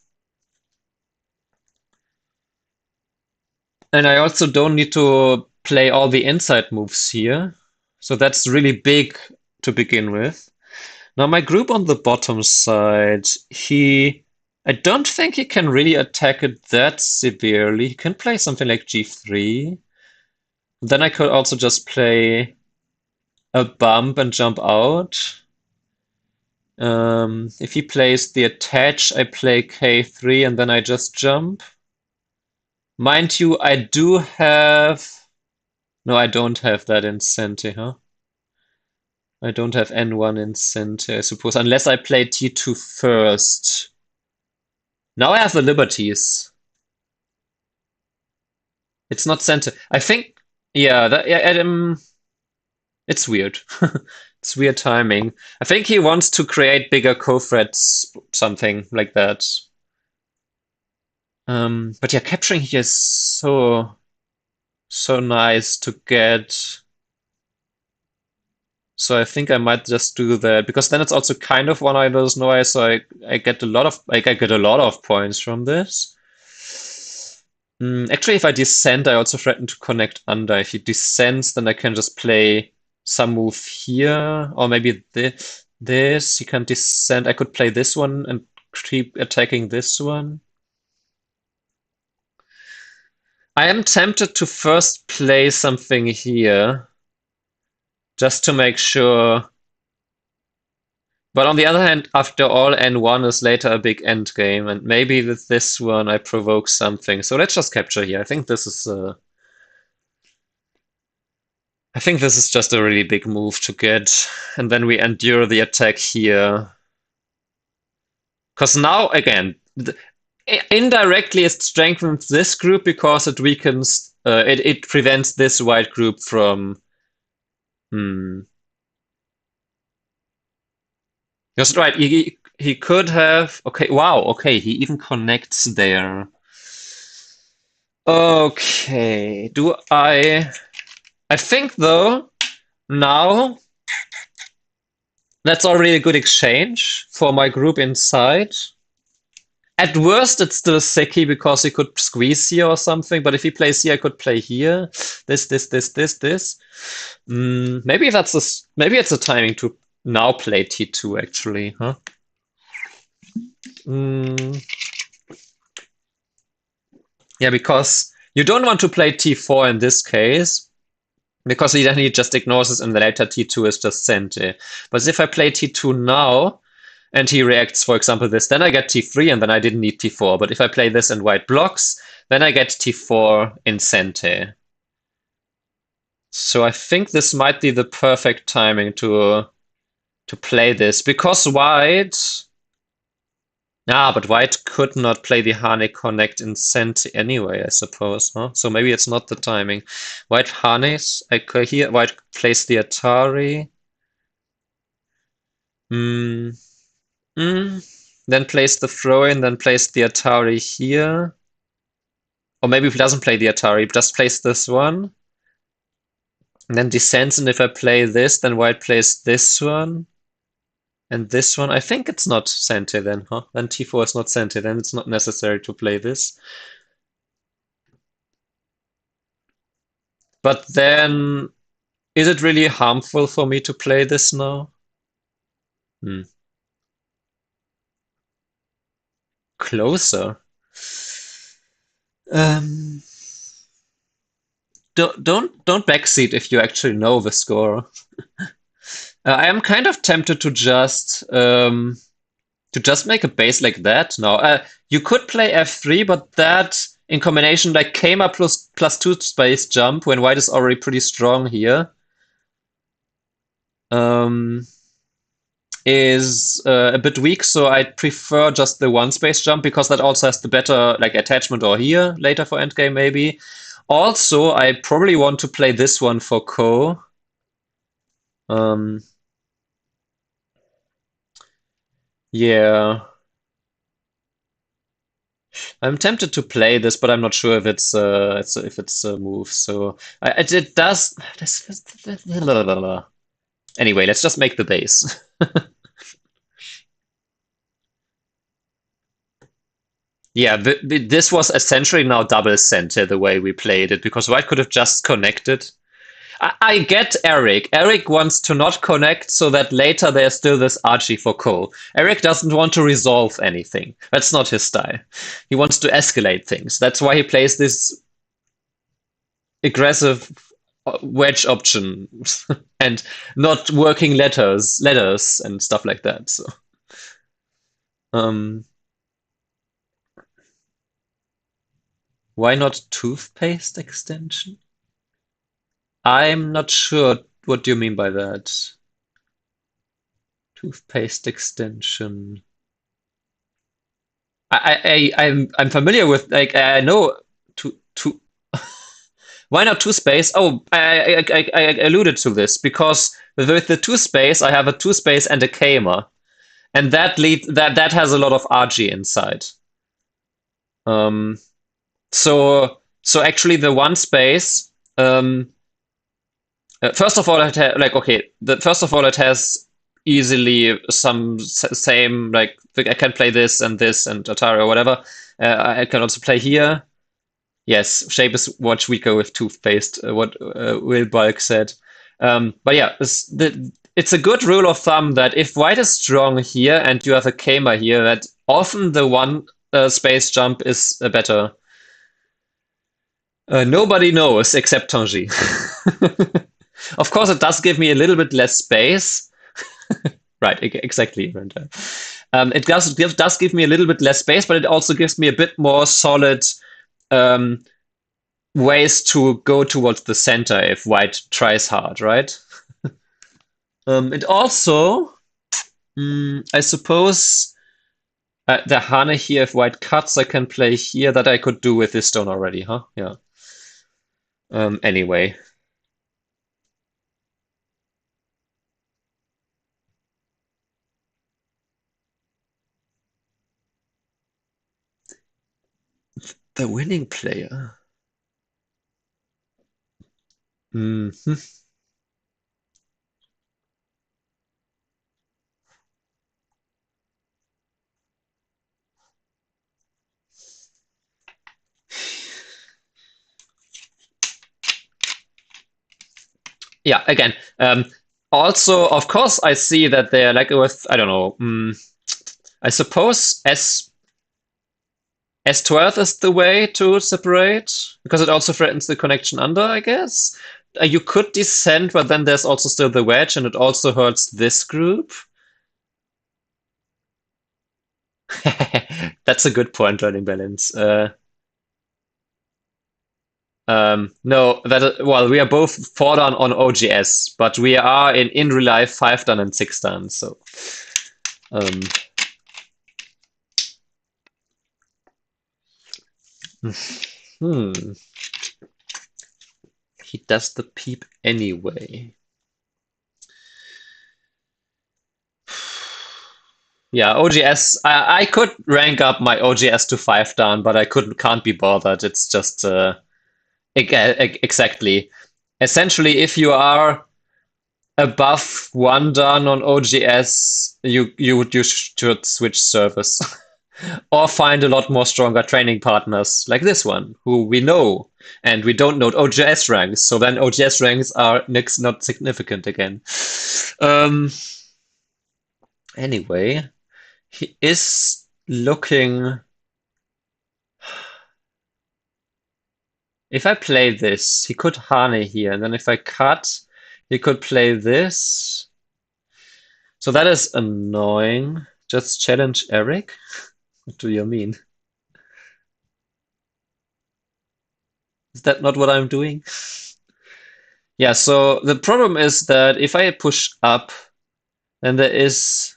And I also don't need to play all the inside moves here. So that's really big to begin with. Now my group on the bottom side, I don't think he can really attack it that severely. He can play something like G3. Then I could also just play a bump and jump out. If he plays the attach, I play K3 and then I just jump. Mind you, I do have... No, I don't have that in Cente, huh? I don't have N1 in Cente, I suppose, unless I play T2 first. Now I have the liberties. It's not Cente. I think, yeah, it's weird. It's weird timing. I think he wants to create bigger co-threads, something like that. But yeah, capturing here is so nice to get. So I think I might just do that because then it's also kind of one of those noise. So I get a lot of I get a lot of points from this. Actually, if I descend, I also threaten to connect under. If he descends, then I can just play some move here, or maybe this. He can descend. I could play this one and keep attacking this one. I am tempted to first play something here, just to make sure. But on the other hand, after all, N1 is later a big end game, and maybe with this one I provoke something. So let's just capture here. I think this is just a really big move to get, and then we endure the attack here. Because now, again, indirectly it strengthens this group because it weakens, it prevents this white group from. That's right. He could have. Okay. Wow. Okay. He even connects there. Okay. Do I? I think though now that's already a good exchange for my group inside. At worst, it's still sicky because he could squeeze here or something. But if he plays here, I could play here. This. Maybe maybe it's a timing to now play T2 actually, huh? Yeah, because you don't want to play T4 in this case, because then he just ignores it and the later T2 is just Sente. But if I play T2 now, and he reacts, for example, this, then I get T3 and then I didn't need T4. But if I play this and white blocks, then I get T4 in Sente. So I think this might be the perfect timing to play this, because white. But white could not play the Hane Connect in Sente anyway, I suppose, huh? So maybe it's not the timing. White Hanes, I could here. White plays the Atari. Then plays the throw-in, then plays the Atari here. Or maybe if he doesn't play the Atari, just plays this one. And then descends, and if I play this, then white plays this one. And this one, I think it's not Sente then, huh? Then T4 is not Sente, then it's not necessary to play this. But then, is it really harmful for me to play this now? Closer. Don't backseat if you actually know the score. I am kind of tempted to just make a base like that now. You could play F3, but that in combination like Kama +2 space jump when white is already pretty strong here is a bit weak. So I'd prefer just the one space jump because that also has the better like attachment or here later for endgame maybe. Also, I probably want to play this one for Ko. Yeah. I'm tempted to play this, but I'm not sure if it's a move. So it does. Anyway, let's just make the base. Yeah, this was essentially now double center the way we played it, because white could have just connected. I get Eric. Eric wants to not connect so that later there's still this Archie for Ko. Eric doesn't want to resolve anything. That's not his style. He wants to escalate things. That's why he plays this aggressive wedge option and not working letters and stuff like that. So, why not toothpaste extension? I'm not sure what do you mean by that. Toothpaste extension. I'm familiar with, like, I know two. Why not two space? Oh, I alluded to this because with the two space I have a two space and a Kama, and that has a lot of RG inside. So actually the one space. First of all, it has easily some same, like I can play this and Atari or whatever. I can also play here. Yes, shape is much weaker with toothpaste. What Will Bulk said. But yeah, it's a good rule of thumb that if white is strong here and you have a Kama here, that often the one space jump is better. Nobody knows except Tanji. Of course, it does give me a little bit less space. Right, exactly. It does give me a little bit less space, but it also gives me a bit more solid um, ways to go towards the center if white tries hard, right? It also, I suppose, the Hane here, if white cuts, I can play here. That I could do with this stone already, huh? Yeah. Anyway, the winning player. Hmm. Yeah, again, also, of course, I see that they're like with, I don't know, I suppose S12 is the way to separate because it also threatens the connection under, I guess. You could descend, but then there's also still the wedge, and it also hurts this group. That's a good point, learning balance. No, well, we are both 4 down on OGS, but we are in real life 5 down and 6 down. So, um, hmm, he does the peep anyway. Yeah, OGS. I could rank up my OGS to 5 down, but I can't be bothered. It's just exactly. Essentially, if you are above 1 down on OGS, you should switch service or find a lot more stronger training partners like this one, who we know, and we don't know OGS ranks. So then OGS ranks are next not significant again. Um, anyway, he is looking. If I play this, he could Hane here, and then if I cut, he could play this. So that is annoying. Just challenge Eric? What do you mean? Is that not what I'm doing? Yeah, so the problem is that if I push up, then there is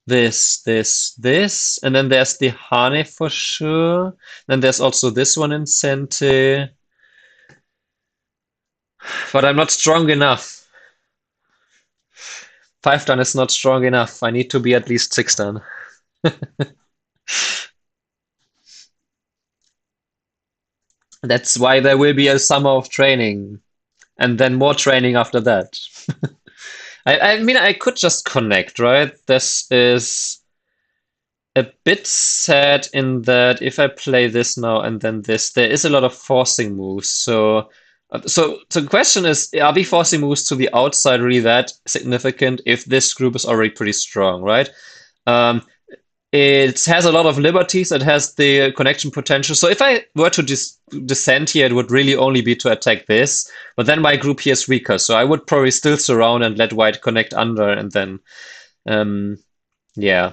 this, and then there's the Hane for sure. Then there's also this one in Sente. But I'm not strong enough. 5 down is not strong enough. I need to be at least 6 down. That's why there will be a summer of training, and then more training after that. I mean, I could just connect, right? This is a bit sad in that if I play this now and then this, there is a lot of forcing moves. So the question is, are we forcing moves to the outside really that significant if this group is already pretty strong, right? Um, it has a lot of liberties. It has the connection potential. So if I were to descend here, it would really only be to attack this. But then my group here is weaker. So I would probably still surround and let white connect under and then, yeah.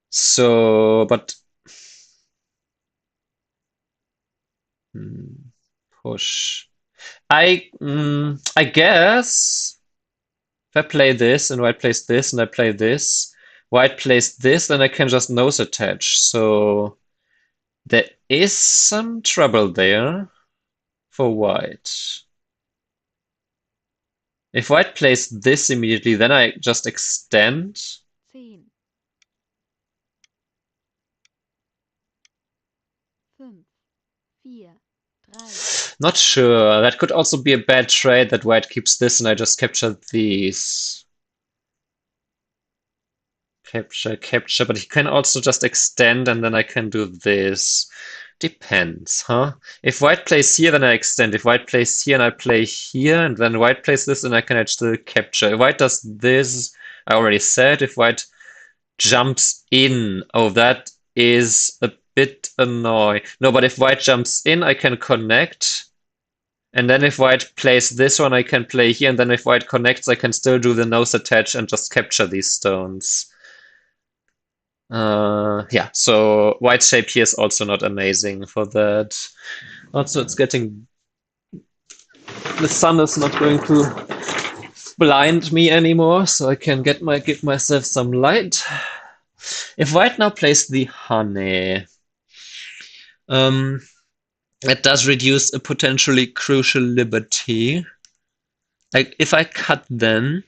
So, but hmm, push. I guess if I play this and white plays this and I play this, white plays this, then I can just nose attach. So there is some trouble there for white. If white plays this immediately, then I just extend. 10, 5, 4, 3, Not sure. That could also be a bad trade that white keeps this and I just capture these. Capture, but he can also just extend and then I can do this. Depends, huh? If white plays here, then I extend. If white plays here and I play here, and then white plays this, then I can actually capture. If white does this, I already said. If white jumps in, oh, that is a bit annoying. No, but if white jumps in, I can connect. And then if white plays this one, I can play here. And then if white connects, I can still do the nose attach and just capture these stones. Yeah, so white shape here is also not amazing for that. Also, it's getting the sun is not going to blind me anymore, so I can give myself some light. If white now plays the honey, um, that does reduce a potentially crucial liberty. Like if I cut then,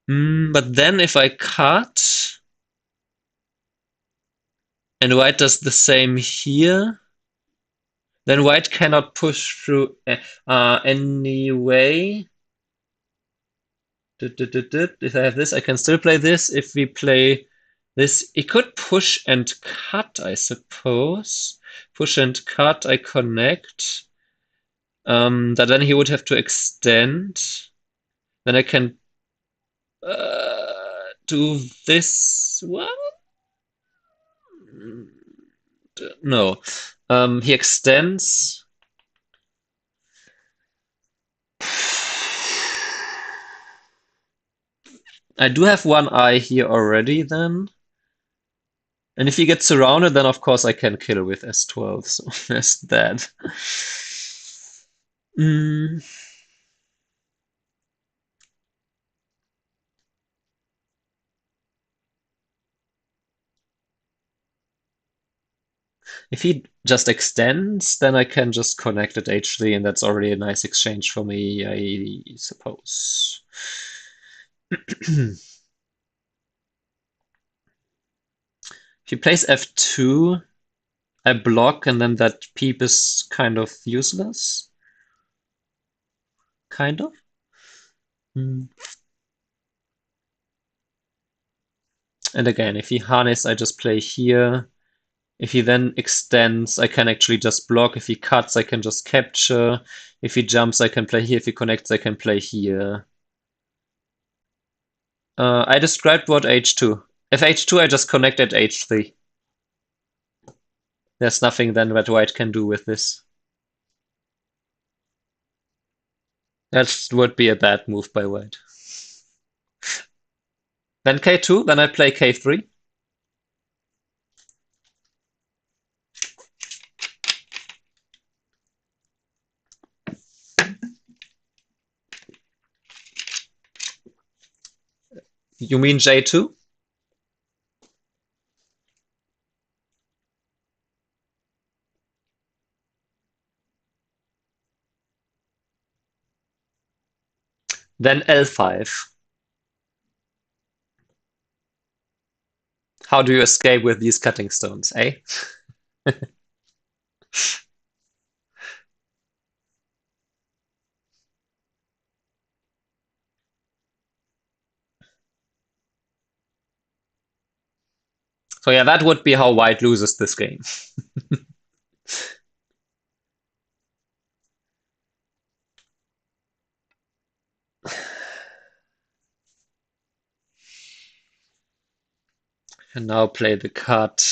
but then if I cut and white does the same here, then white cannot push through anyway. If I have this, I can still play this. If we play this, it could push and cut, I suppose. Push and cut, I connect. That then he would have to extend. Then I can do this one. No. He extends. I do have one eye here already then. And if he gets surrounded, then of course I can kill with S12. So there's that. Mm. If he just extends, then I can just connect at H3, and that's already a nice exchange for me, I suppose. If he plays F2, I block, and then that peep is kind of useless. Kind of. Mm. And again, if he harness, I just play here. If he then extends, I can actually just block. If he cuts, I can just capture. If he jumps, I can play here. If he connects, I can play here. I described what H2. If H2, I just connect at H3. There's nothing then that white can do with this. That would be a bad move by white. Then K2, then I play K3. You mean J2? Then L5. How do you escape with these cutting stones, eh? So yeah, that would be how white loses this game. And now play the cut.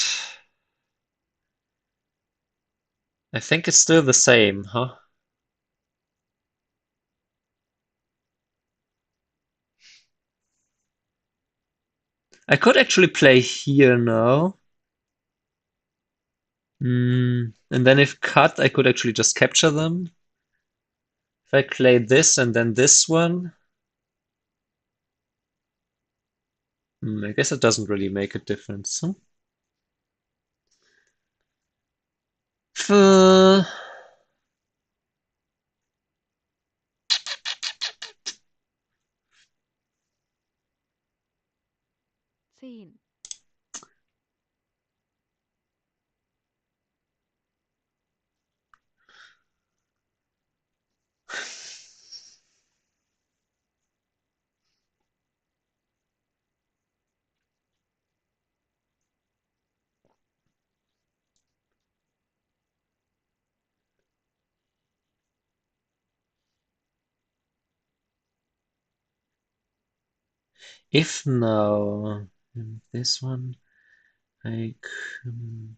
I think it's still the same, huh? I could actually play here now. And then if cut, I could actually just capture them. If I play this and then this one, I guess it doesn't really make a difference. Huh? 10, if now this one, I can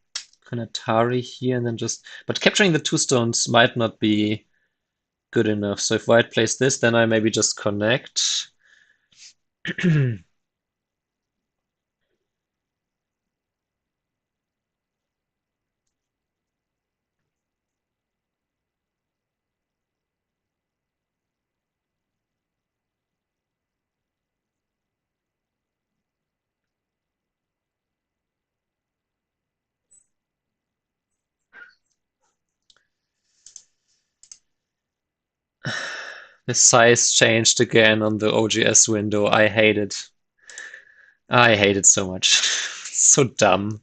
Atari here and then just, but capturing the two stones might not be good enough. So if white plays this, then I maybe just connect. The size changed again on the OGS window. I hate it. I hate it so much. So dumb.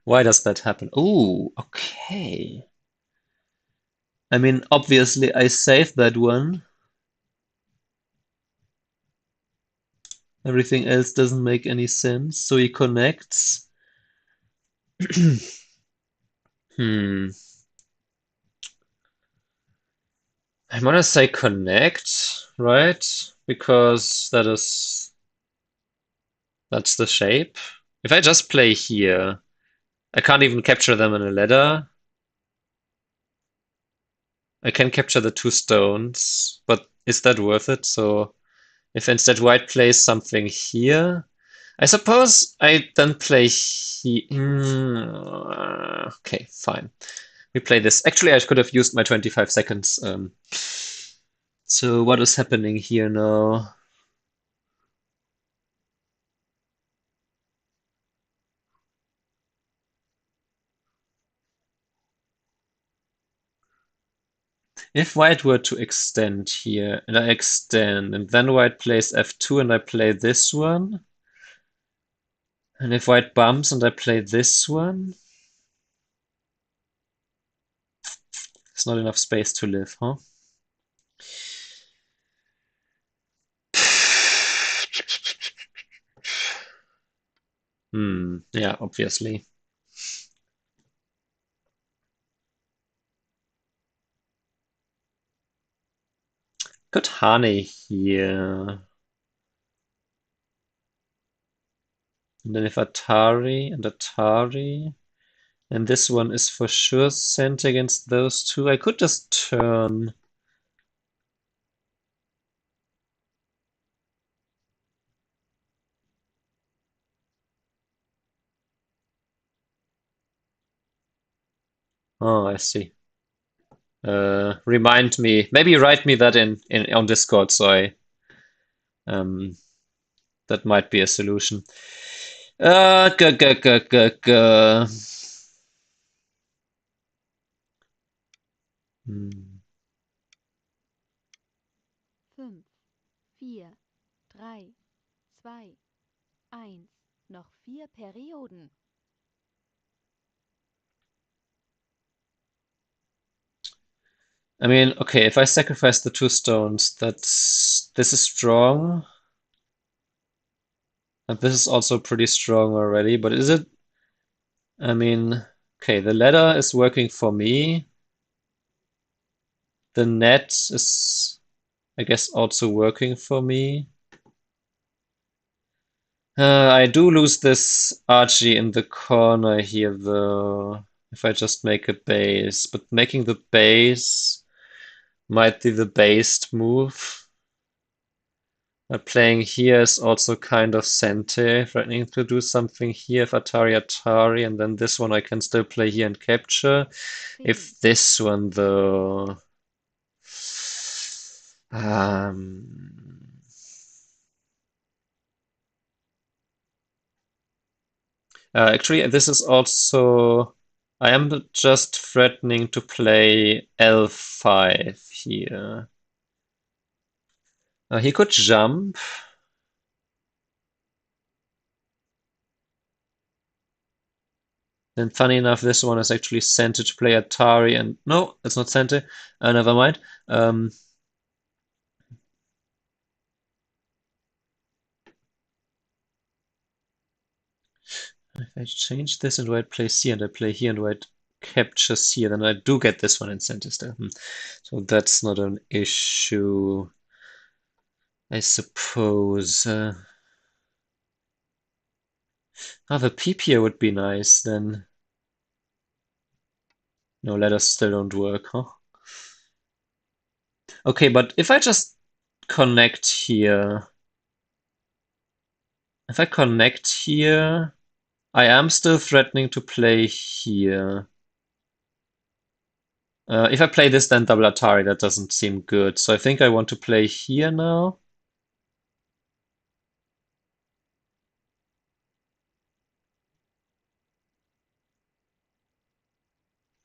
Why does that happen? Ooh, okay. I mean, obviously I saved that one. Everything else doesn't make any sense. So he connects. Hmm. I want to say connect, right? Because that's the shape. If I just play here, I can't even capture them in a ladder. I can capture the two stones, but is that worth it? So if instead white plays something here, I suppose I then play here. Okay, fine. We play this. Actually, I could have used my 25 seconds. So what is happening here now? If white were to extend here, and I extend, and then white plays f2 and I play this one, and if white bumps and I play this one, it's not enough space to live, huh? Yeah, obviously. Got Hane here. And then if Atari and Atari, and this one is for sure sent against those two, I could just turn. Oh, I see. Remind me, maybe write me that in on Discord, so um that might be a solution. G g g g g. Hmm. 5, 4, 3, 2, 1. Noch 4 Perioden. I mean, okay, if I sacrifice the two stones, this is strong, and this is also pretty strong already. But is it? I mean, okay, the ladder is working for me. The net is, I guess, also working for me. I do lose this Archie in the corner here, though, if I just make a base. But making the base might be the based move. Playing here is also kind of Sente, threatening to do something here if Atari Atari, and then this one I can still play here and capture. 10, If this one, though. Um, actually, this is also. I am just threatening to play L5 here. He could jump. Then, funny enough, this one is actually Sente to play Atari, and no, it's not Sente. Never mind. If I change this and white plays here, and I play here and white captures here, then I do get this one in Sente still. So that's not an issue, I suppose. Ah, the peep here would be nice then. No, letters still don't work, huh? Okay, but if I just connect here, if I connect here, I am still threatening to play here. If I play this, then double Atari, that doesn't seem good. So I think I want to play here now.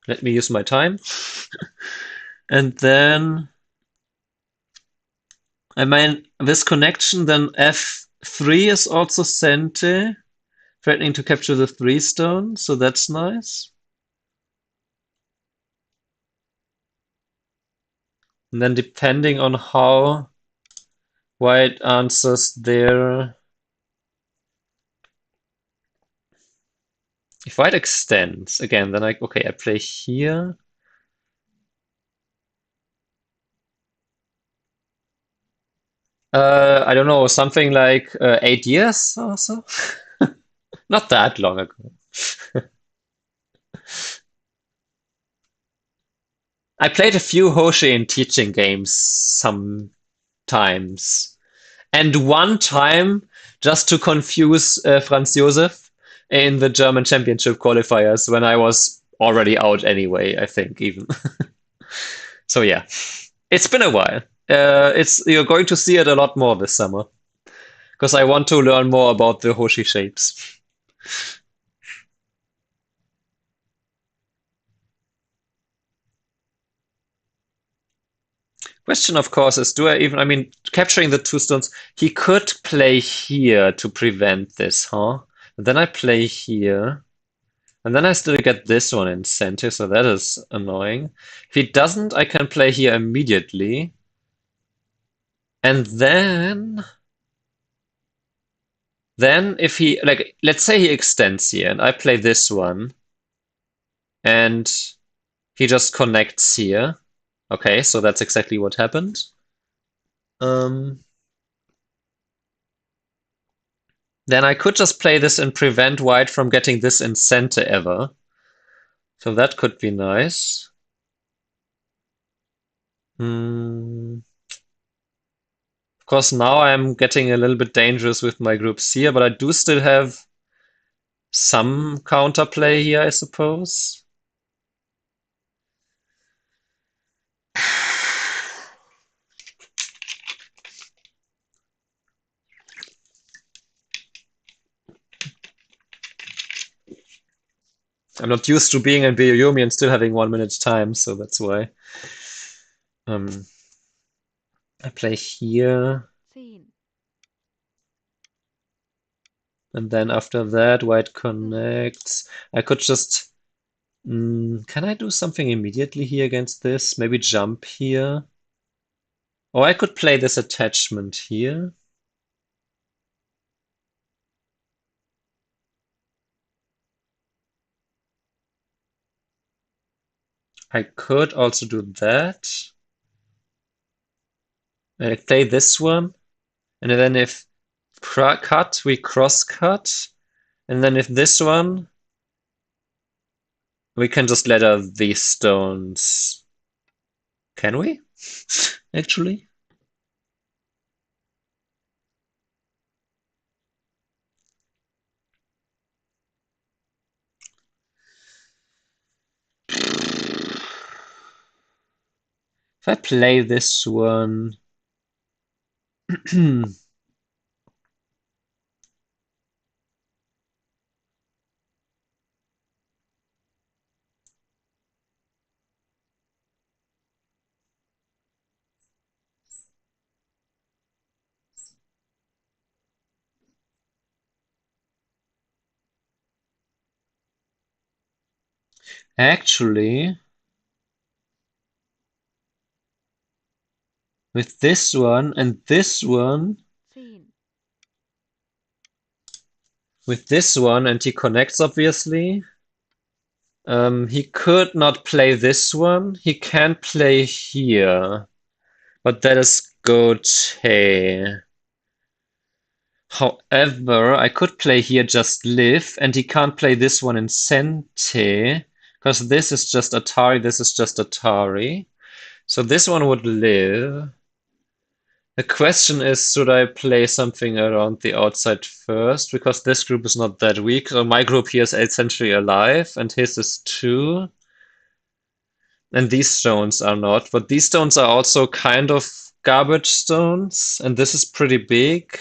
Let me use my time. And then, I mean, this connection, then F3 is also Sente, threatening to capture the 3 stone, so that's nice. And then depending on how white answers there, if white extends, again, then okay, I play here. I don't know, something like 8 years or so. Not that long ago. I played a few Hoshi in teaching games sometimes. And one time, just to confuse Franz Josef in the German Championship qualifiers when I was already out anyway, I think even. So yeah, it's been a while. You're going to see it a lot more this summer because I want to learn more about the Hoshi shapes. Question, of course, is I mean, capturing the 2 stones, he could play here to prevent this, huh? And then I play here, and then I still get this one in center, so that is annoying. If he doesn't, I can play here immediately. And then if he, like, let's say he extends here, and I play this one, and he just connects here. Okay, so that's exactly what happened. Um, Then I could just play this and prevent white from getting this in center ever. So that could be nice. Of course, now I'm getting a little bit dangerous with my groups here, but I do still have some counterplay here, I suppose. I'm not used to being in Byoyomi and still having 1 minute time, so that's why. Um, I play here, 10, and then after that, white 5, connects. I could just. Can I do something immediately here against this? Maybe jump here. Or I could play this attachment here. I could also do that. I play this one. And then if cut, we cross cut. And then if this one, we can just ladder these stones. Can we? Actually? If I play this one. Actually, with this one and this one, 10, with this one, and he connects obviously. He could not play this one. He can play here, but that is good. Hey, However, I could play here just live, and he can't play this one in Sente, because this is just Atari, this is just Atari. So this one would live. The question is, should I play something around the outside first? Because this group is not that weak. So my group here is essentially alive, and his is too. And these stones are not. But these stones are also kind of garbage stones, and this is pretty big.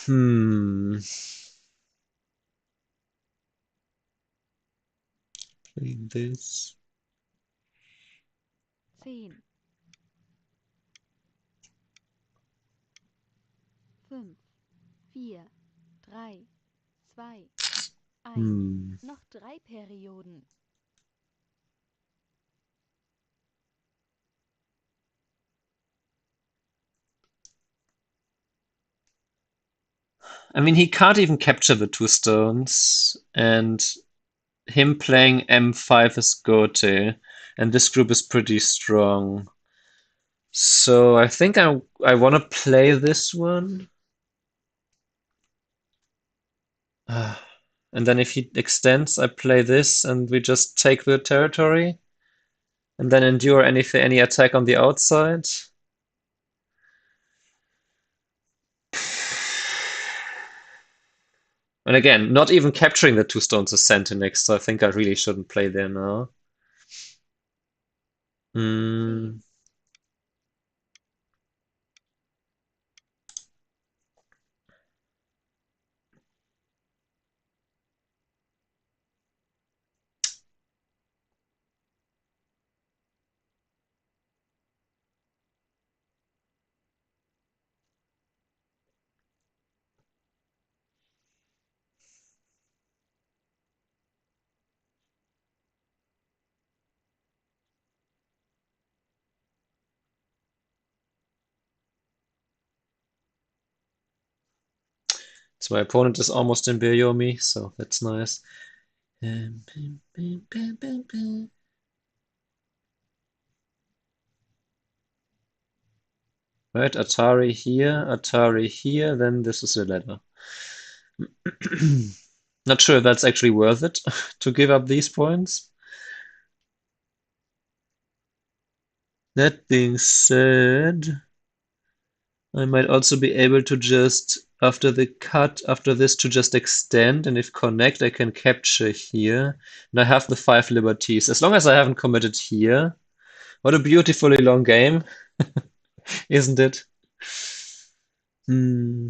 Hmm. Play this. 10, 5, 4, 3, 2, 1. Hmm. Noch 3 Perioden. I mean, he can't even capture the two stones, and him playing M5 is Gote, and this group is pretty strong. So I think I want to play this one. And then if he extends, I play this, and we just take the territory, and then endure any attack on the outside. And again, not even capturing the two stones is Sentinix, so I think I really shouldn't play there now. 10, So my opponent is almost in Byomi, so that's nice. Right, Atari here, then this is a ladder. Not sure if that's actually worth it to give up these points. That being said, I might also be able to just, after the cut, after this, to just extend, and if connect, I can capture here. And I have the 5 liberties. As long as I haven't committed here. What a beautifully long game, isn't it? Hmm.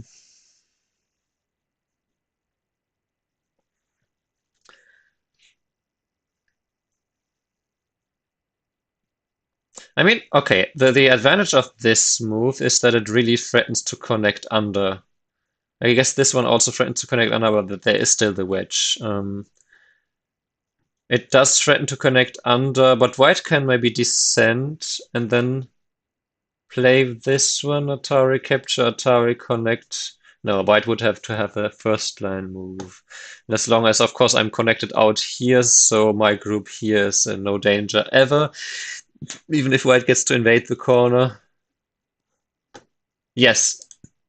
I mean, okay, the advantage of this move is that it really threatens to connect under. I guess this one also threatens to connect under, but there is still the wedge. It does threaten to connect under, but white can maybe descend and then play this one, Atari capture, Atari connect. No, white would have to have a first line move. And as long as, of course, I'm connected out here, so my group here is in no danger ever, even if white gets to invade the corner. Yes,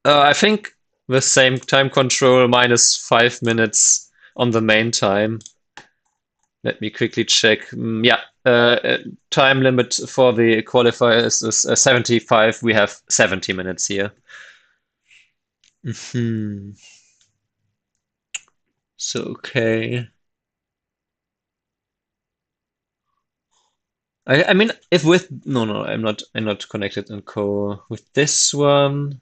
I think the same time control minus 5 minutes on the main time. Let me quickly check. Yeah, time limit for the qualifiers is 75. We have 70 minutes here. Hmm. So, okay. I mean, if with no, I'm not connected in co with this one.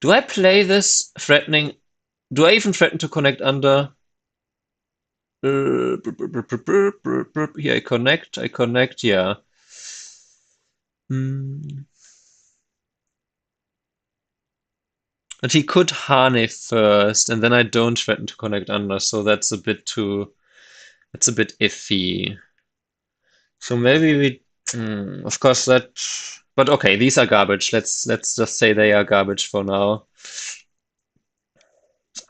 Do I play this threatening? Do I even threaten to connect under? Here I connect, yeah. Hmm. But he could Hane first, and then I don't threaten to connect under, so that's a bit iffy. So maybe of course but okay, these are garbage. Let's just say they are garbage for now.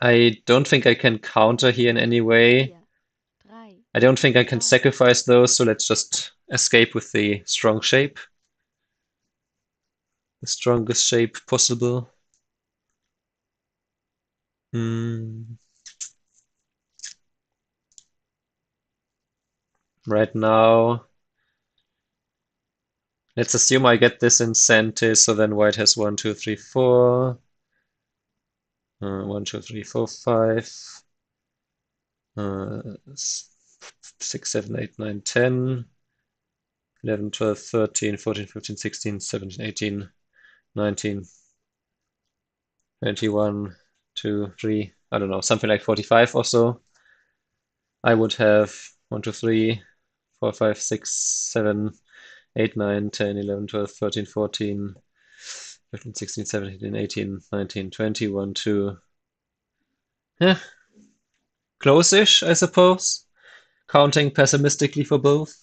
I don't think I can counter here in any way. 4, 3, I don't think I can 2, sacrifice those, so let's just escape with the strong shape. The strongest shape possible. Hmm. Right now, let's assume I get this incentive, so then white has 1, 2, 3, 4. 1, 2, 3, 4, 5. 6, 7, 8, 9, 10. 11, 12, 13, 14, 15, 16, 17, 18, 19, 21, 2, 3, I don't know, something like 45 or so. I would have 1, 2, 3, 4, 5, 6, 7, 8, 9, 10, 11, 12, 13, 14, 15, 16, 17, 18, 19, 20, 1, 2. Yeah, close-ish, I suppose. Counting pessimistically for both.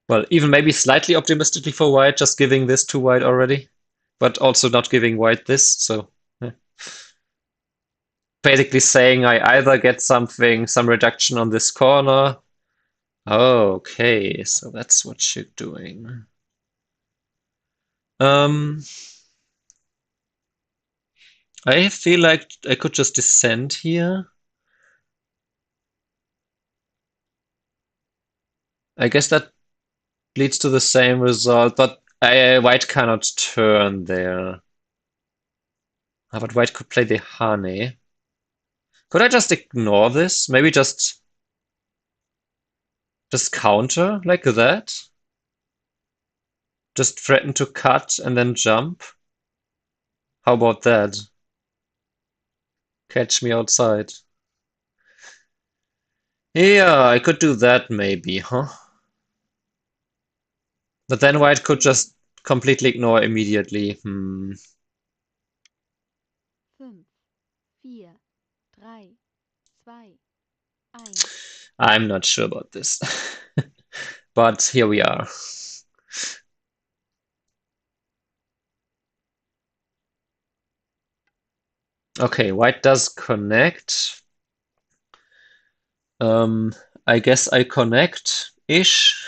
Well, even maybe slightly optimistically for white, just giving this to white already, but also not giving white this, so yeah. Basically saying I either get something, some reduction on this corner. Oh, okay, so that's what you're doing. Um, I feel like I could just descend here. I guess that leads to the same result, but white cannot turn there. But white could play the honey. Could I just ignore this? Maybe just counter like that? Just threaten to cut and then jump? How about that? Catch me outside. Yeah, I could do that maybe, huh? But then white could just completely ignore immediately. 5, 4, 3, 2, 1. I'm not sure about this. But here we are. Okay, white does connect. Um, I guess I connect-ish.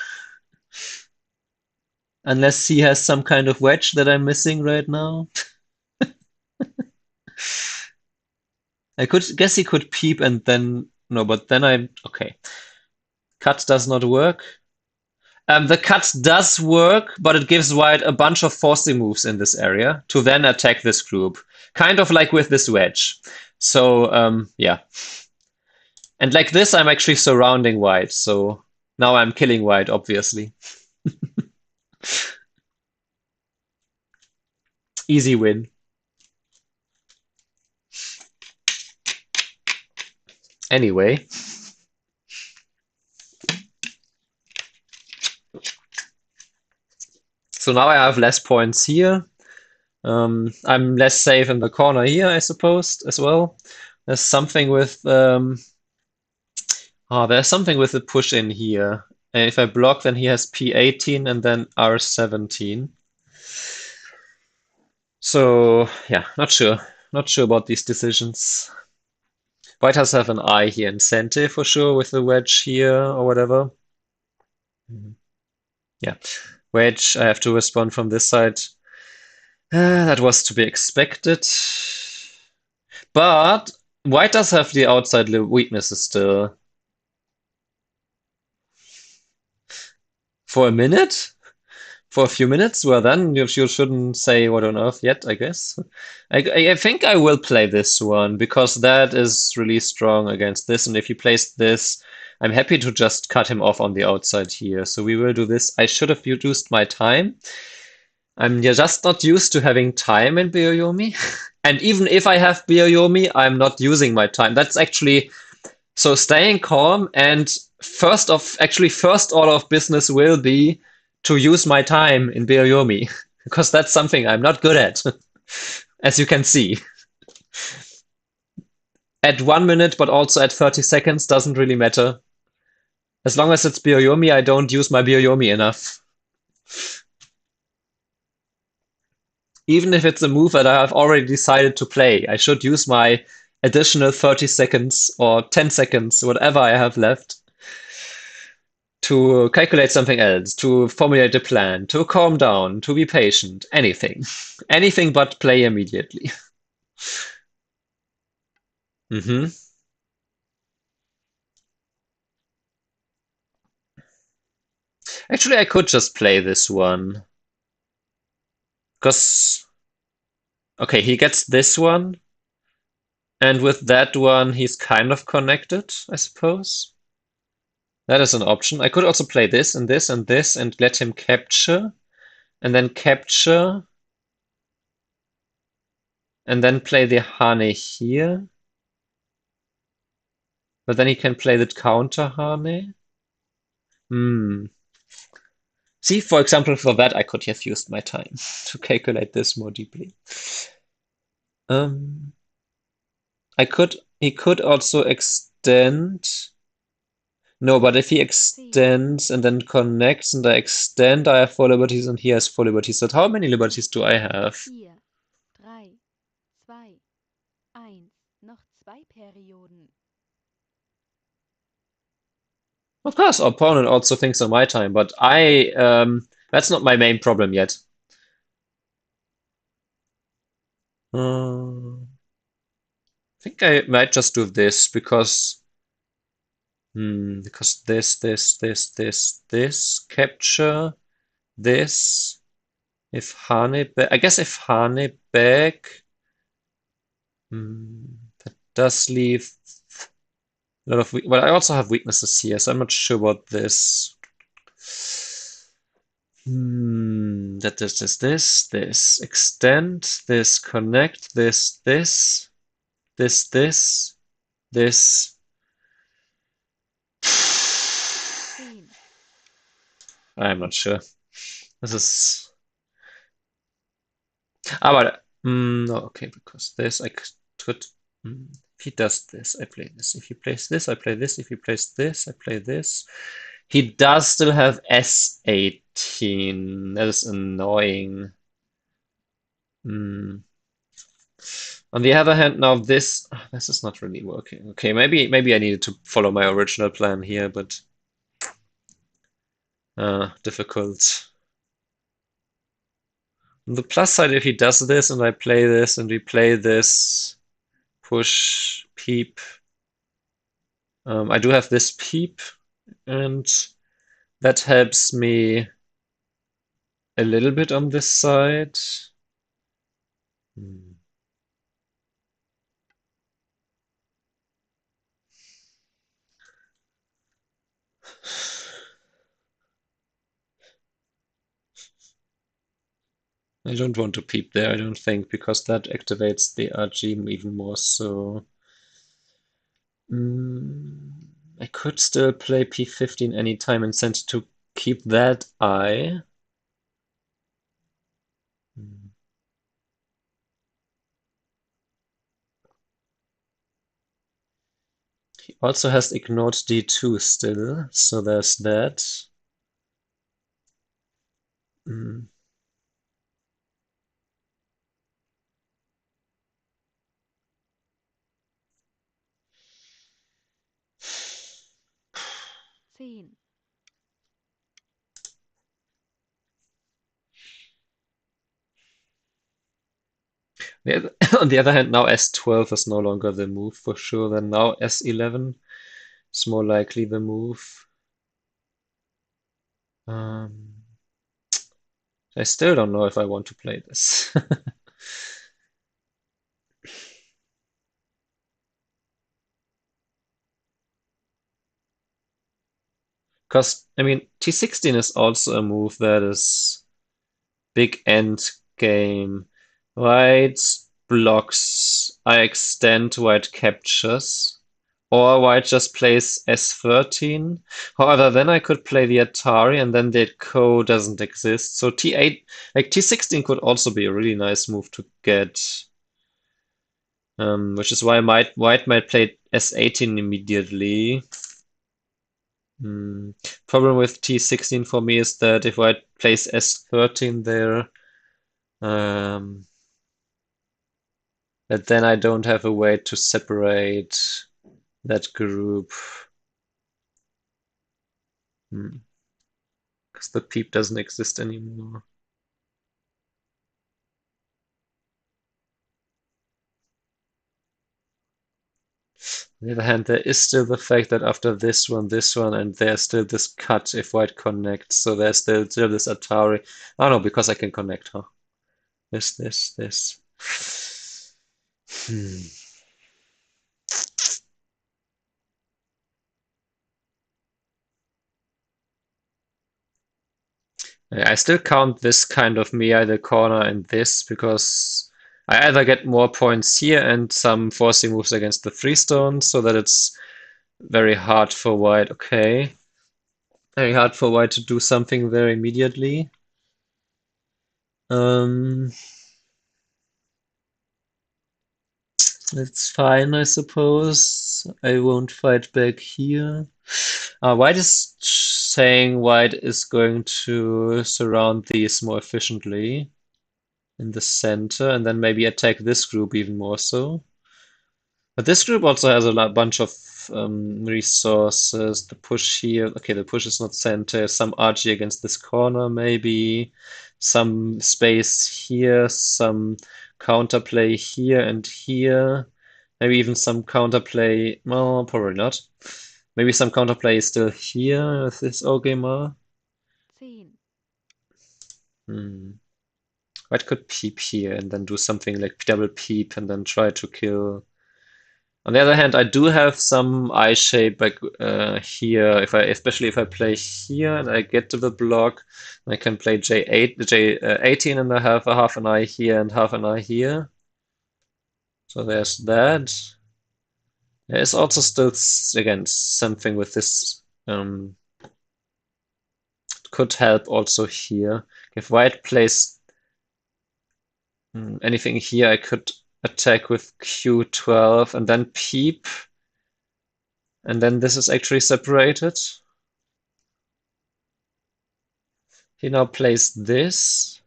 Unless he has some kind of wedge that I'm missing right now. I could guess he could peep and then no, but then okay. Cut does not work. The cut does work, but it gives white a bunch of forcing moves in this area to then attack this group. Kind of like with this wedge. So, yeah. And like this, I'm actually surrounding white. So now I'm killing white, obviously. Easy win. Anyway. So now I have less points here. I'm less safe in the corner here, I suppose, as well. There's something with there's something with the push in here. And if I block, then he has P18 and then R17. So yeah, not sure. Not sure about these decisions. White has have an I here incentive for sure with the wedge here or whatever. Yeah, wedge. I have to respond from this side. That was to be expected. But white does have the outside weaknesses still. For a minute? For a few minutes? Well, then you shouldn't say what on earth yet, I guess. I think I will play this one because that is really strong against this. And if he plays this, I'm happy to just cut him off on the outside here. So we will do this. I should have used my time. I'm just not used to having time in Byoyomi. And even if I have Byoyomi, I'm not using my time. That's actually so staying calm and first order of business will be to use my time in Byoyomi because that's something I'm not good at, as you can see. At 1 minute, but also at 30 seconds doesn't really matter. As long as it's Byoyomi, I don't use my Byoyomi enough. Even if it's a move that I have already decided to play, I should use my additional 30 seconds or 10 seconds, whatever I have left, to calculate something else, to formulate a plan, to calm down, to be patient, anything. Anything but play immediately. Mm-hmm. Actually, I could just play this one. Because, okay, he gets this one, and with that one, he's kind of connected, I suppose. That is an option. I could also play this and this and this and let him capture, and then capture, and then play the Hane here. But then he can play the counter Hane. Hmm. See, for example, for that, I could have used my time to calculate this more deeply. Um, he could also extend. No, but if he 10, extends and then connects and I extend, I have four liberties and he has four liberties. So how many liberties do I have? 4, 3, 2, 1. Noch 2 Perioden. Of course, our opponent also thinks on my time, but that's not my main problem yet. I think I might just do this because this capture this. If Hane back, I guess if Hane back, that does leave a lot of well, I also have weaknesses here, so I'm not sure about this. That this extend, this connect, this. 10, I'm not sure. This is. But no, okay, because this I could. If he does this, I play this. If he plays this, I play this. If he plays this, I play this. He does still have S18. That is annoying. Hmm. On the other hand, now this is not really working. Okay, maybe I needed to follow my original plan here, but difficult. On the plus side, if he does this and I play this and we play this, push, peep. I do have this peep, and that helps me a little bit on this side. Hmm. I don't want to peep there, I don't think, because that activates the RG even more so. I could still play P15 anytime and send to keep that eye. Mm. He also has ignored D2 still, so there's that. Mm. 10, Yeah, on the other hand, now S12 is no longer the move for sure. Then now S11 is more likely the move. Um, I still don't know if I want to play this. Because, I mean, T16 is also a move that is big end game. White blocks, I extend, white captures. Or white just plays S13. However, then I could play the Atari and then the co doesn't exist. So T8, like T16 could also be a really nice move to get. Which is why white might play S18 immediately. Problem with T16 for me is that if white plays S13 there, um, that then I don't have a way to separate that group. Because the peep doesn't exist anymore. On the other hand, there is still the fact that after this one, and there's still this cut if white connects. So there's still this Atari. Oh no, because I can connect, huh? This. Hmm. I still count this kind of Mia corner and this because I either get more points here and some forcing moves against the freestone so that it's very hard for white. Okay. Very hard for white to do something there immediately. Um, it's fine, I suppose. I won't fight back here. White is saying white is going to surround these more efficiently in the center and then maybe attack this group even more so. But this group also has a bunch of resources. The push here, okay, the push is not center. Some RG against this corner, maybe. Some space here, some counterplay here and here. Maybe even some counterplay. Well, probably not. Maybe some counterplay is still here with this Ogema. 10, Hmm. White could peep here and then do something like double peep and then try to kill. On the other hand, I do have some eye shape like here. Especially if I play here and I get to the block, I can play J18 and I have a half an eye here and half an eye here. So there's that. There is also still again something with this could help also here. If white plays anything here, I could attack with Q12 and then peep, and then this is actually separated. He now plays this.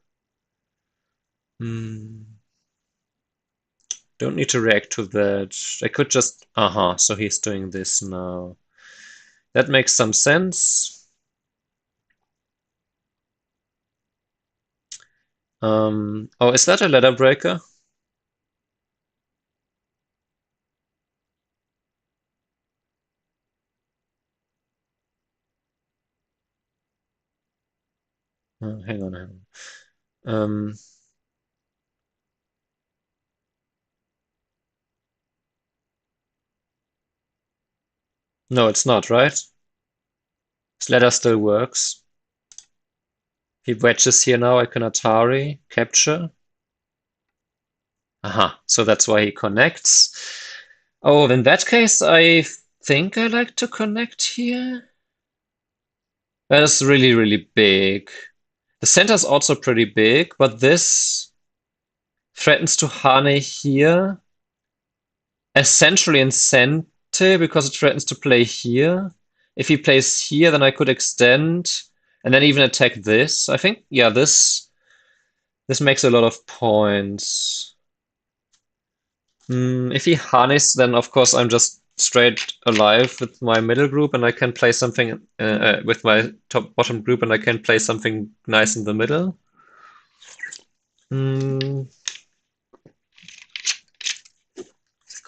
Don't need to react to that. I could just... so he's doing this now. That makes some sense. Oh, is that a ladder breaker? Hang on, hang on. No, it's not, right? This ladder still works. He wedges here now. I can Atari, capture. So that's why he connects. Oh, in that case, I think I like to connect here. That is really, really big. The center is also pretty big, but this threatens to Hane here. Essentially in center because it threatens to play here. If he plays here, then I could extend and then even attack this. I think, yeah, this makes a lot of points. If he harness, then of course I'm just straight alive with my middle group, and I can play something with my top bottom group, and I can play something nice in the middle.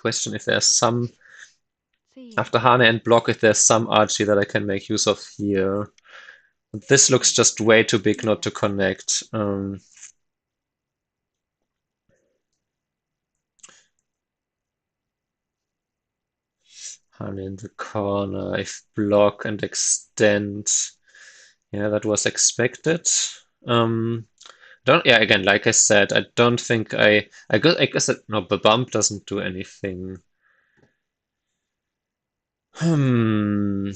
Question if there's some 10, after Hane and block if there's some Archie that I can make use of here. This looks 5, just way too big not 4, to connect. Hane in the corner. If block and extend. Yeah, that was expected. Don't yeah, again, like I said, I don't think I guess that no, the bump doesn't do anything. Hmm.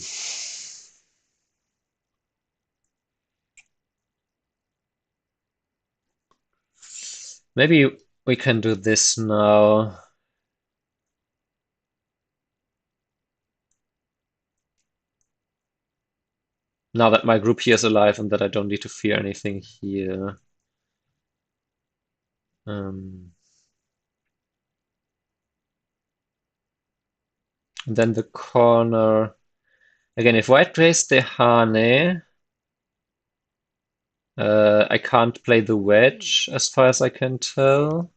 Maybe we can do this now. Now that my group here is alive and that I don't need to fear anything here. And then the corner. Again, if white plays the Hane, I can't play the 10, wedge as far as I can tell.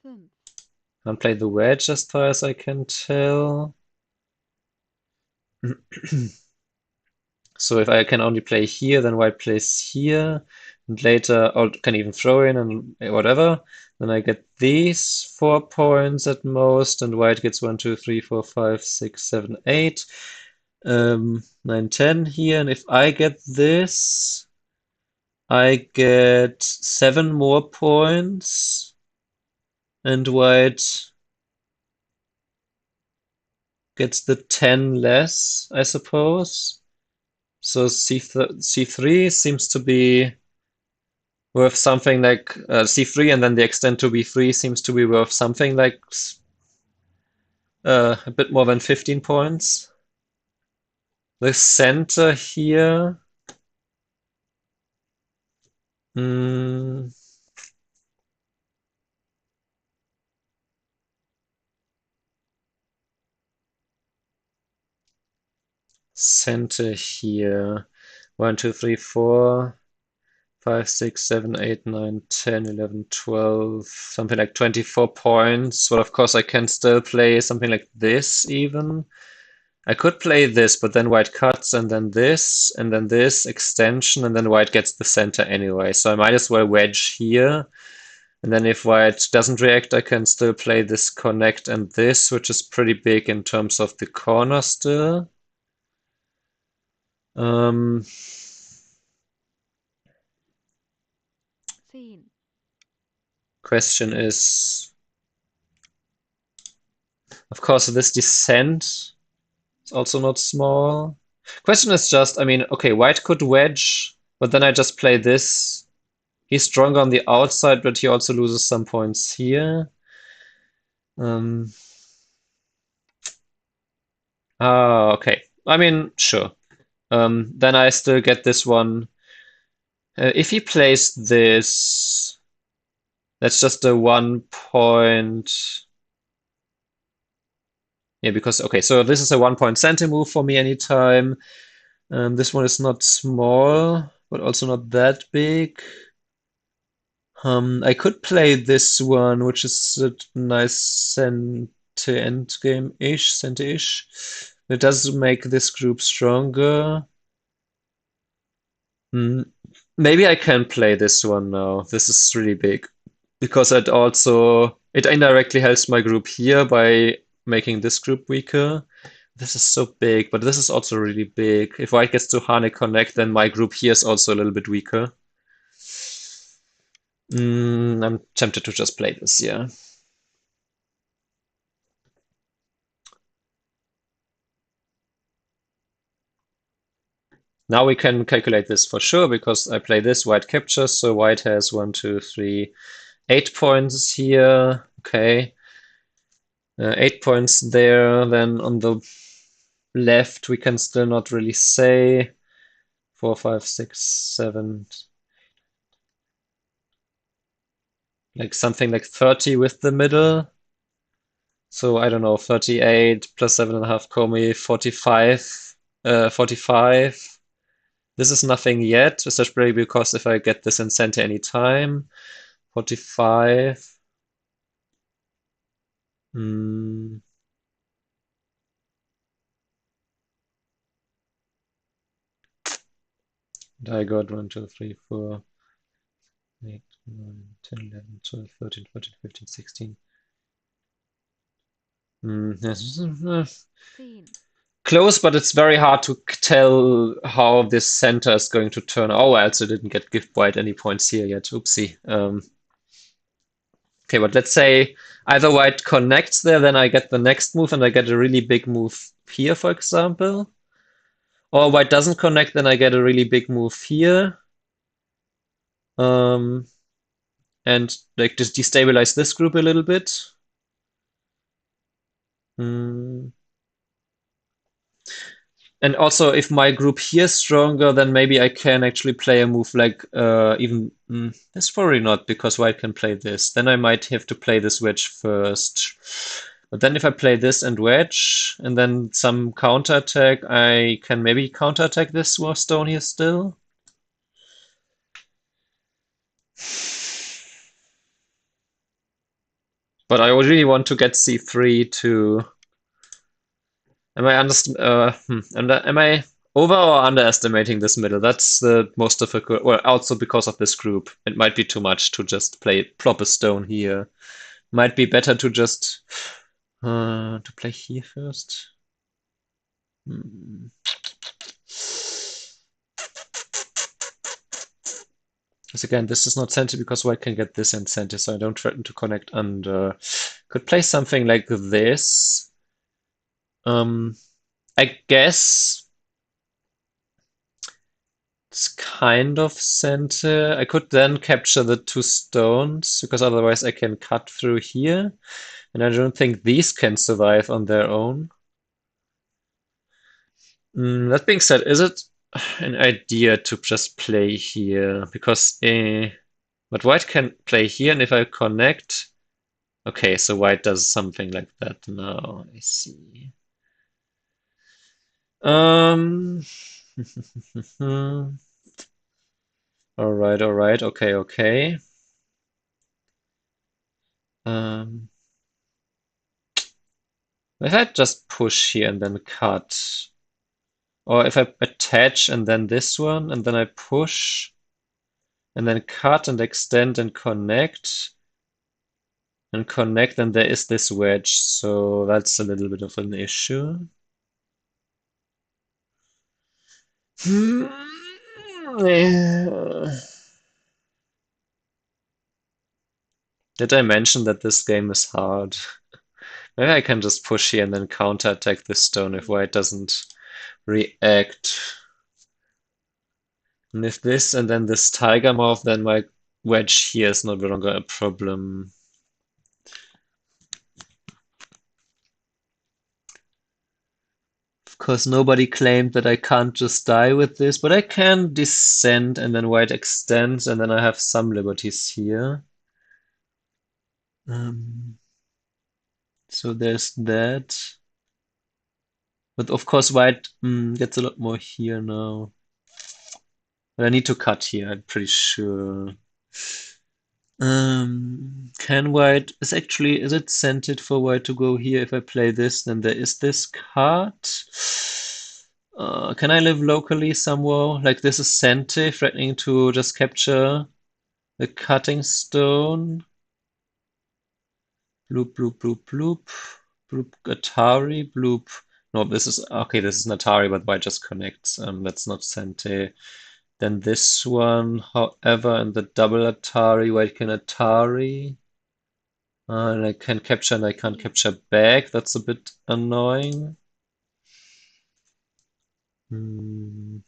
5, Can't play the wedge as far as I can tell. So if I can only play here, then white plays here, and later, or can even throw in and whatever. Then I get these 4 points at most, and white gets 1, 2, 3, 4, 5, 6, 7, 8, 9, 10 here. And if I get this, I get 7 more points, and white gets the 10 less, I suppose. So C3 seems to be worth something like C3, and then the extent to B3 seems to be worth something like a bit more than 15 points. The center here, mm, center here, 1, 2, 3, 4, 5, 6, 7, 8, 9, 10, 11, 12, something like 24 points. Well, of course, I can still play something like this even. I could play this, but then white cuts, and then this extension, and then white gets the center anyway. So I might as well wedge here. And then if white doesn't react, I can still play this connect and this, which is pretty big in terms of the corner still. Um, Scene. Question is, of course, this descent is also not small. Question is just, I mean, okay, white could wedge, but then I just play this. He's stronger on the outside, but he also loses some points here. Um, okay. I mean, sure. Then I still get this one. If he plays this, that's just a 1 point. Yeah, because, okay, so this is a 1 point center move for me anytime. This one is not small, but also not that big. I could play this one, which is a nice center endgame-ish, center-ish. It does make this group stronger. Hmm. Maybe I can play this one now. This is really big because it indirectly helps my group here by making this group weaker. This is so big, but this is also really big. If white gets to Hane connect, then my group here is also a little bit weaker. I'm tempted to just play this, yeah. Now we can calculate this for sure because I play this, white captures, so white has 1, 2, 3, 8 points here. Okay. 8 points there. Then on the left, we can still not really say. 4, 5, 6, 7, like something like 30 with the middle. So I don't know, 38 plus 7.5 Komi, 45. 45. This is nothing yet, especially because if I get this in center anytime. 45. Mm, I got 1, 2, 3, 4, 8, 9, 10, 11, 12, 13, 14, 15, 16. Yes. Scene. Close, but it's very hard to tell how this center is going to turn. Oh, I also didn't give white any points here yet. Oopsie. Okay, but let's say either white connects there, then I get the next move and I get a really big move here, for example. Or white doesn't connect, then I get a really big move here. Um, and like just destabilize this group a little bit. Mm. And also, if my group here is stronger, then maybe I can actually play a move like even that's probably not because white can play this. Then I might have to play this wedge first. But then if I play this and wedge, and then some counterattack, I can maybe counterattack this war stone here still. But I really want to get c3 to. Am I over or underestimating this middle? That's the most difficult. Well, also because of this group, it might be too much to just plop a stone here. Might be better to just to play here first. Hmm. Because again, this is not center because white can get this in center, so I don't threaten to connect under. Could play something like this. Um, I guess it's kind of center. I could then capture the two stones because otherwise I can cut through here, and I don't think these can survive on their own. That being said, is it an idea to just play here? Because but white can play here, and if I connect, okay, so white does something like that now. I see. Um, all right, okay, okay. Um, if I just push here and then cut, or if I attach and then this one, and then I push, and then cut and extend and connect, and there is this wedge, so that's a little bit of an issue. Yeah. Did I mention that this game is hard? Maybe I can just push here and then counterattack this stone if C. white doesn't react. And if this and then this tiger mouth, then my wedge here is no longer a problem. Of course, nobody claimed that I can't just die with this, but I can descend and then white extends, and then I have some liberties here. Um, so there's that. But of course, white gets a lot more here now. But I need to cut here, I'm pretty sure. Can white is it scented for white to go here? If I play this, then there is this card. Can I live locally somewhere? Like this is scented, threatening to just capture the cutting stone. Bloop, bloop, bloop, bloop. Bloop, Atari, bloop. No, this is okay. This is an Atari, but white just connects. That's not Sente. Then this one, however, and the double Atari, white can Atari. And I can capture and I can't C. capture back. That's a bit annoying. Hmm.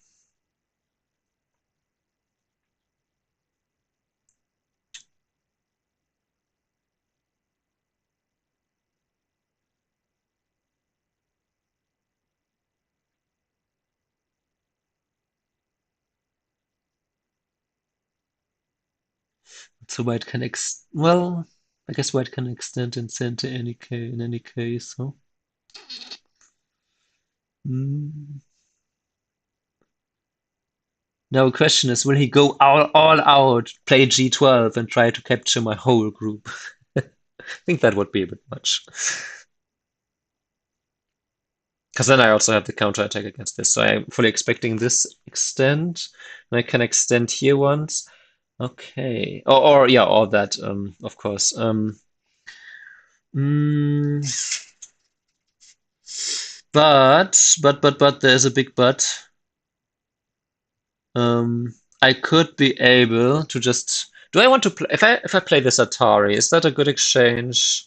So white can well, I guess white can extend and center in any case, huh? Hmm. Now the question is, will he go all out, play G12 and try to capture my whole group? I think that would be a bit much. Because then I also have the counter attack against this. So I'm fully expecting this extend. And I can extend here once. Okay. Or yeah, all that, of course. Mm, but there's a big but. I could be able to just. Do I want to play if I play this Atari? Is that a good exchange?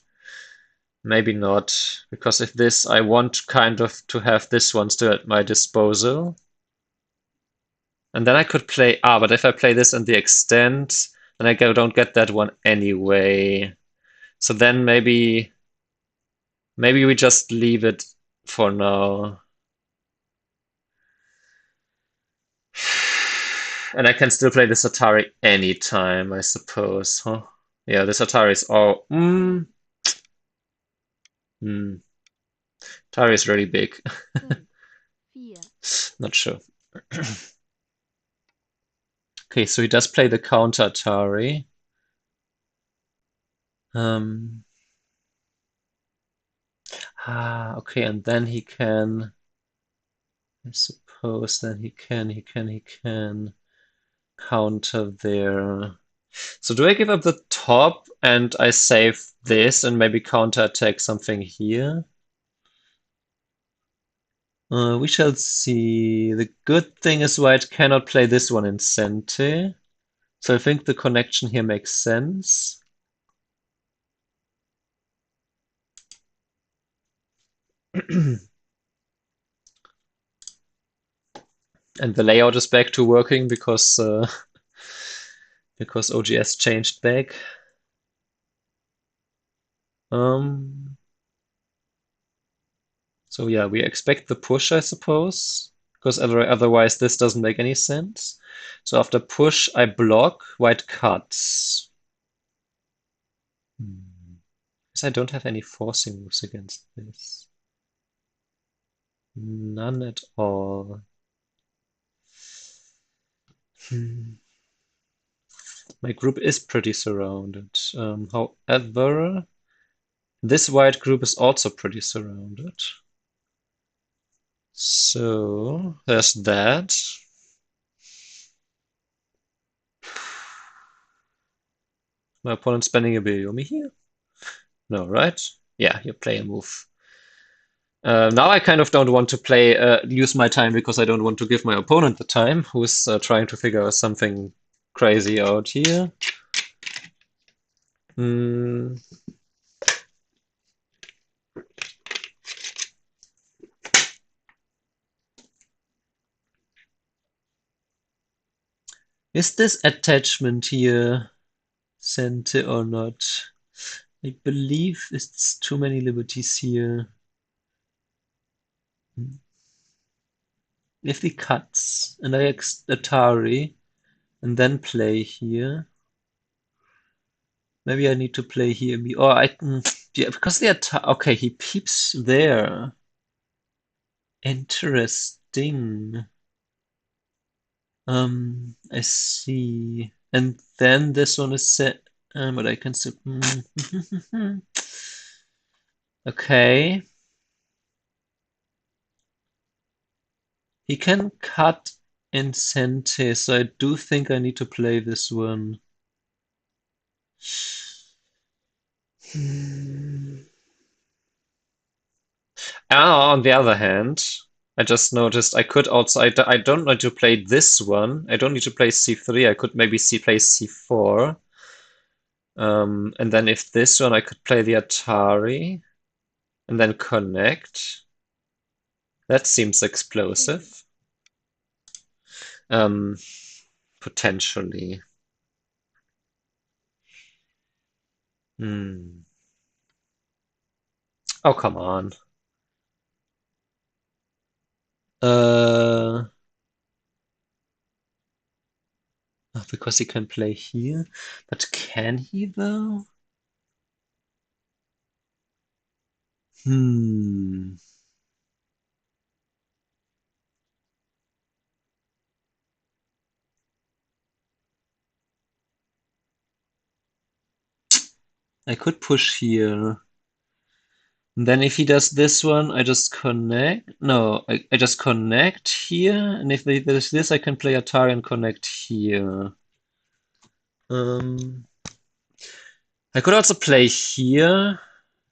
Maybe not, because if this, I want kind of to have this one still at my disposal. And then I could play, but if I play this and the extent, then don't get that one anyway. So then maybe we just leave it for now. And I can still play this Atari anytime, I suppose, huh? Yeah, this Atari is all. Mm, Atari is really big. 5. 4. Not sure. Okay, so he does play the counter Atari. Um, Ah, okay, and then he can, I suppose, then he can counter there. So do I give up the top and I save this and maybe counterattack something here? We shall see. The good thing is white cannot play this one in Sente. So I think the connection here makes sense. And the layout is back to working because OGS changed back. Um, so yeah, we expect the push, I suppose, because otherwise this doesn't make any sense. So after push, I block, white cuts. Because I don't have any forcing moves against this. None at all. My group is pretty surrounded. However, this white group is also pretty surrounded. So there's that. My opponent's spending a Biomi here? No, right? Yeah, you play a move. Now I kind of don't want to use my time because I don't want to give my opponent the time, who's trying to figure something crazy out here. Hmm. Is this attachment here Sente or not? I believe it's too many liberties here. If he cuts and I Atari and then play here, maybe I need to play here. Or yeah, because the Atari. Okay, he peeps there. Interesting. I see. And then this one is set, but I can still. Okay. He can cut in Sente, so I do think I need to play this one. On the other hand, I just noticed I could also. I don't need to play this one. I don't need to play c3. I could maybe play c4. And then if this one, I could play the Atari and then connect. That seems 10, explosive. Um, Potentially. Hmm. Oh, come on. Uh, because he can play here. But can he though? Hmm. I could push here. And then if he does this one, I just connect. No, I just connect here. And if there's this, I can play Atari and connect here. Um, I could also play here,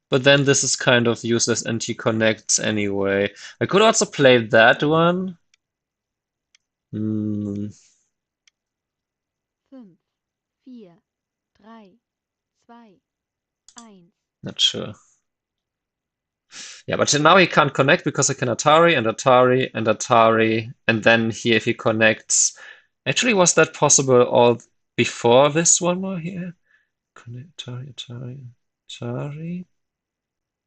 but then this is kind of useless and he connects anyway. I could also play that one. Hmm, 5, 4, 3, 2, 1. not sure. Yeah, but now he can't connect because I can Atari and Atari and Atari, and then here if he connects. Actually, was that possible all before this one more here? Connect, Atari, Atari, Atari.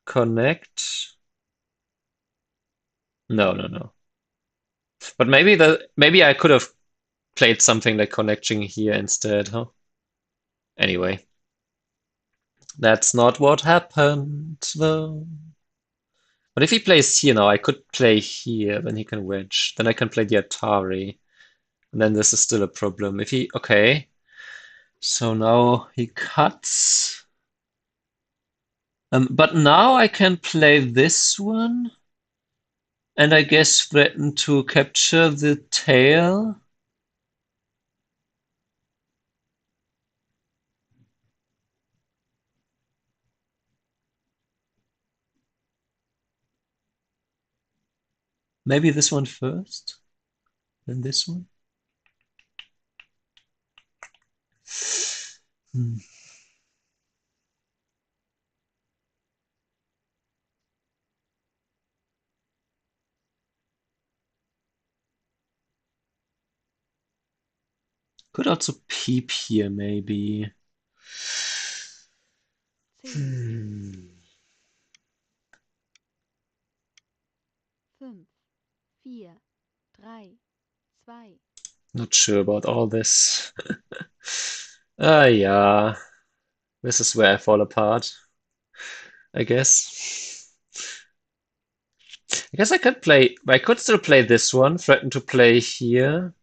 Connect. No, no, no. But maybe I could have played something like connecting here instead, huh? Anyway, that's not what happened though. But if he plays here now, I could play here, then he can wedge. Then I can play the Atari. And then this is still a problem. Okay. So now he cuts. But now I can play this one, and I guess threaten to capture the tail. Maybe this one first, then this one. Hmm. Could also peep here, maybe. 10, Hmm. 5, 4, 3, 2, Not sure about all this. Yeah. This is where I fall apart, I guess. I guess I could still play this one, threaten to play here.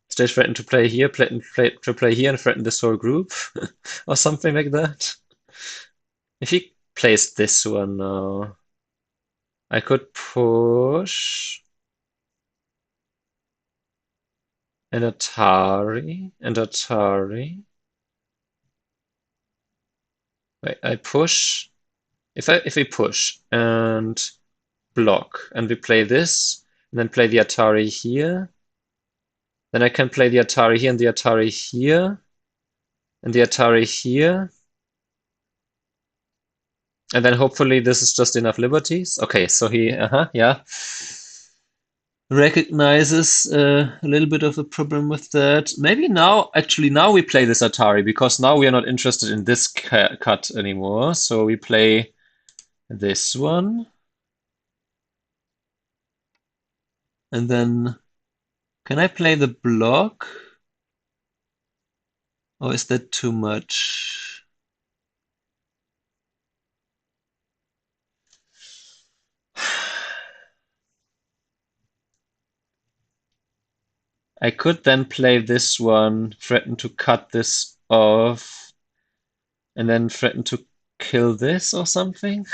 Still threaten to play here, to play here and threaten this whole group, or something like that. If he plays this one now, I could push an Atari. Wait, I push. If we push and block, and we play this, and then play the Atari here, then I can play the Atari here and the Atari here, and the Atari here. And then hopefully this is just enough liberties. Okay, so he, yeah, recognizes a little bit of a problem with that. Maybe now, actually, now we play this Atari because now we are not interested in this cut anymore. So we play this one. And then, can I play the block? Or is that too much? I could then play this one, threaten to cut this off, and then threaten to kill this or something.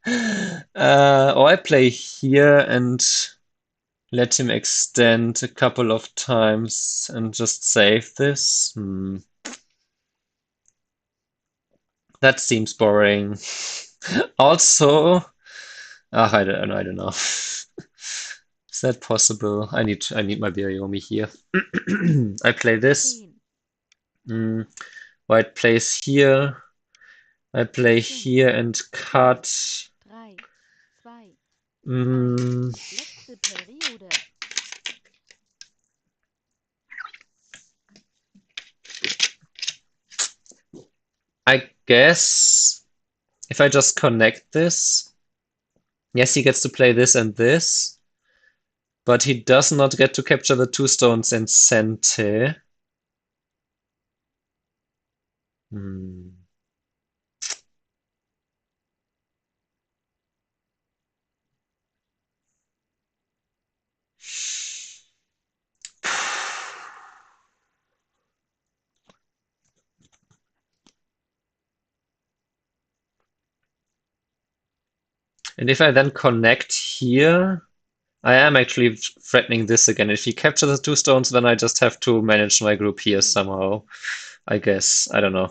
Or I play here and let him extend a couple of times and just save this. That seems boring. Also, I don't know. Is that possible? I need my Bioyomi here. I play this. 10, Mm, White plays here. I play 5, here and 4, cut. 3, 2, 1. Mm, Letzte Periode. I guess if I just connect this, yes, he gets to play this and this, but he does not get to capture the two stones in Sente. Hmm. And if I then connect here, I am actually threatening this again. If he captures the two stones, then I just have to manage my group here 10, somehow. I guess. I don't know.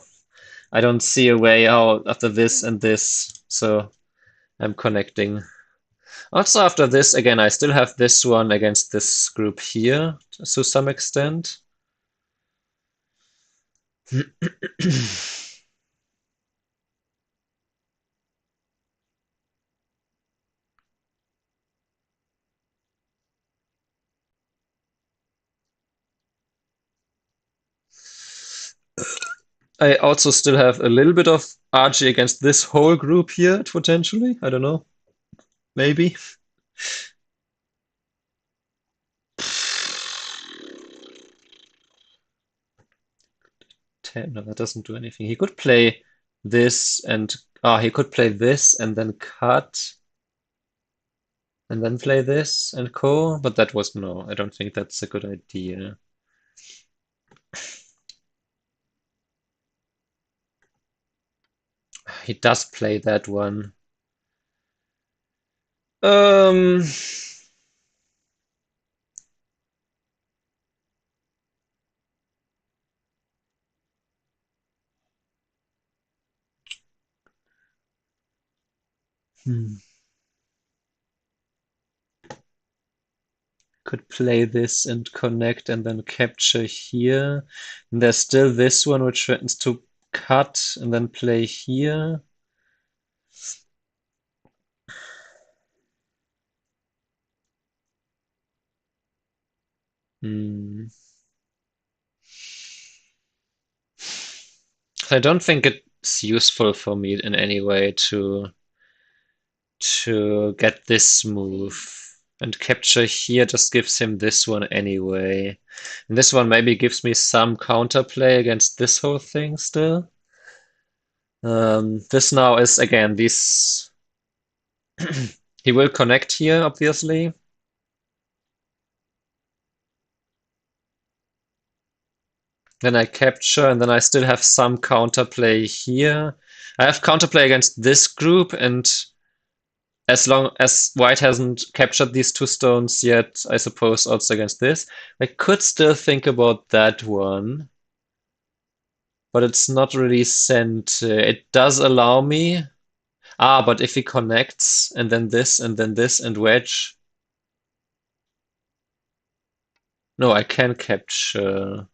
I don't see a way out after this 5, and this, so I'm connecting. Also, after this, again, I still have this one against this group here to some extent. I also still have a little bit of Archie against this whole group here, potentially. I don't know. Maybe. 10. No, that doesn't do anything. He could play this and he could play this and then cut and then play this and co. But that was no. I don't think that's a good idea. He does play that one. Um, hmm. Could play this and connect and then capture here. And there's still this one which threatens to cut and then play here. Hmm. I don't think it's useful for me in any way to get this 10, move. And capture here just gives him this one anyway. And this one maybe gives me some counterplay against this whole thing still. This now is again these. He will connect here, obviously. Then I capture, and then I still have some counterplay here. I have counterplay against this group, and as long as white hasn't captured these two stones yet, I suppose also against this. I could still think about that one, but it's not really sent. It does allow me. Ah, but if he connects, and then this, and then this, and wedge. No, I can capture.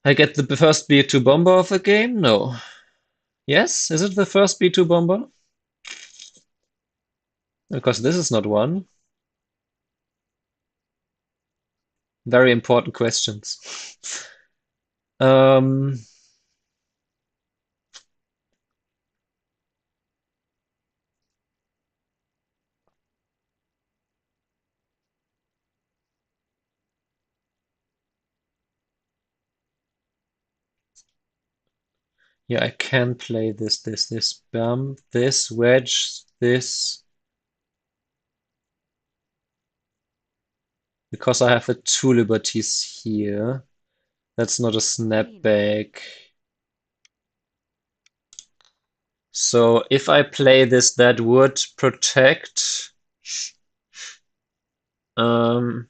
I get the first B2 bomber of the game? No. Yes? Is it the first B2 bomber? Because this is not one. Very important questions. Um, yeah, I can play this bump, this wedge, this. Because I have the two liberties here. That's not a 10, snapback. So if I play this, that would protect. Um,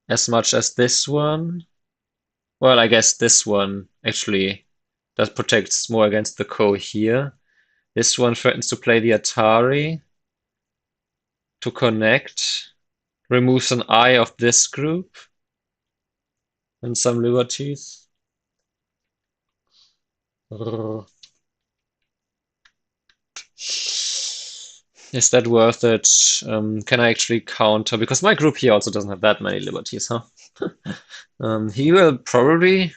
as much as this one. Well, I guess this one actually that protects more against the Ko here. This one threatens to play the Atari to connect, removes an eye of this group and some liberties. Is that worth it? Can I actually counter? Because my group here also doesn't have that many liberties, huh? He will probably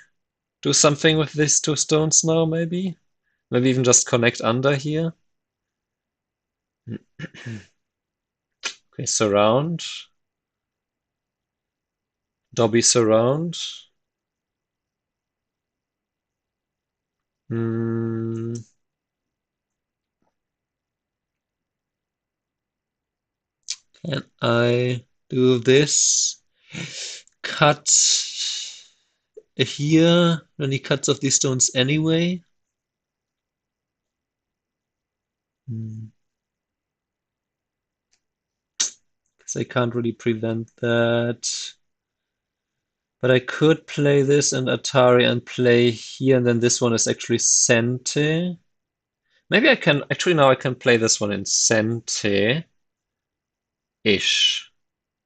do something with these two stones now, maybe? Maybe even just connect under here. Okay, surround. Dobby surround. Hmm. Can I do this? Cut here, then he cuts off these stones anyway. Hmm. Because I can't really prevent that. But I could play this and Atari and play here, and then this one is actually Sente. Maybe I can, actually now I can play this one in Sente-ish.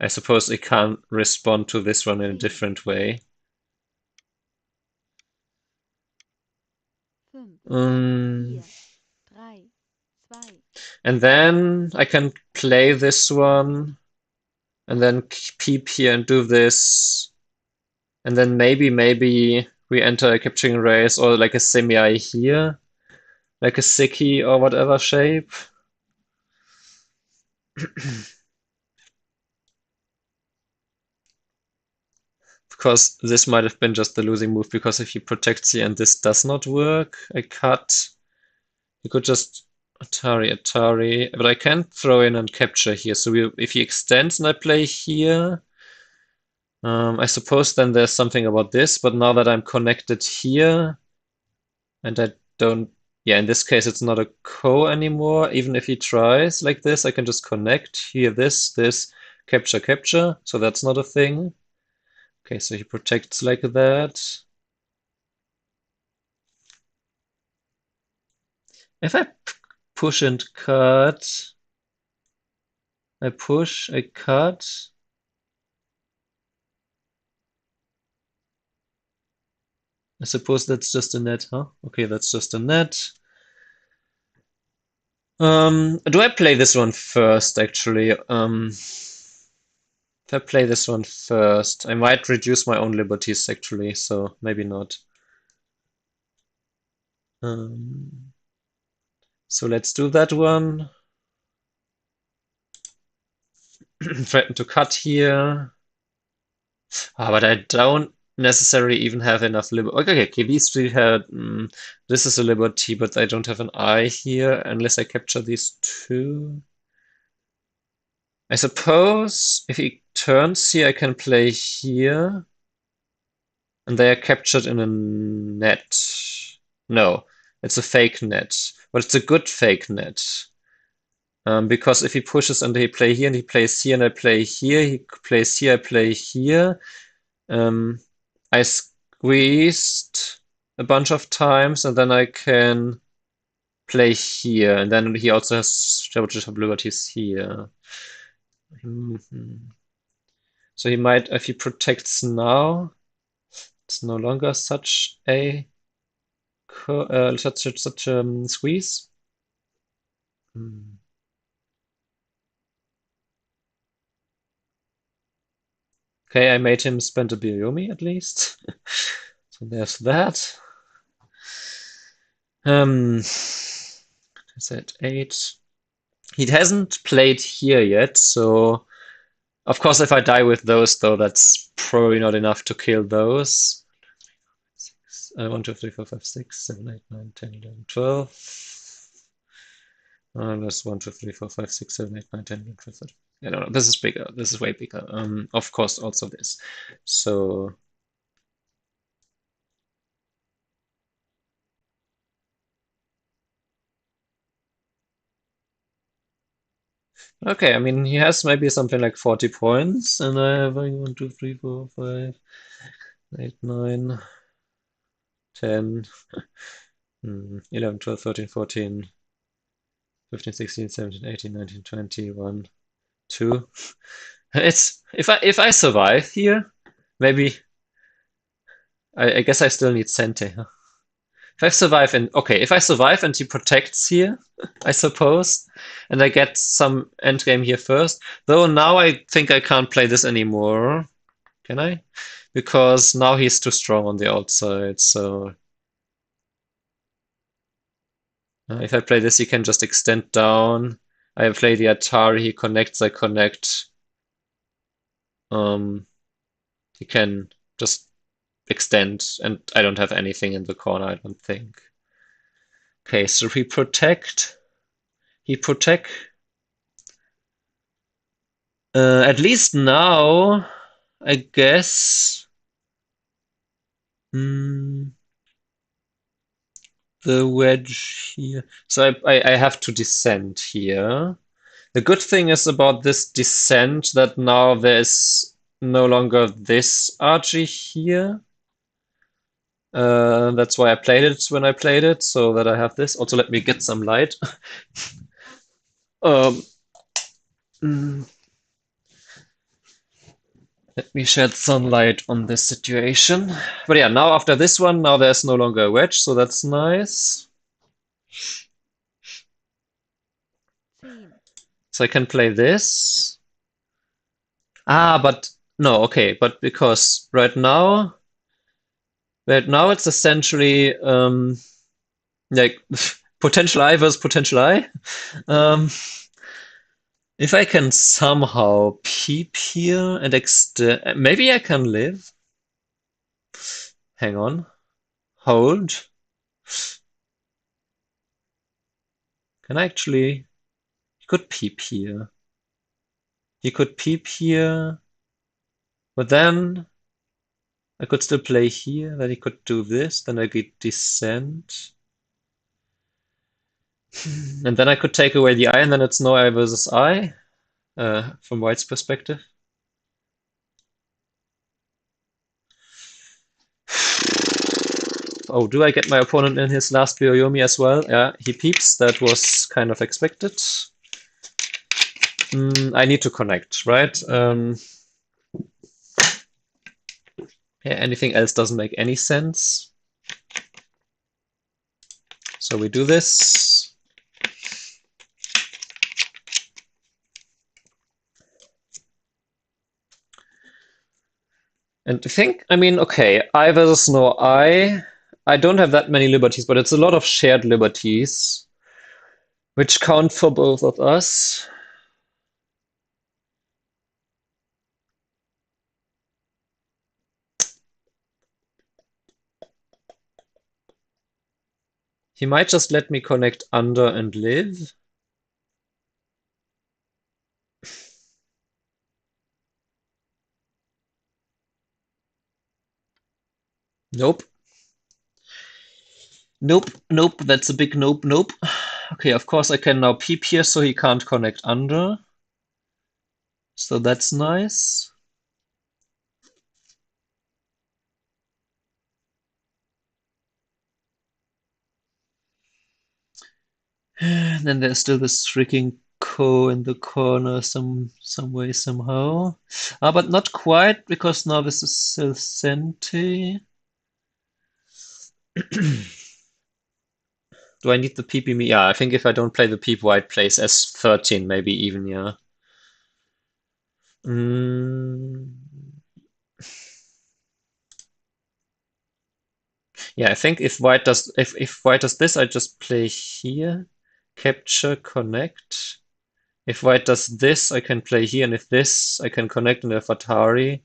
I suppose I can't respond to this one in a 10, different way. 5, Um, 4, 3, 2, and then I can play this one and then peep here and do this. And then maybe we enter a capturing race or like a semi here, like a Siki or whatever shape. Because this might have been just the losing move, because if he protects here and this does not work, I cut. He could just Atari, but I can throw in and capture here. So if he extends and I play here, I suppose then there's something about this, but now that I'm connected here, And I don't, yeah, in this case, it's not a co anymore. Even if he tries like this, I can just connect here, this, capture, capture. So that's not a thing. Okay, so he protects like that. If I push and cut, I push, I cut. I suppose that's just a net, huh? Okay, that's just a net. Do I play this one first, actually? If I play this one first, I might reduce my own liberties, actually, so maybe not. Um, so let's do that one. Threaten to cut here. But I don't necessarily even have enough liberty. Okay, these three had. This is a liberty, but I don't have an eye here unless I capture these two. I suppose if he turns here, I can play here. And they are captured in a net. No, it's a fake net. But it's a good fake net. Because if he pushes and he play here and he plays here and I play here, he plays here, I play here. I squeezed a bunch of times and then I can play here. And then he also has stewardship abilities here. So he might, if he protects now, it's no longer such a such a squeeze. Hmm. Okay, I made him spend a Biomi at least. So there's that. I said 8. He hasn't played here yet, so of course if I die with those though, that's probably not enough to kill those. 1, 2, 3, 4, 5, 6, 7, 8, 9, 10, 11, 12. That's 1, 2, 3, 4, 5, 6, 7, 8, 9, 10, 11, 12, 13. I don't know. This is bigger. This is way bigger. Of course, also this. So okay, I mean he has maybe something like 40 points, and I have like 1, 2, 3, 4, 5, 8, 9, 10, 11, 12, 13, 14, 15, 16, 17, 18, 19, 20, 1, 2. It's if I survive here, maybe I guess I still need Sente. Huh? If I survive and he protects here, I suppose, and I get some endgame here first. Though now I think I can't play this anymore. Can I? Because now he's too strong on the outside. So if I play this, he can just extend down. I play the Atari. He connects. I connect. Um, he can just extend, and I don't have anything in the corner. I don't think. Okay, so he protect. He protect. At least now, I guess. Mm, the wedge here. So I have to descend here. The good thing is about this descent that now there's no longer this RG here. That's why I played it when I played it, so that I have this. Also, let me get some light. um, mm, Let me shed some light on this situation. But yeah, now after this one, now there's no longer a wedge, so that's nice. 10, So I can play this. But no, okay, but because right now it's essentially like potential eye versus potential eye. Um, if I can somehow peep here and extend, maybe I can live. Hang on, hold. Can I actually? He could peep here. He could peep here, but then I could still play here, then he could do this, then I get descent. And then I could take away the eye, and then it's no eye versus eye, from white's perspective. Oh, do I get my opponent in his last Byoyomi as well? Yeah, he peeps. That was kind of expected. I need to connect, right? Yeah, anything else doesn't make any sense. So we do this. And I think, I mean, okay, I versus no I. I don't have that many liberties, but it's a lot of shared liberties, which count for both of us. He might just let me connect under and live. Nope. Nope, nope, that's a big nope, nope. Okay, of course I can now peep here so he can't connect under. So that's nice. And then there's still this freaking ko in the corner some way somehow. But not quite, because now this is still Senti. Do I need the peep? Yeah, I think if I don't play the peep, white plays S13, maybe even, yeah. Mm. Yeah, I think if white does this, I just play here, capture, connect. If white does this, I can play here, and if this, I can connect in the Atari.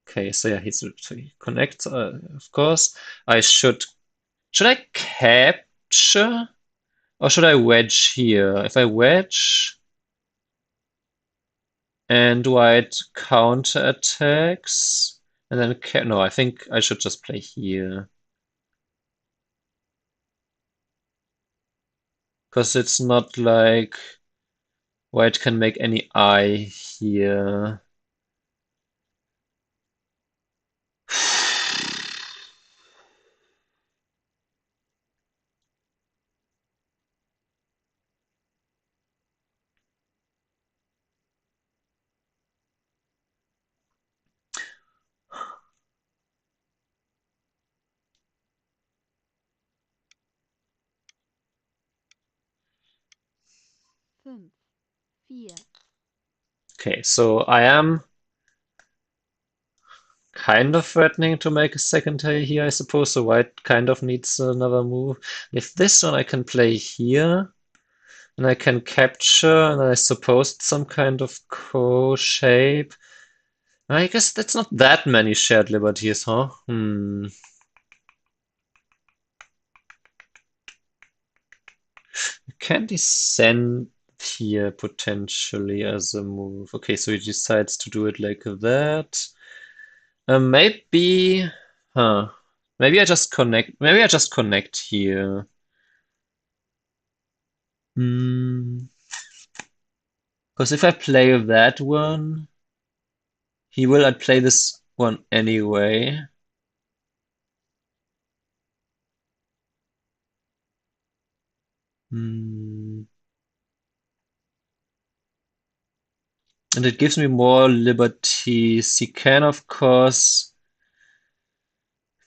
Okay, so yeah, so he connects, of course. I should I capture or should I wedge here? If I wedge and white counter attacks, and then no, I think I should just play here because it's not like white can make any eye here. fünf, vier, Okay, so I am kind of threatening to make a second hay here, I suppose. So white kind of needs another move. If this one I can play here, and I can capture, and I suppose it's some kind of co-shape. I guess that's not that many shared liberties, huh? Can descend here potentially as a move. Okay, so he decides to do it like that. Maybe, huh? Maybe I just connect. Maybe I just connect here. Because if I play that one, he will play this one anyway. Hmm. And it gives me more liberties. He can, of course,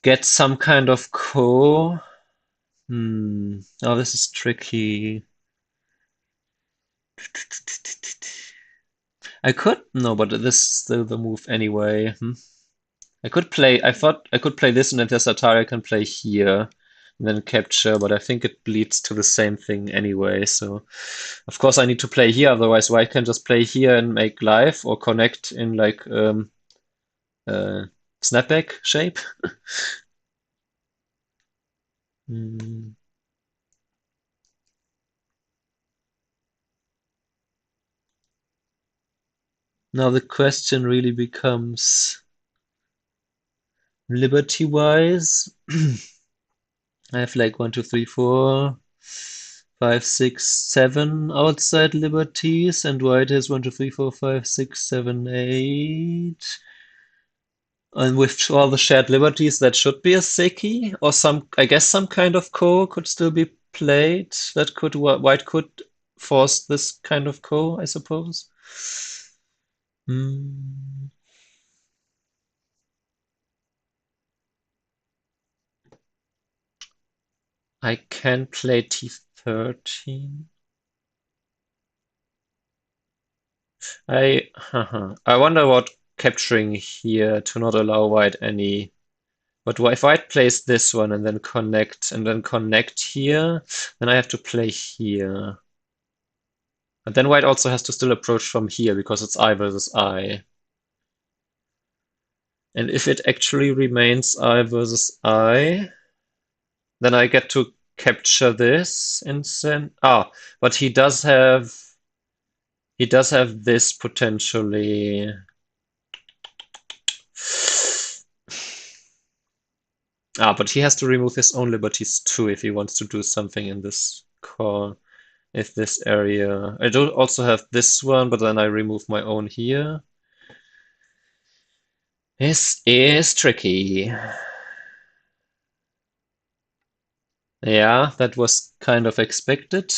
get some kind of ko. Oh, this is tricky. I could, no, but this is still the move anyway. I thought I could play this and then there's Atari I can play here and then capture, but I think it leads to the same thing anyway. So, of course, I need to play here, otherwise, white can just play here and make live or connect in like uh, snapback shape. Hmm. Now the question really becomes liberty-wise. I have like 1, 2, 3, 4, 5, 6, 7 outside liberties, and white has 1, 2, 3, 4, 5, 6, 7, 8. And with all the shared liberties, that should be a Seki, or some, I guess some kind of ko could still be played. That could, white could force this kind of ko, I suppose. Hmm. I can play T13. I wonder what capturing here to not allow white any. But if white plays this one and then connect here, then I have to play here. But then white also has to still approach from here because it's I versus I. And if it actually remains I versus I, then I get to capture this instant. But he does have this potentially. But he has to remove his own liberties too if he wants to do something in this core. If this area. I do also have this one, but then I remove my own here. This is tricky. Yeah, that was kind of expected.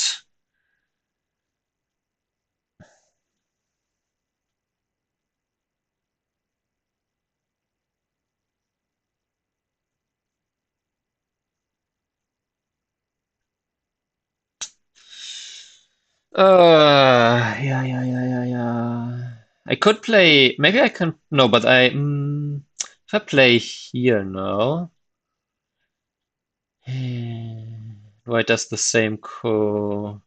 Yeah. I could play. Maybe I can. No, but if I play here now, White does the same co.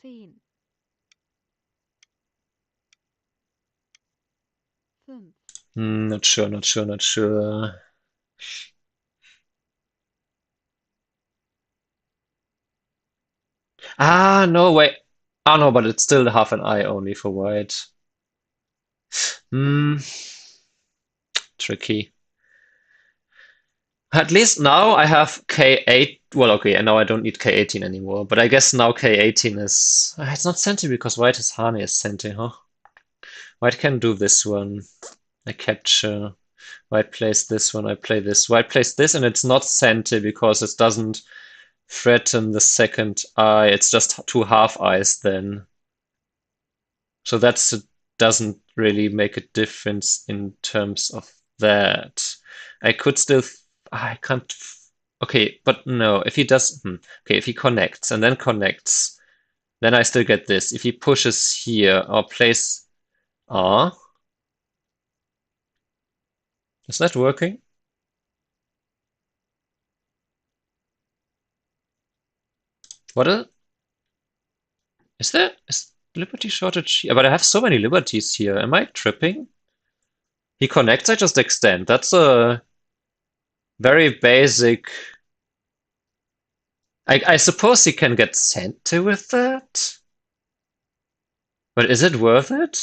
Zehn. 5. Not sure. No, wait. No, but it's still half an eye only for white. Hmm, tricky. At least now I have K8. Well, okay, and now I don't need K18 anymore. But I guess now K18 is. It's not Senti because white is Hane is Senti, huh? White can do this one. I capture. White plays this one, I play this. White plays this, and it's not Senti because it doesn't threaten the second eye. It's just two half eyes then. So that doesn't really make a difference in terms of that. I could still, I can't, okay, but no, if he does, okay, if he connects and then connects, then I still get this. If he pushes here or plays, ah, is that working? What is liberty shortage here? But I have so many liberties here. Am I tripping? He connects, I just extend. That's a very basic. I suppose he can get sent to with that? But is it worth it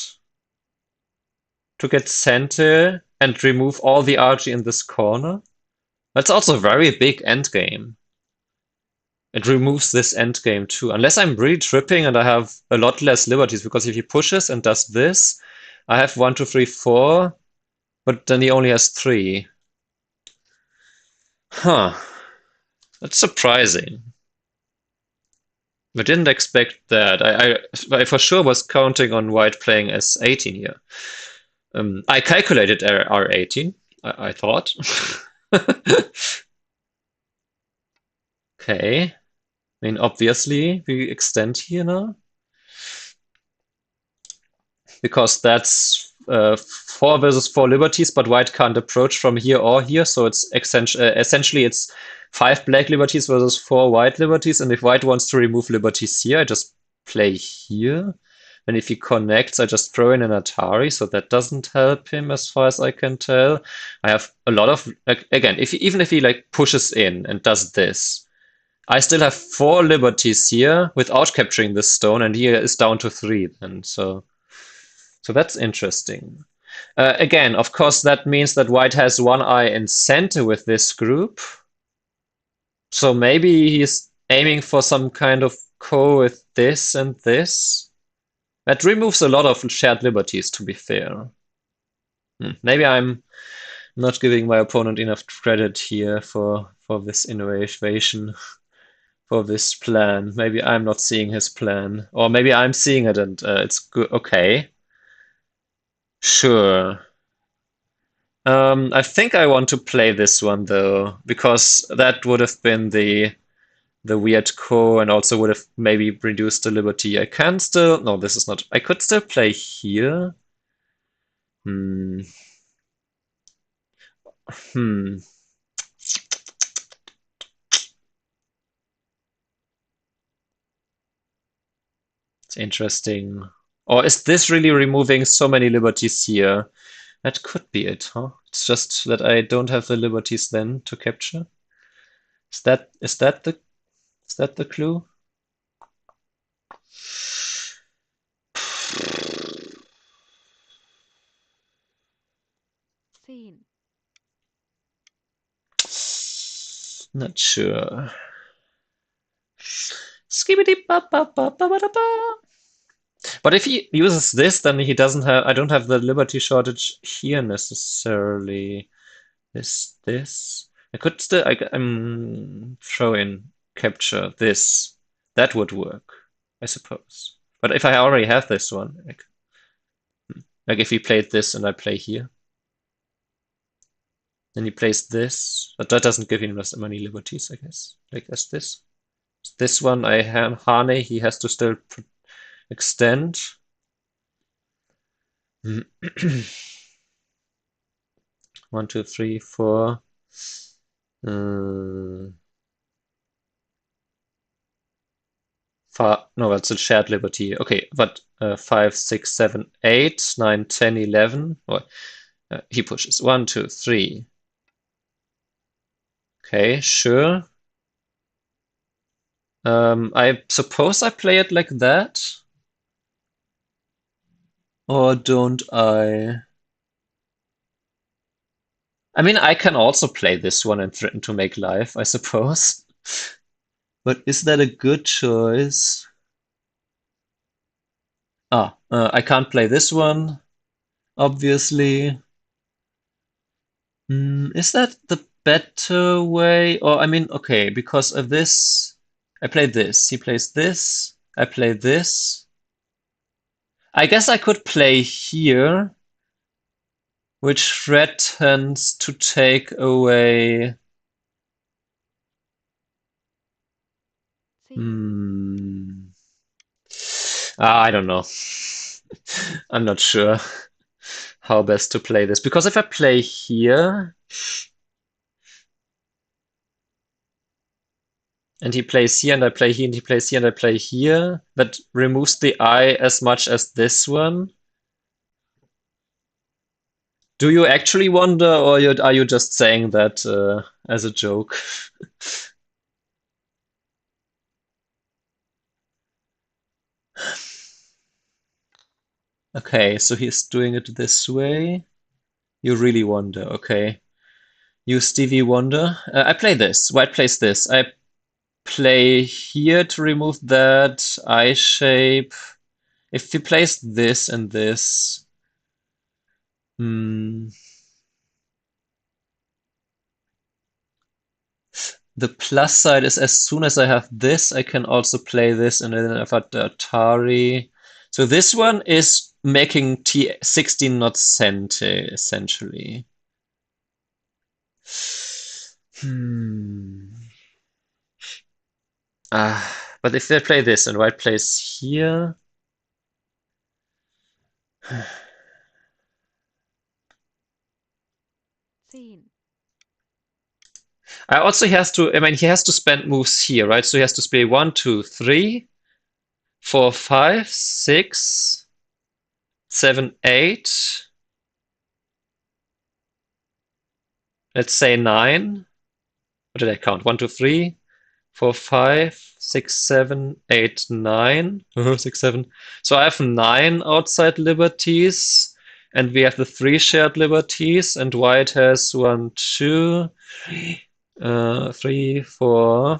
to get sent to and remove all the RG in this corner? That's also a very big endgame. It removes this endgame too. Unless I'm really tripping and I have a lot less liberties, because if he pushes and does this, I have 1, 2, 3, 4, but then he only has 3. Huh. That's surprising. I didn't expect that. I for sure was counting on white playing S18 here. I calculated R18, I thought. Okay. I mean, obviously, we extend here now. Because that's 4 versus 4 liberties, but white can't approach from here or here, so it's essentially it's 5 black liberties versus 4 white liberties, and if white wants to remove liberties here, I just play here. And if he connects, I just throw in an Atari, so that doesn't help him as far as I can tell. I have a lot of, like, again, even if he like pushes in and does this, I still have 4 liberties here without capturing this stone, and he is down to 3 then. So that's interesting. Again, of course, that means that white has one eye in center with this group. So maybe he's aiming for some kind of ko with this and this. That removes a lot of shared liberties, to be fair. Maybe I'm not giving my opponent enough credit here for this innovation, for this plan. Maybe I'm not seeing his plan, or maybe I'm seeing it and it's good. Okay, sure. I think I want to play this one though, because that would have been the weird ko and also would have maybe reduced the liberty. I can still, no, this is not, I could still play here. Hmm. Hmm. It's interesting. Or is this really removing so many liberties here? That could be it, huh? It's just that I don't have the liberties then to capture. Is that the clue? 10. Not sure. Skibbity ba ba ba ba ba da ba. But if he uses this, then he doesn't have. I don't have the liberty shortage here necessarily. This. I could still. Throw in capture this. That would work, I suppose. But if I already have this one, like if he played this and I play here, then he plays this, but that doesn't give him as many liberties, I guess. Like as this. This one I have Hane, he has to still extend. 1, 2, 3, 4. Uh, no, that's a shared liberty. Okay, but 5, 6, 7, 8, 9, 10, 11. Oh, he pushes. 1, 2, 3. Okay, sure. I suppose I play it like that. Or don't I? I mean, I can also play this one and threaten to make life, I suppose. But is that a good choice? I can't play this one, obviously. Is that the better way? Or, I mean, okay, because of this, I play this. He plays this. I play this. I guess I could play here, which threatens to take away. 10. Hmm. I don't know. I'm not sure how best to play this. Because if I play here, and he plays here, and I play here, and he plays here, and I play here, that removes the eye as much as this one. Do you actually wonder, or are you just saying that as a joke? Okay, so he's doing it this way. You really wonder, okay. You Stevie Wonder. I play this. White plays this. I play here to remove that eye shape. If he plays this and this, hmm, the plus side is as soon as I have this, I can also play this, and then I've got the Atari. So this one is making T16 not Sente, essentially. Hmm. But if they play this and white plays here, 10. I mean, he has to spend moves here, right? So he has to play 1, 2, 3. 4, 5, 6, 7, 8. Let's say 9. What did I count? 1, 2, 3, 4, 5, 6, 7, 8, 9. 6, 7. So I have 9 outside liberties, and we have the 3 shared liberties, and white has 1, 2, 3, 4,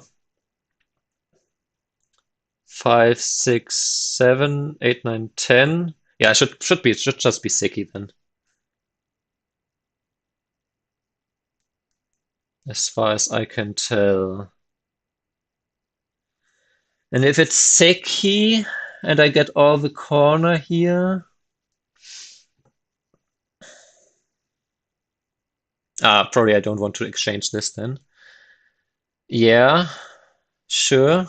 5, 6, 7, 8, 9, 10. Yeah, should just be Siki then, as far as I can tell. And if it's Seki and I get all the corner here, probably I don't want to exchange this then. Yeah, sure.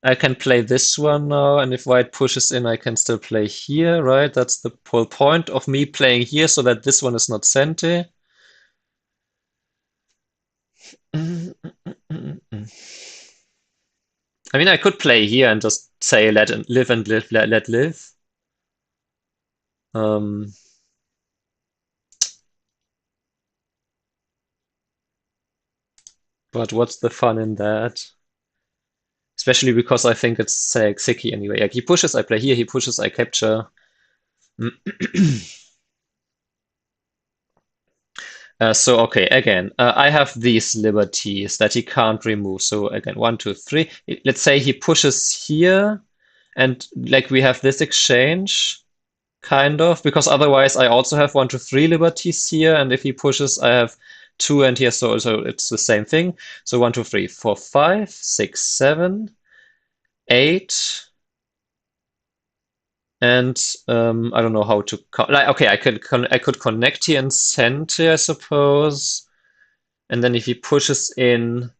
I can play this one now, and if white pushes in, I can still play here, right? That's the whole point of me playing here, so that this one is not sente. I mean, I could play here and just say let live and live, let live. Um, but what's the fun in that? Especially because I think it's Seki anyway. Like he pushes, I play here. He pushes, I capture. So okay, again, I have these liberties that he can't remove. So again, 1, 2, 3. Let's say he pushes here, and like we have this exchange, kind of, because otherwise I also have 1, 2, 3 liberties here, and if he pushes, I have 2 and here, so it's the same thing. So 1, 2, 3, 4, 5, 6, 7, 8. And I don't know how to like. Okay, I could connect here and send here, I suppose. And then if he pushes in,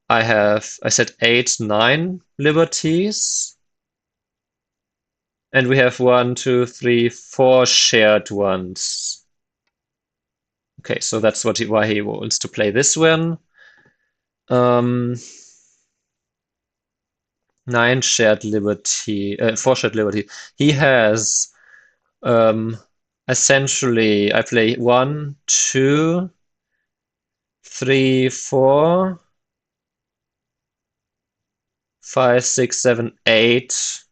I said 8, 9 liberties. And we have 1, 2, 3, 4 shared ones. Okay, so that's why he wants to play this one. Um, 9 shared liberty, 4 shared liberty. He has um, essentially, I play 1, 2, 3, 4, 5, 6, 7, 8.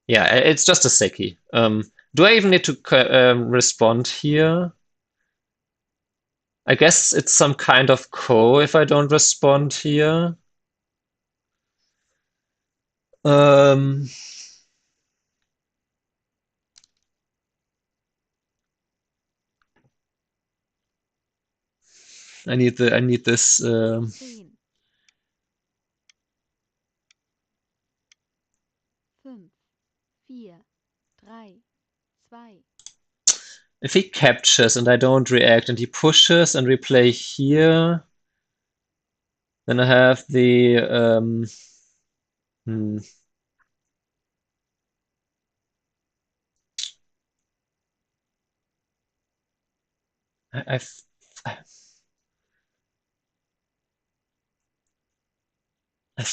Yeah, it's just a Seki. Do I even need to respond here? I guess it's some kind of ko if I don't respond here. Um, I need this. 10, 5, 4, 3, 2, If he captures and I don't react, and he pushes and we play here, then I have the hmm, I, I, I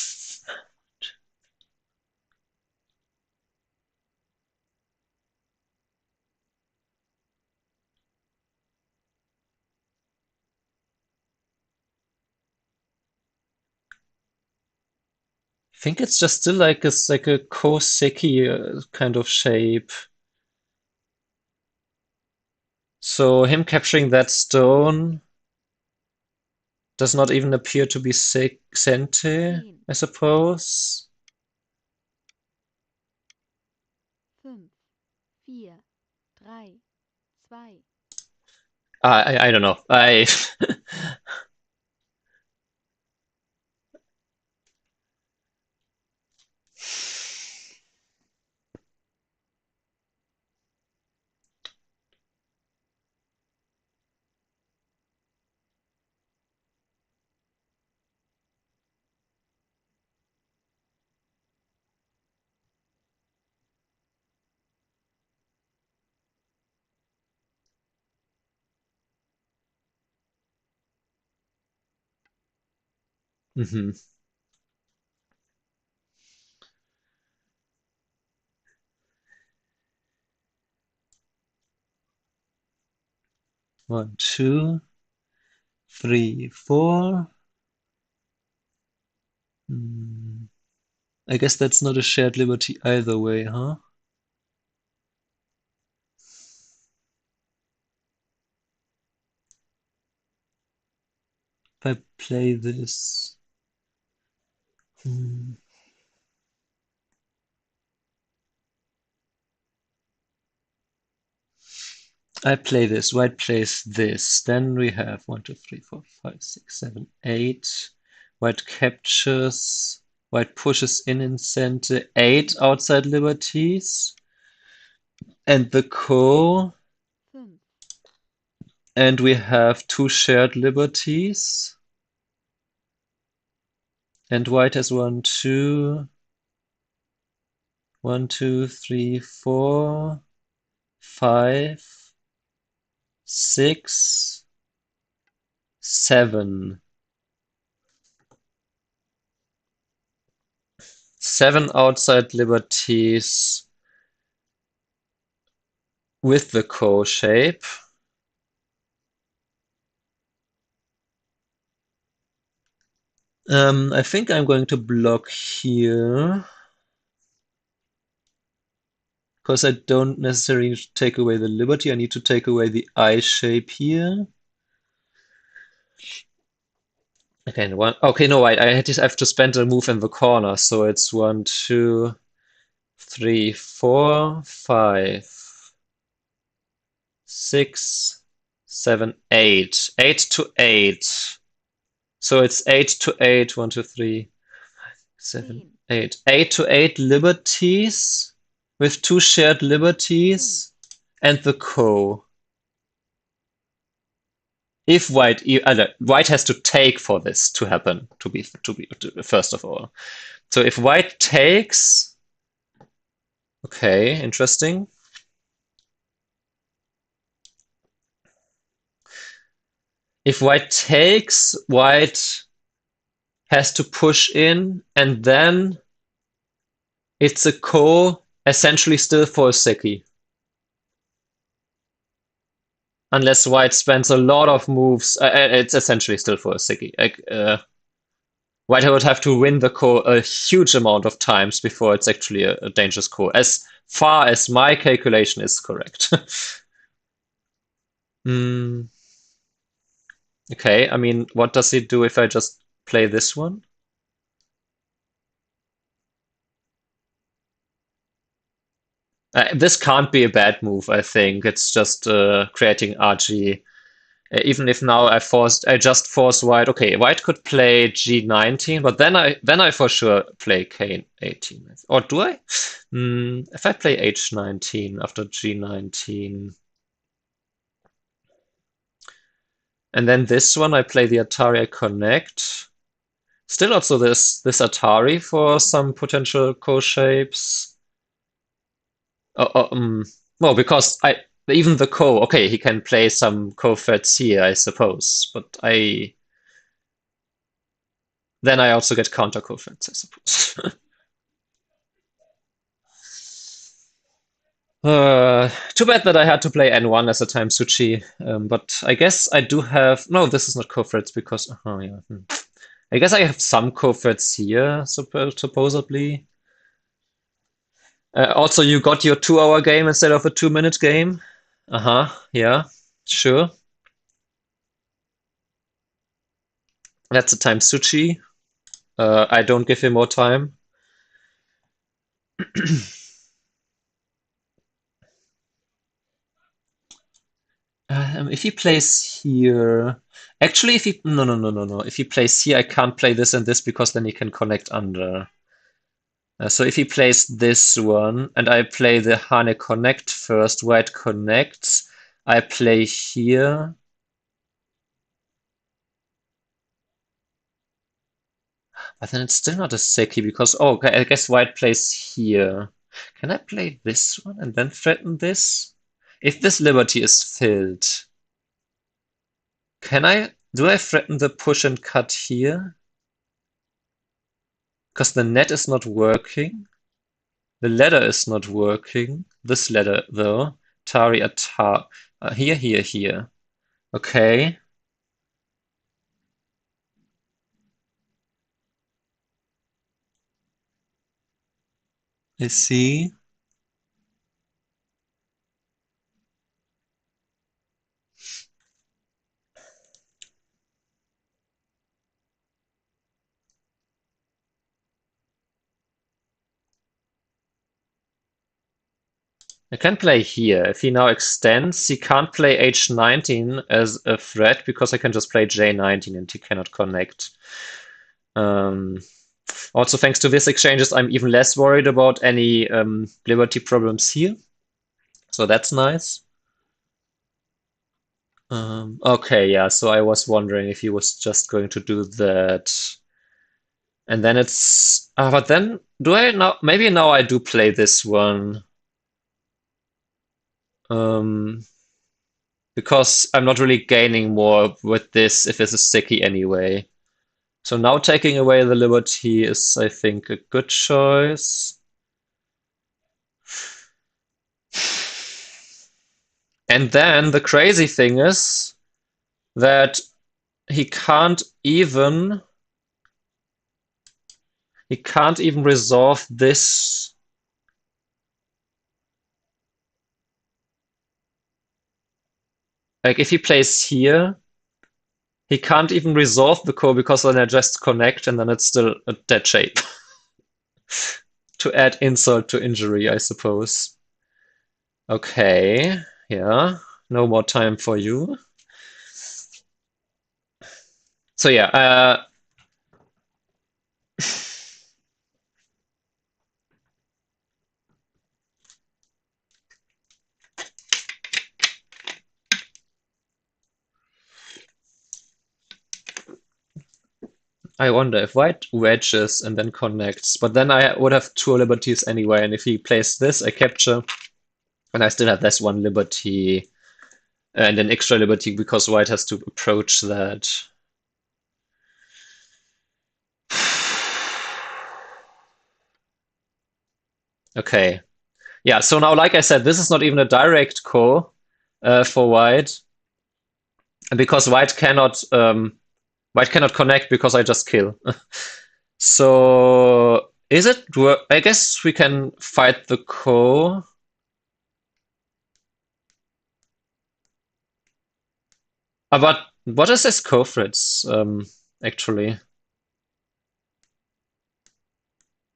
think it's just still like a Koseki kind of shape. So him capturing that stone does not even appear to be Sente, 10, I suppose. 5, 4, 3, 2, I don't know. I mhm. 1, 2, 3, 4. Hmm. I guess that's not a shared liberty either way, huh? If I play this. Hmm. I play this, white plays this. Then we have 1, 2, 3, 4, 5, 6, 7, 8. White captures. White pushes in center. 8 outside liberties. And the co. 5, And we have 2 shared liberties. And white has 1, 2. 1, 2, 3, 4, 5, 6, 7. 7 outside liberties with the co shape. I think I'm going to block here because I don't necessarily need to take away the liberty. I need to take away the I shape here. Okay, one. Okay, no, I have to spend a move in the corner, so it's 1, 2, 3, 4, 5, 6, 7, 8. 8 to 8. So it's 8 to 8. 1, 2, 3, 7, 10, 8. 8 to 8 liberties with 2 shared 5, liberties and the co. If white has to take for this to happen, first of all. So if white takes, okay, interesting. If white takes, white has to push in, and then it's a ko essentially still for a seki. Unless white spends a lot of moves, it's essentially still for a seki. White would have to win the ko a huge amount of times before it's actually a dangerous ko, as far as my calculation is correct. Hmm. Okay, I mean, what does it do if I just play this one? This can't be a bad move, I think. It's just creating RG. Even if now I just force white. Okay, white could play G19, but then I for sure play K18. Or do I? If I play H19 after G19, and then this one I play the Atari I connect. Still also this Atari for some potential co-shapes. Oh, oh, well, because I even the co. Okay, he can play some co-threads here, I suppose. But then I also get counter co-threads, I suppose. Too bad that I had to play N1 as a time Suchi. But I guess I do have. No, this is not co-threads because. Oh, yeah. I guess I have some co-threads here, supposedly. Also, you got your 2-hour game instead of a 2-minute game. Uh-huh, yeah, sure. That's a time Suchi. I don't give him more time. If he plays here, actually, if he no. If he plays here, I can't play this and this because then he can connect under. So if he plays this one and I play the Hane connect first, white connects. I play here. But then it's still not a Seki because, oh, okay, I guess white plays here. Can I play this one and then threaten this? If this liberty is filled, do I threaten the push and cut here? Because the net is not working. The ladder is not working. This ladder, though. Tari Atar. Here. Okay, I see. I can play here. If he now extends, he can't play h19 as a threat because I can just play j19 and he cannot connect. Um, Also, thanks to this exchanges, I'm even less worried about any liberty problems here. So that's nice. Okay, yeah, so I was wondering if he was just going to do that. And then it's... but then, do I now... Maybe now I do play this one. Um, because I'm not really gaining more with this if this is sticky anyway. So now taking away the liberty is, I think, a good choice. And then the crazy thing is that he can't even resolve this. Like if he plays here, he can't even resolve the core because then I just connect and then it's still a dead shape. To add insult to injury, I suppose. Okay, yeah, no more time for you. So yeah, I wonder if white wedges and then connects, but then I would have two liberties anyway, and if he plays this, I capture, and I still have this one liberty and an extra liberty because white has to approach that. Okay. Yeah, so now, like I said, this is not even a direct core for white, because white cannot connect because I just kill. So is it? I guess we can fight the core. But what is this core, Fritz? Actually,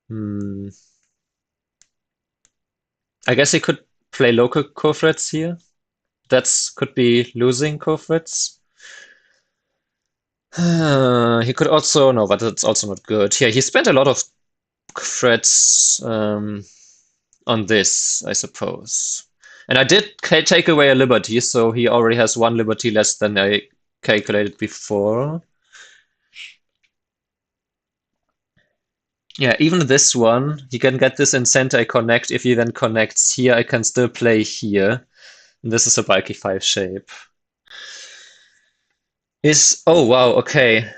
hmm. I guess he could play local core threats here. That's could be losing core threats. He could also no, but that's also not good. Yeah, he spent a lot of threats on this, I suppose. And I did take away a liberty, so he already has one liberty less than I calculated before. Yeah, even this one, he can get this in center I connect. If he then connects here, I can still play here. And this is a bulky 5 shape. Oh wow, okay.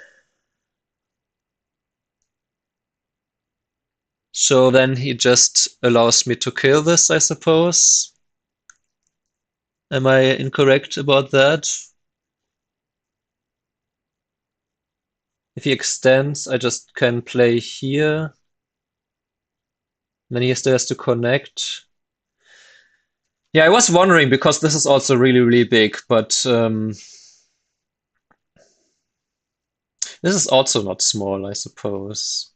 So then he just allows me to kill this, I suppose. Am I incorrect about that? If he extends, I just can play here. Then he still has to connect. Yeah, I was wondering because this is also really, really big, but this is also not small, I suppose.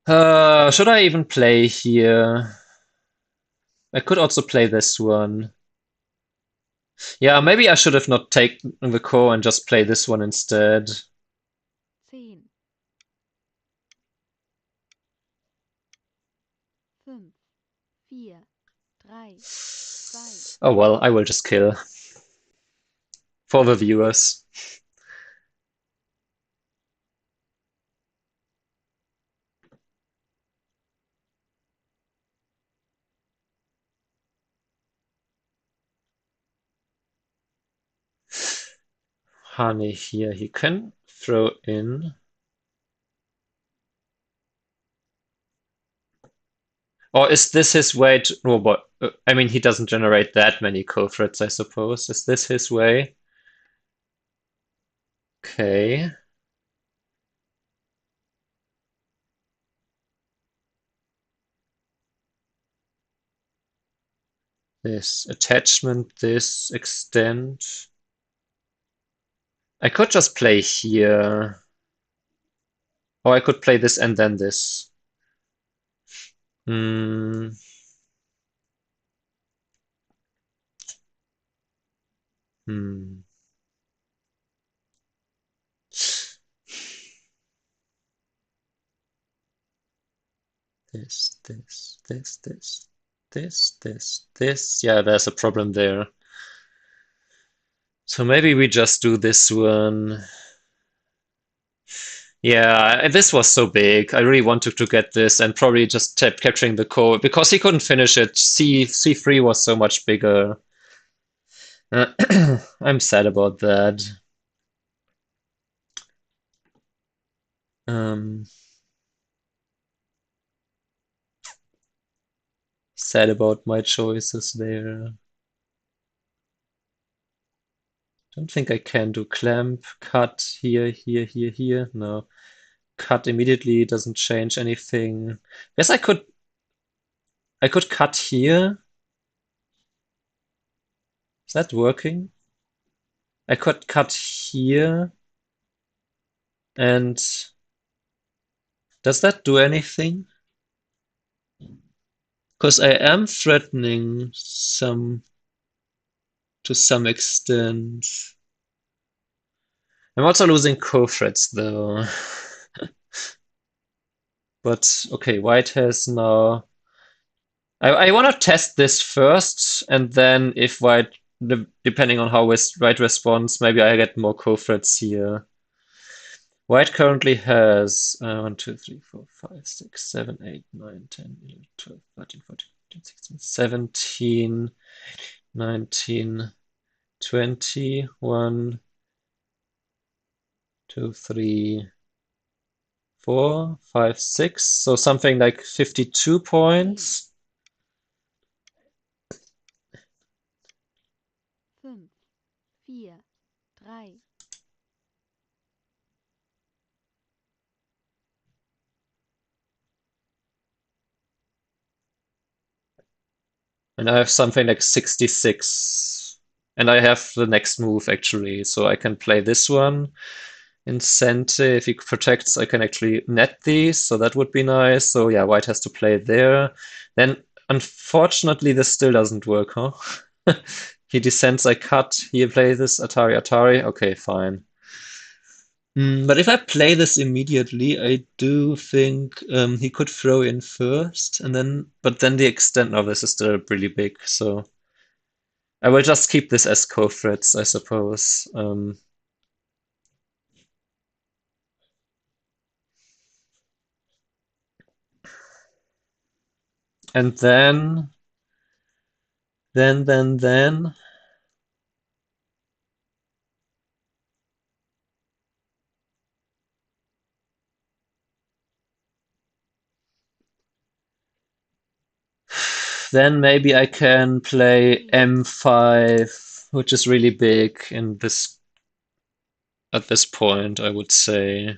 Should I even play here? I could also play this one. Yeah, maybe I should have not taken the core and just play this one instead. 10, 5, 4, 3, 2, Oh well, I will just kill for the viewers. Honey here, he can throw in. Or is this his way to, oh, but, I mean, he doesn't generate that many co-threads, I suppose. Is this his way? Okay. This attachment, this extend. I could just play here. Or I could play this and then this. Hmm. Hmm. This. Yeah, there's a problem there. So maybe we just do this one. Yeah, this was so big. I really wanted to get this and probably just kept capturing the core because he couldn't finish it. C3 was so much bigger. I'm sad about that. Um, Sad about my choices there. Don't think I can do clamp, cut here, here, here, here. No, cut immediately doesn't change anything. Guess I could cut here. Is that working? I could cut here, and does that do anything? Because I am threatening some to some extent. I'm also losing co-threads though. But okay, white has now. I want to test this first, and then if white, depending on how white responds, maybe I get more co-threads here. White currently has 1, 2, 3, 4, 5, 6, 7, 8, 9, 10, 11, 12, 13, 14, 15, 16, 17, 19, 20, 1, 2, 3, 4, 5, 6. So something like 52 10, points. 5, 4, 3, And I have something like 66. And I have the next move actually. So I can play this one. Incentive, if he protects, I can actually net these, so that would be nice. So yeah, white has to play there. Then unfortunately this still doesn't work, huh? He descends, I cut. He plays this Atari Atari. Okay, fine. But if I play this immediately, I do think he could throw in first, and then but then the extent of this is still really big, so I will just keep this as co-threads, I suppose. And then. Then maybe I can play 10, M5, which is really big in this at this point, I would say.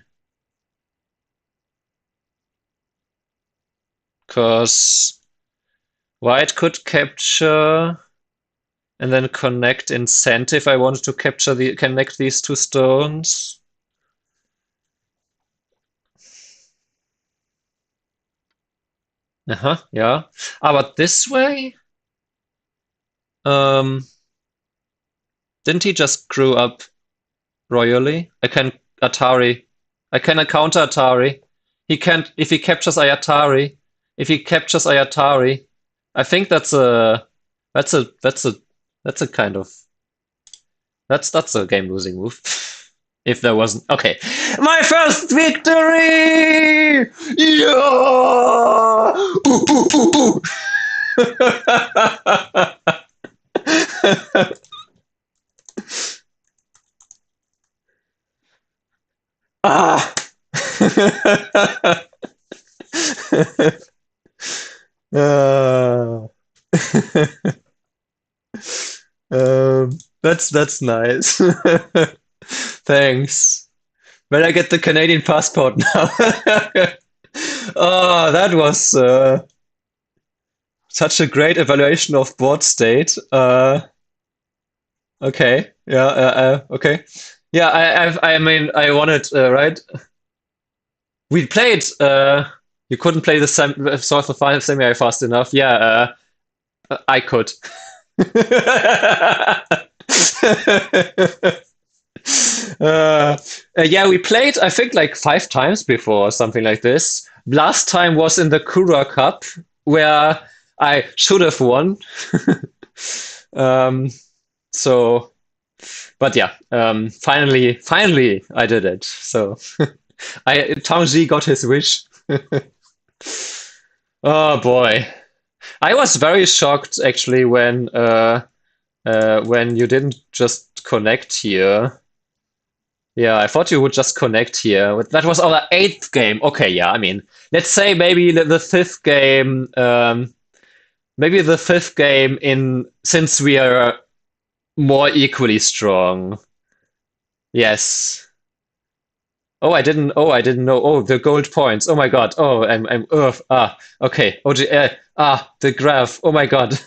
Because white could capture and then connect incentive. I wanted to capture connect these two stones. Uh-huh, yeah. But this way, um, didn't he just grew up royally? I can Atari. I can counter Atari. He can't if he captures Ayatari. If he captures Ayatari, I think that's a that's a that's a kind of that's a game losing move. If there wasn't okay. My first victory! Yeah! Ooh, ooh, ooh, ooh. Ah! That's nice. Thanks. When I get the Canadian passport now. Oh, that was such a great evaluation of board state. Okay, yeah, okay, yeah. I mean, I wanted right. We played. You couldn't play the sort of final semi fast enough. Yeah, I could. Yeah, we played, I think, like 5 times before, or something like this. Last time was in the Kura Cup, where I should have won. um, so, but yeah, finally, I did it. So, Tangji got his wish. Oh boy, I was very shocked actually when you didn't just connect here. Yeah, I thought you would just connect here. That was our eighth game. Okay, yeah, I mean, let's say maybe the fifth game, maybe the fifth game in since we are more equally strong. Yes. I didn't know. Oh, the gold points. Oh my God. Oh, okay. The graph. Oh my God.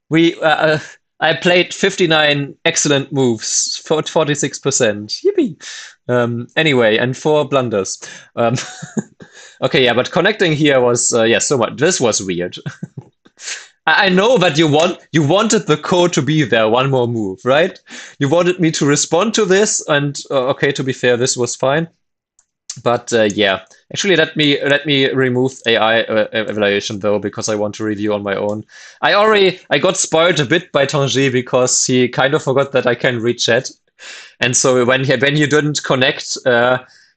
We, I played 59 excellent moves for 46%. Yippee. Anyway, and 4 blunders. Um, okay, yeah, but connecting here was, yeah, so much. This was weird. I know that you wanted the code to be there, one more move, right? You wanted me to respond to this, and okay, to be fair, this was fine. But yeah, actually, let me remove AI evaluation though because I want to review on my own. I got spoiled a bit by Tanguy because he kind of forgot that I can read chat, and so when you didn't connect,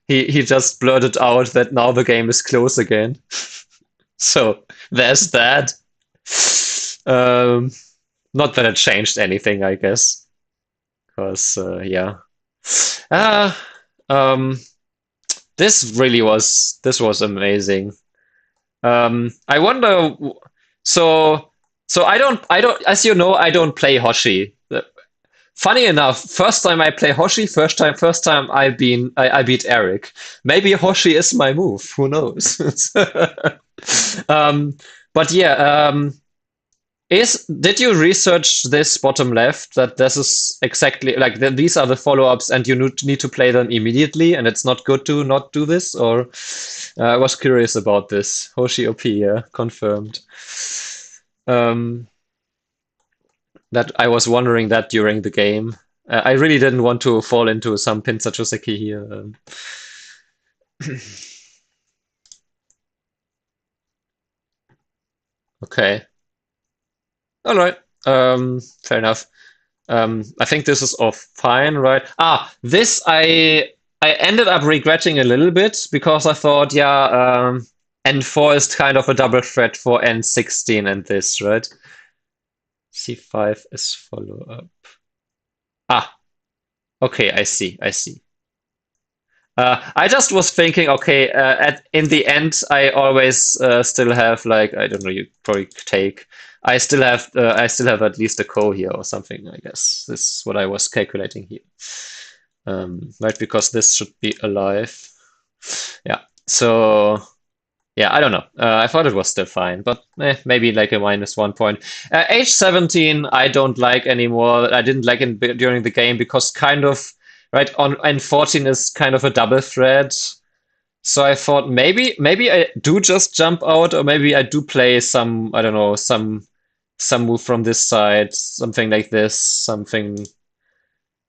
he just blurted out that now the game is close again. So there's that. Um, Not that it changed anything, I guess, because yeah. Uh, um, this was amazing. I wonder. So I don't as you know I don't play Hoshi. Funny enough, first time I play Hoshi, first time I beat Eric. Maybe Hoshi is my move. Who knows? um, but yeah, is did you research this bottom left that this is exactly like these are the follow-ups and you need to play them immediately and it's not good to not do this? Or I was curious about this. Hoshi OP, yeah, confirmed. Um, that I was wondering that during the game. I really didn't want to fall into some Pinsa Choseki here. Okay, all right. Fair enough. I think this is all fine, right? This I ended up regretting a little bit because I thought, yeah, N4 is kind of a double threat for N16 and this, right? C5 is follow up. Ah, okay, I see. I just was thinking, okay, in the end, I always still have like I don't know, you probably take. I still have at least a co here or something. I guess this is what I was calculating here, right? Because this should be alive. Yeah. So yeah, I don't know. I thought it was still fine, but maybe like a -1 point. H17, I don't like anymore. I didn't like it during the game because kind of right on N14 is kind of a double threat. So I thought maybe I do just jump out, or maybe I do play some I don't know some move from this side, something like this, something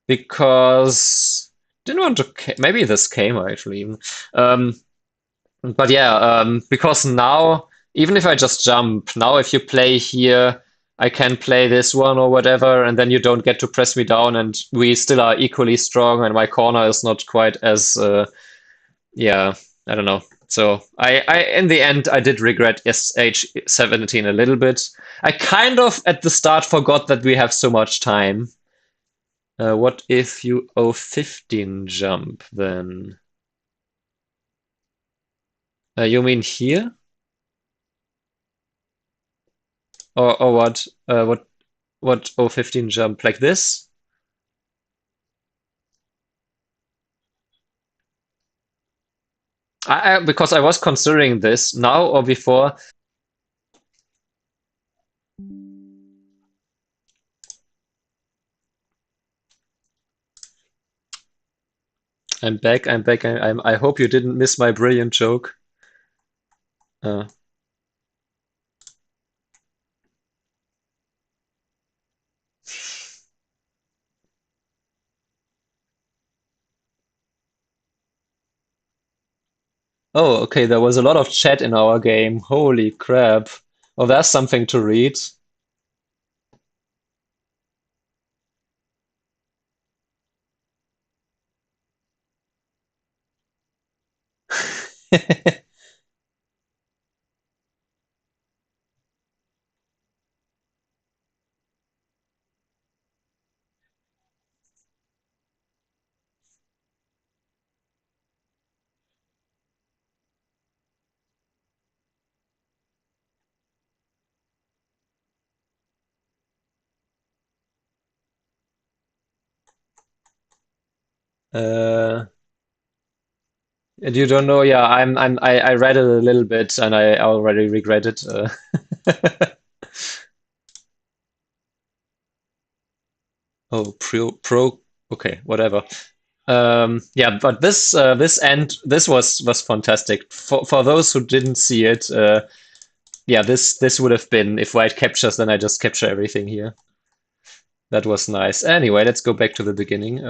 because didn't want to. Maybe this came actually even. Um, but yeah, because now, even if I just jump, now if you play here, I can play this one or whatever, and then you don't get to press me down, and we still are equally strong, and my corner is not quite as, yeah, I don't know. So in the end, I did regret SH17 a little bit. I kind of at the start forgot that we have so much time. What if you O15 jump then? You mean here? Or what? What? what 015 jump? Like this? Because I was considering this now or before. I'm back. I'm back. I hope you didn't miss my brilliant joke. Uh, oh, okay. There was a lot of chat in our game. Holy crap. Oh, there's something to read. Uh, and you don't know? Yeah, I read it a little bit and I already regret it. Oh, pro. Okay, whatever. Yeah, but this end this was fantastic. For those who didn't see it, yeah, this would have been if white captures, then I just capture everything here. That was nice. Anyway, let's go back to the beginning.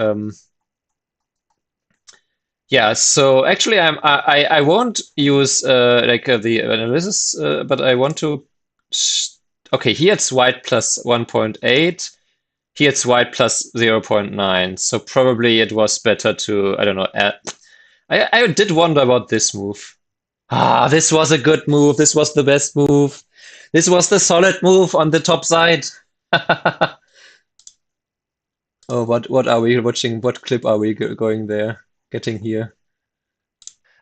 Yeah, so actually, I won't use like the analysis, but I want to. sh- Okay, here it's white plus 1.8. Here it's white plus 0.9. So probably it was better to, I don't know, add. I did wonder about this move. Ah, this was a good move. This was the best move. This was the solid move on the top side. Oh, what are we watching? What clip are we going there? Getting here?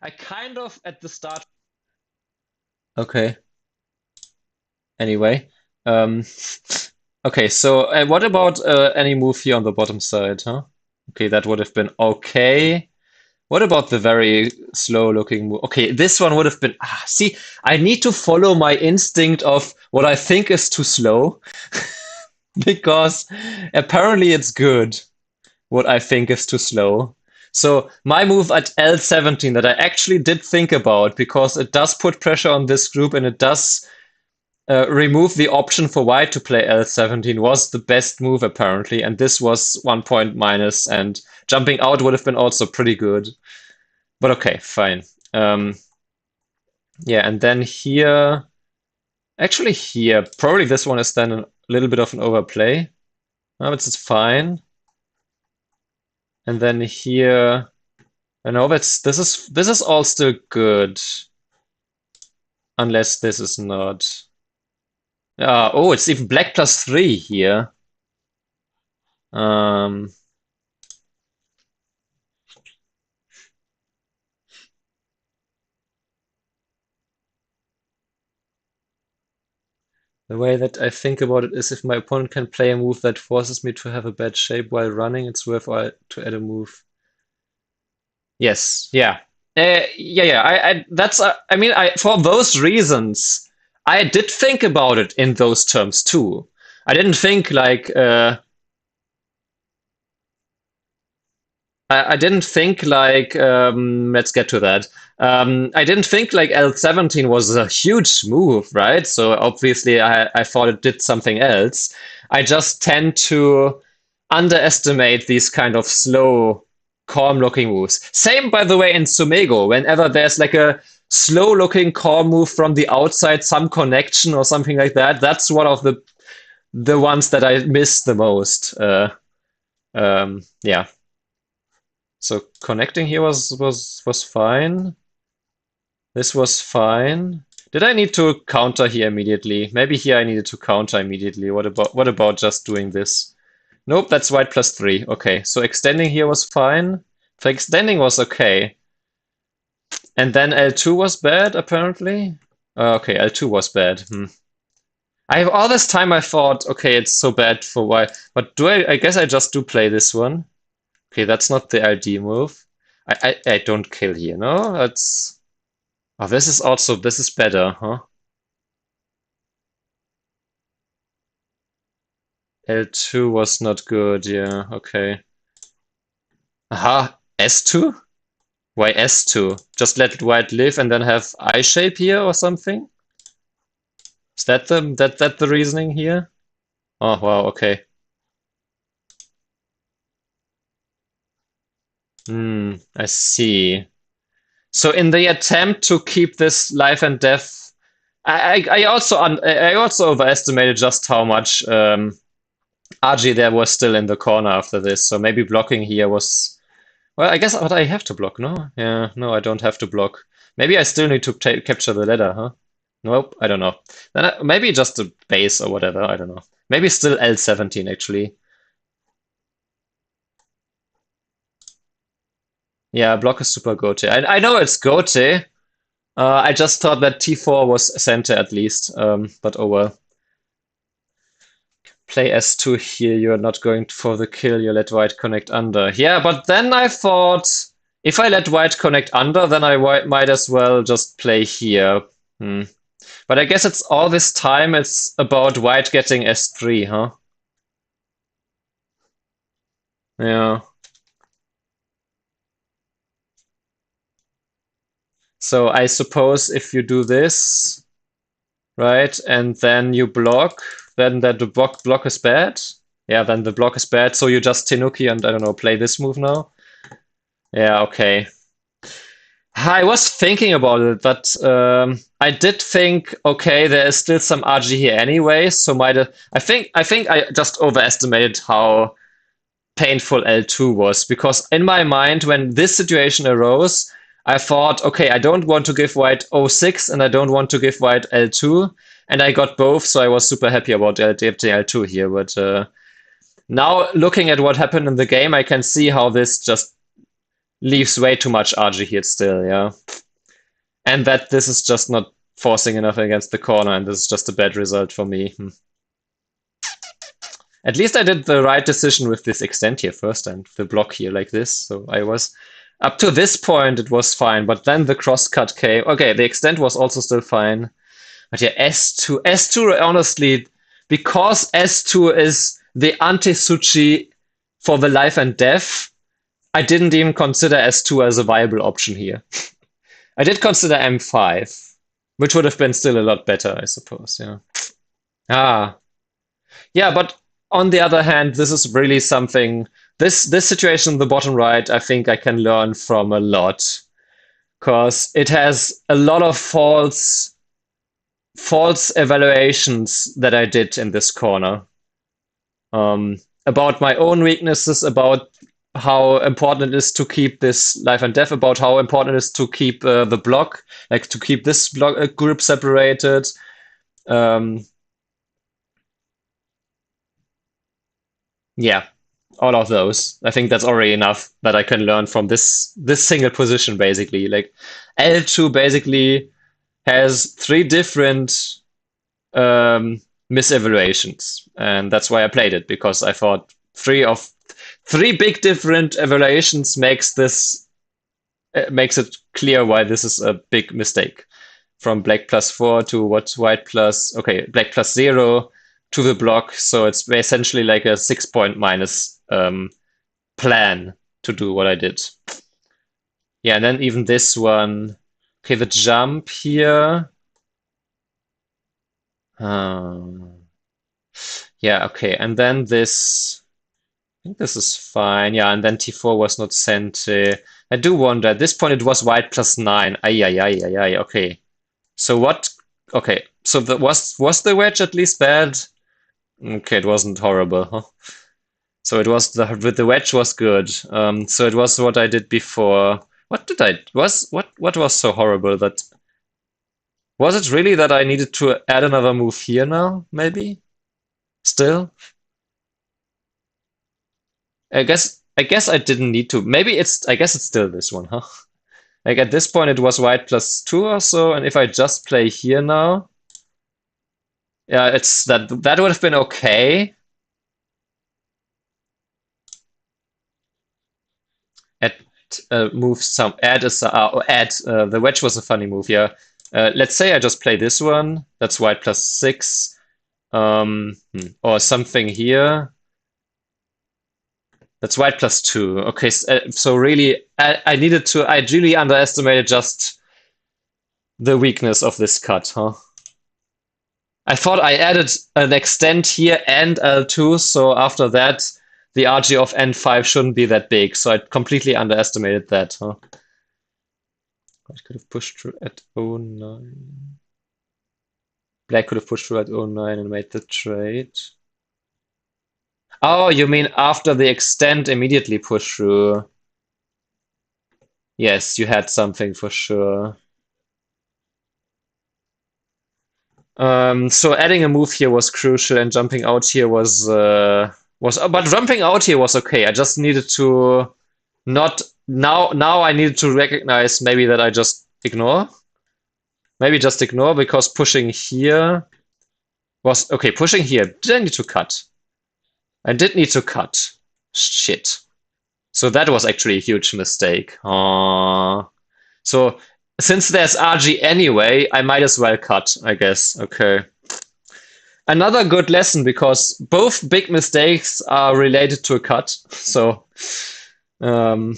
I kind of at the start. Okay. Anyway, um, okay. So, what about any move here on the bottom side? Huh? Okay, that would have been okay. What about the very slow looking move? Okay, this one would have been. See, I need to follow my instinct of what I think is too slow because apparently it's good what I think is too slow. So my move at L17 that I actually did think about because it does put pressure on this group and it does remove the option for white to play L17 was the best move apparently, and this was 1 point minus, and jumping out would have been also pretty good. But okay, fine. Yeah, and then here, actually here, probably this one is then a little bit of an overplay. No, it's fine. And then here, I know this is all still good, unless this is not. Oh, it's even black plus 3 here. Um, The way that I think about it is if my opponent can play a move that forces me to have a bad shape while running, it's worthwhile to add a move. Yes, yeah. Yeah. I mean, for those reasons, I did think about it in those terms too. I didn't think like, I didn't think like, let's get to that. I didn't think like L17 was a huge move, right? So obviously I thought it did something else. I just tend to underestimate these kind of slow, calm looking moves. Same, by the way, in Sumego. Whenever there's like a slow looking calm move from the outside, some connection or something like that, that's one of the ones that I miss the most. Yeah. So connecting here was fine. This was fine. Did I need to counter here immediately? Maybe here I needed to counter immediately. What about just doing this? Nope, that's white plus 3. Okay, so extending here was fine. So extending was okay. And then L2 was bad, apparently. Okay, L2 was bad. I all this time I thought, okay, it's so bad for white, but do I guess I just do play this one. Okay, that's not the LD move. I don't kill here, no? That's oh, this is also this is better, huh? L2 was not good, yeah, okay. Aha, S2? Why S2? Just let white live and then have I shape here or something? Is that the reasoning here? Oh wow, okay. I see. So in the attempt to keep this life and death, I also overestimated just how much RG there was still in the corner after this. So maybe blocking here was well. I guess but I have to block, no? Yeah, no, I don't have to block. Maybe I still need to capture the ladder, huh? Nope, I don't know. Then maybe just a base or whatever. I don't know. Maybe still L17 actually. Yeah, block is super gote. I know it's gote. I just thought that T4 was center at least, but oh well. Play S2 here, you're not going for the kill, you let white connect under. Yeah, but then I thought, if I let white connect under, then I might as well just play here. Hmm. But I guess it's all this time, it's about white getting S3, huh? Yeah. So I suppose if you do this, right, and then you block, then that the block is bad. Yeah, then the block is bad, so you just Tenuki and I don't know, play this move now. Yeah, okay. I was thinking about it, but I did think, okay, there is still some RG here anyway, so might I think I just overestimated how painful L2 was because in my mind when this situation arose, I thought, okay, I don't want to give white 06 and I don't want to give white L2, and I got both, so I was super happy about L2 here. But now looking at what happened in the game, I can see how this just leaves way too much RG here still, yeah. And that this is just not forcing enough against the corner, and this is just a bad result for me. At least I did the right decision with this extend here first and the block here like this. So I was up to this point it was fine, but then the crosscut came. Okay, the extend was also still fine. But yeah, S2 honestly, because S2 is the anti-Suchi for the life and death, I didn't even consider S2 as a viable option here. I did consider M5, which would have been still a lot better, I suppose, yeah. Ah, yeah, but on the other hand, this is really something. This situation in the bottom right, I think I can learn from a lot, because it has a lot of false evaluations that I did in this corner. About my own weaknesses, about how important it is to keep this life and death, about how important it is to keep the block, like to keep this block group separated. Um, yeah, all of those. I think that's already enough that I can learn from this single position basically. Like L2 basically has three different um, misevaluations, and that's why I played it because I thought three big different evaluations makes it clear why this is a big mistake. From black +4 to what white plus okay black +0 to the block. So it's essentially like a 6-point minus plan to do what I did. Yeah, and then even this one. Okay, the jump here. Yeah, okay, and then this. I think this is fine. Yeah, and then T4 was not sent. I do wonder. At this point, it was white +9. Ay, ay, ay, ay, ay. Okay. So what? Okay. So was the wedge at least bad? Okay, it wasn't horrible, huh? So it was with the wedge was good. So it was what I did before. What was so horrible that was it really that I needed to add another move here now? Maybe still. I guess I didn't need to. Maybe I guess it's still this one, huh? Like at this point it was white +2 or so, and if I just play here now, Yeah, it's that would have been okay. Add move some add a add the wedge was a funny move. Yeah. Let's say I just play this one. That's white plus 6. Or something here. That's white plus 2. Okay, so really, I needed to. I really underestimated just the weakness of this cut, huh? I thought I added an extend here and L2, so after that, the RG of N5 shouldn't be that big. So I completely underestimated that, huh? I could have pushed through at 09. Black could have pushed through at 09 and made the trade. Oh, you mean after the extend immediately push through? Yes, you had something for sure. So adding a move here was crucial, and jumping out here but jumping out here was okay. I just needed to not now I needed to recognize maybe that I just ignore. Maybe just ignore because pushing here was okay. Pushing here didn't need to cut. I did need to cut. Shit. So that was actually a huge mistake. So since there's RG anyway, I might as well cut, I guess. Okay. Another good lesson because both big mistakes are related to a cut. So, um,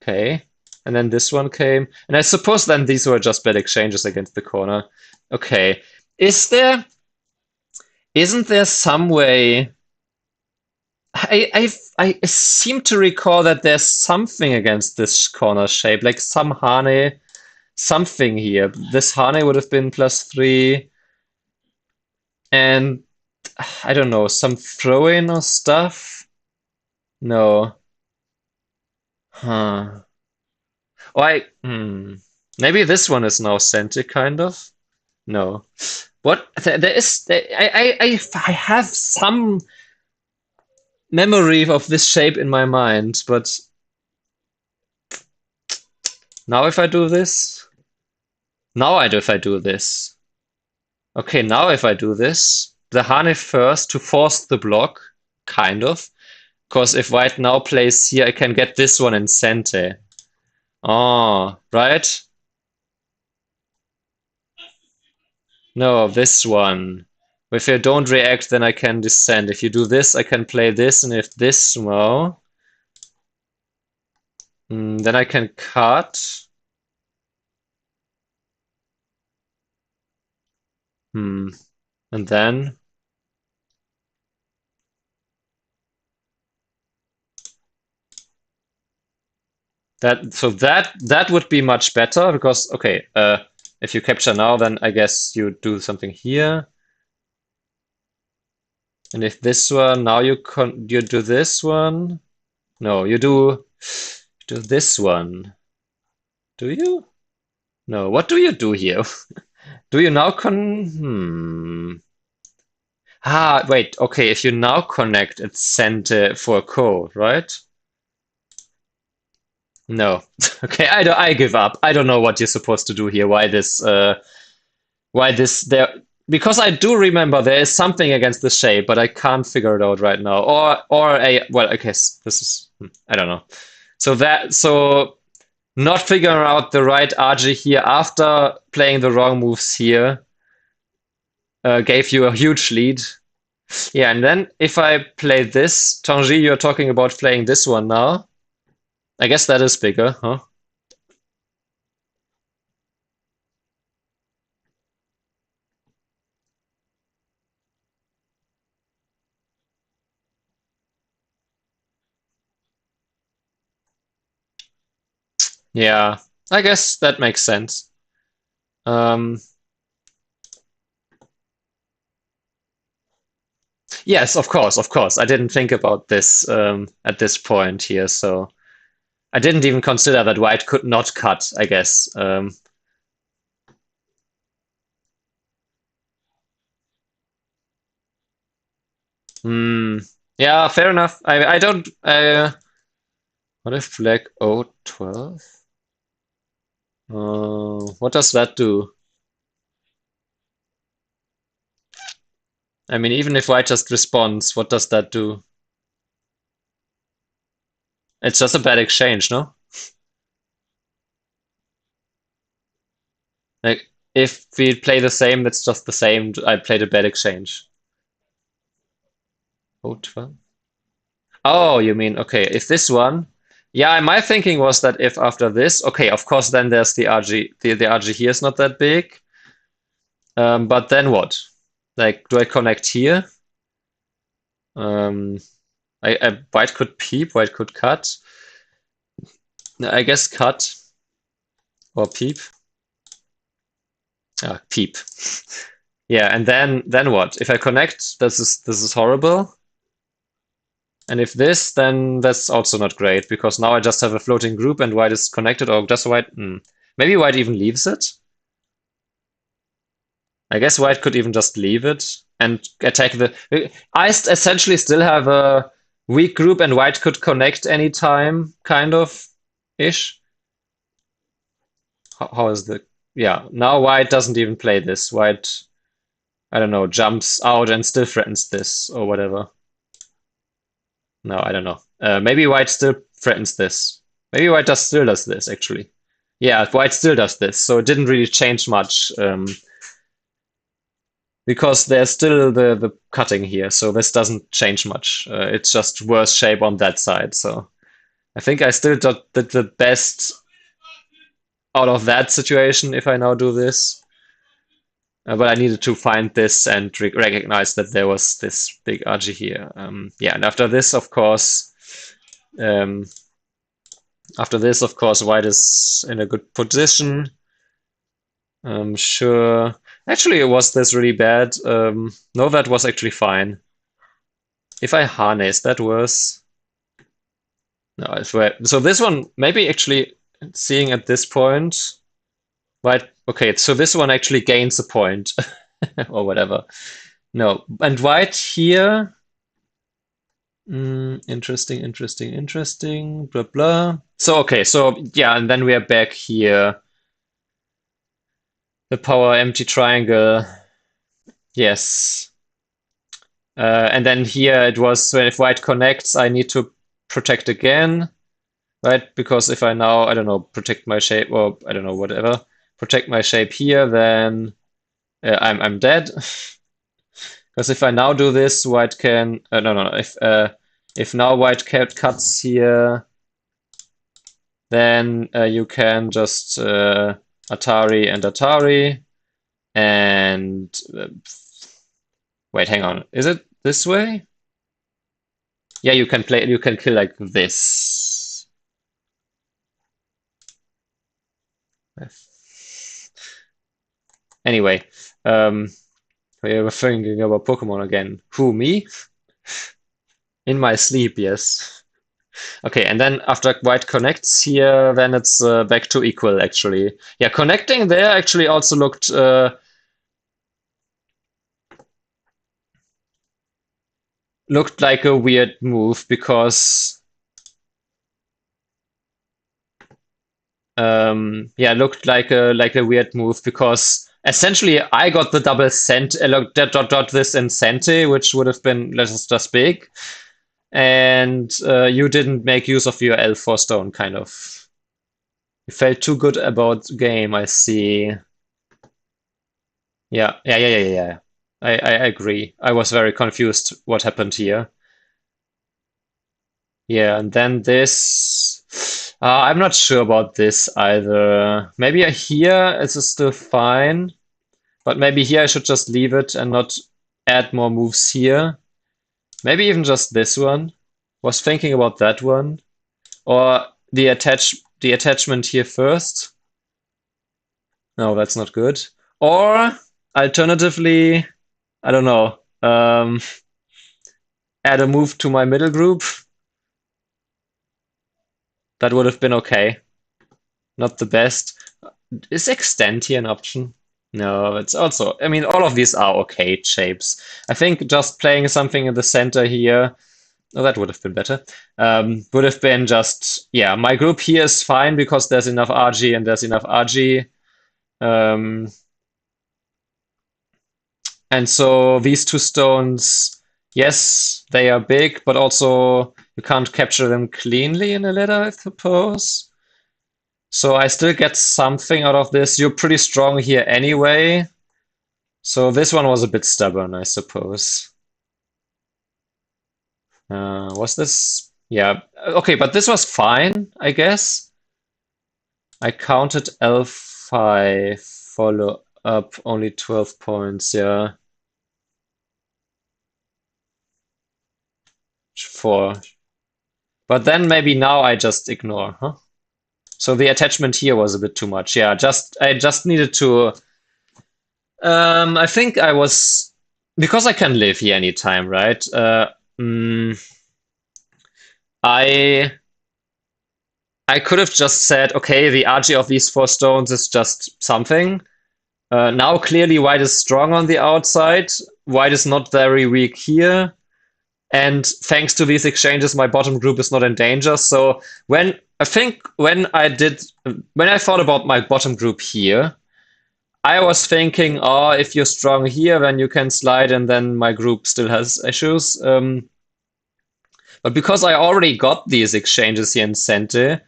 okay. And then this one came. And I suppose then these were just bad exchanges against the corner. Okay. Isn't there some way? I seem to recall that there's something against this corner shape, like some Hane, something here. This Hane would have been +3, and I don't know, some throw-in or stuff? No. Huh. Maybe this one is now scented, kind of? No. What? I have some memory of this shape in my mind, but now if I do this, if I do this. Okay, now if I do this, the Hane first to force the block, kind of. Because if white now plays here, I can get this one in Sente. Oh, right? No, this one. If I don't react, then I can descend. If you do this, I can play this, and if this, well, then I can cut. Hmm. And then that would be much better because okay, if you capture now, then I guess you do something here. And if this one, now you do this one. No, you do this one. Do you? No, what do you do here? Do you now wait, okay, if you now connect, it's sent for a code, right? No. Okay, I give up. I don't know what you're supposed to do here. Why this there because I do remember there is something against the shape, but I can't figure it out right now. Or a well, I guess this is I don't know. So not figuring out the right RG here after playing the wrong moves here gave you a huge lead. Yeah, and then if I play this, Tanji, you're talking about playing this one now. I guess that is bigger, huh? Yeah, I guess that makes sense. Um, yes, of course, of course. I didn't think about this at this point here, so I didn't even consider that white could not cut, I guess. Hmm. Yeah, fair enough. I don't. What if black O12? What does that do? I mean, even if white just responds, what does that do? It's just a bad exchange, no? Like, if we play the same, that's just the same. I played a bad exchange. Oh, 12. Oh, you mean, okay, if this one. Yeah, my thinking was that if after this, okay, of course, then there's the RG. The RG here is not that big. But then what? Like, do I connect here? Um, white could peep, white could cut. I guess cut or peep. Ah, peep. Yeah, and then what? If I connect, this is horrible. And if this, then that's also not great because now I just have a floating group and white is connected or just white. Maybe white even leaves it. I guess white could even just leave it and attack the. I essentially still have a weak group and white could connect anytime, kind of ish. How is the. Yeah, now white doesn't even play this. White, I don't know, jumps out and still threatens this or whatever. No, I don't know. Maybe white still threatens this. Maybe white still does this, actually. Yeah, white still does this, so it didn't really change much. Because there's still the cutting here, so this doesn't change much. It's just worse shape on that side. So I think I still did the best out of that situation if I now do this. But I needed to find this and recognize that there was this big RG here. Yeah, and um, after this, of course, white is in a good position. Sure. Actually, was this really bad? No, that was actually fine. If I harness, that worse. No, I swear. So this one, maybe actually seeing at this point, white. Okay, so this one actually gains a point or whatever. No, and white here. Interesting, interesting, interesting. Blah blah. So okay, so yeah, and then we are back here. The power empty triangle. Yes. And then here it was when if white connects, I need to protect again, right? Because if I now, I don't know, protect my shape or I don't know, whatever, protect my shape here, then I'm dead. Because if I now do this, white can no no no. If now white cuts here, then you can just Atari and Atari and wait, hang on. Is it this way? Yeah, you can play. You can kill like this. Anyway, we were thinking about Pokemon again. Who, me? In my sleep, yes. Okay, and then after white connects here, then it's back to equal, actually. Yeah, connecting there actually also looked like a weird move because yeah, looked like a weird move because essentially I got the double cent dot this in centi, which would have been just big, and you didn't make use of your L4 stone, kind of. You felt too good about game, I see. Yeah, yeah, yeah, yeah, yeah. Yeah. I agree. I was very confused what happened here. Yeah, and then this. I'm not sure about this either. Maybe here this is still fine, but maybe here I should just leave it and not add more moves here. Maybe even just this one. Was thinking about that one. Or the attachment here first. No, that's not good. Or alternatively, I don't know. Add a move to my middle group. That would have been okay. Not the best. Is extend here an option? No, it's also, I mean, all of these are okay shapes. I think just playing something in the center here, oh, that would have been better. Would have been just, yeah, my group here is fine because there's enough RG and there's enough RG. Um, And so these two stones, yes, they are big, but also you can't capture them cleanly in a letter, I suppose. So I still get something out of this. You're pretty strong here anyway. So this one was a bit stubborn, I suppose. Was this? Yeah. Okay, but this was fine, I guess. I counted L5 follow up, only 12 points, yeah. 4. But then maybe now I just ignore, huh? So the attachment here was a bit too much. Yeah, I just needed to I think I was because I can live here anytime, right? Mm, I I could have just said, okay, the RG of these 4 stones is just something. Now clearly white is strong on the outside. White is not very weak here. And thanks to these exchanges, my bottom group is not in danger. So when I thought about my bottom group here, I was thinking, oh, if you're strong here, then you can slide, and then my group still has issues. But because I already got these exchanges here in Sente,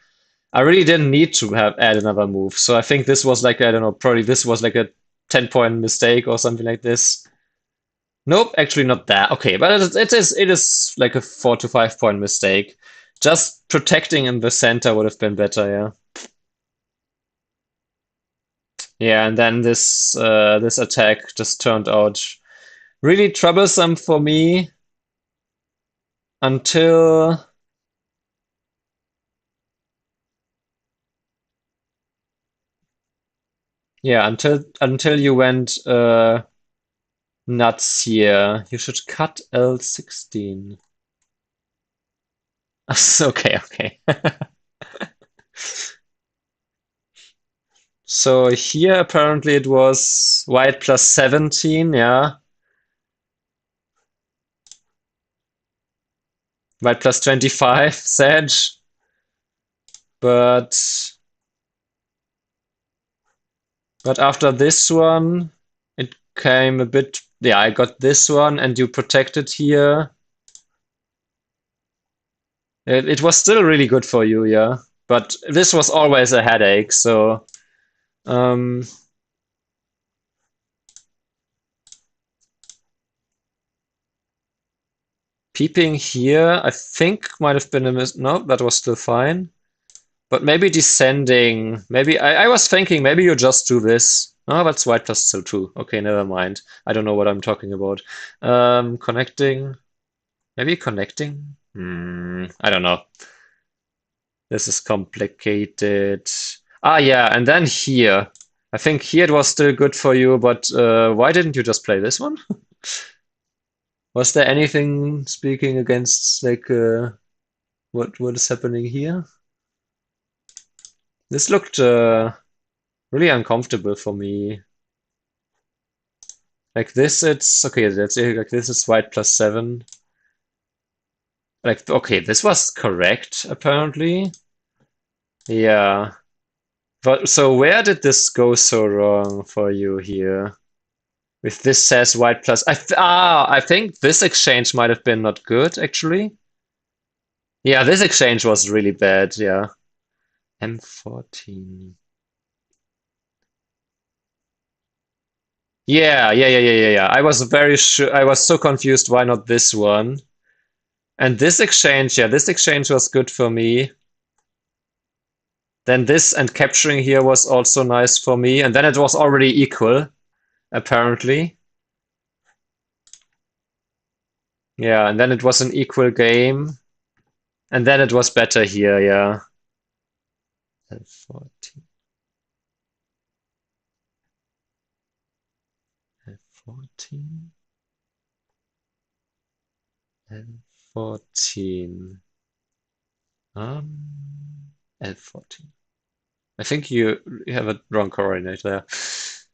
I really didn't need to have add another move. So I think this was like, I don't know, probably this was like a 10-point mistake or something like this. Nope, actually not that. Okay, but it is like a 4 to 5 point mistake. Just protecting in the center would have been better, yeah. Yeah, and then this attack just turned out really troublesome for me until yeah, until you went nuts here. You should cut L16. Okay, okay. So here apparently it was white plus 17, yeah. White plus 25, Sedge. But after this one, it came a bit. Yeah, I got this one, and you protected here. It was still really good for you, yeah. But this was always a headache, so um, peeping here, I think might have been a miss. No, that was still fine. But maybe descending. Maybe I was thinking maybe you just do this. Oh, that's white plus still 2. Okay, never mind. I don't know what I'm talking about. Connecting. Maybe connecting? I don't know. This is complicated. Ah, yeah, and then here. I think here it was still good for you, but why didn't you just play this one? Was there anything speaking against like what is happening here? This looked really uncomfortable for me. Like this, it's okay. That's like this is white plus 7. Like okay, this was correct apparently. Yeah. But so where did this go so wrong for you here? If this says white plus, I think this exchange might have been not good actually. Yeah, this exchange was really bad. Yeah, M14. Yeah. I was very sure. I was so confused. Why not this one? And this exchange, yeah, this exchange was good for me. Then this and capturing here was also nice for me. And then it was already equal, apparently. Yeah, and then it was an equal game. And then it was better here, yeah. L14. L14. L14. L14. I think you have a wrong coordinate there.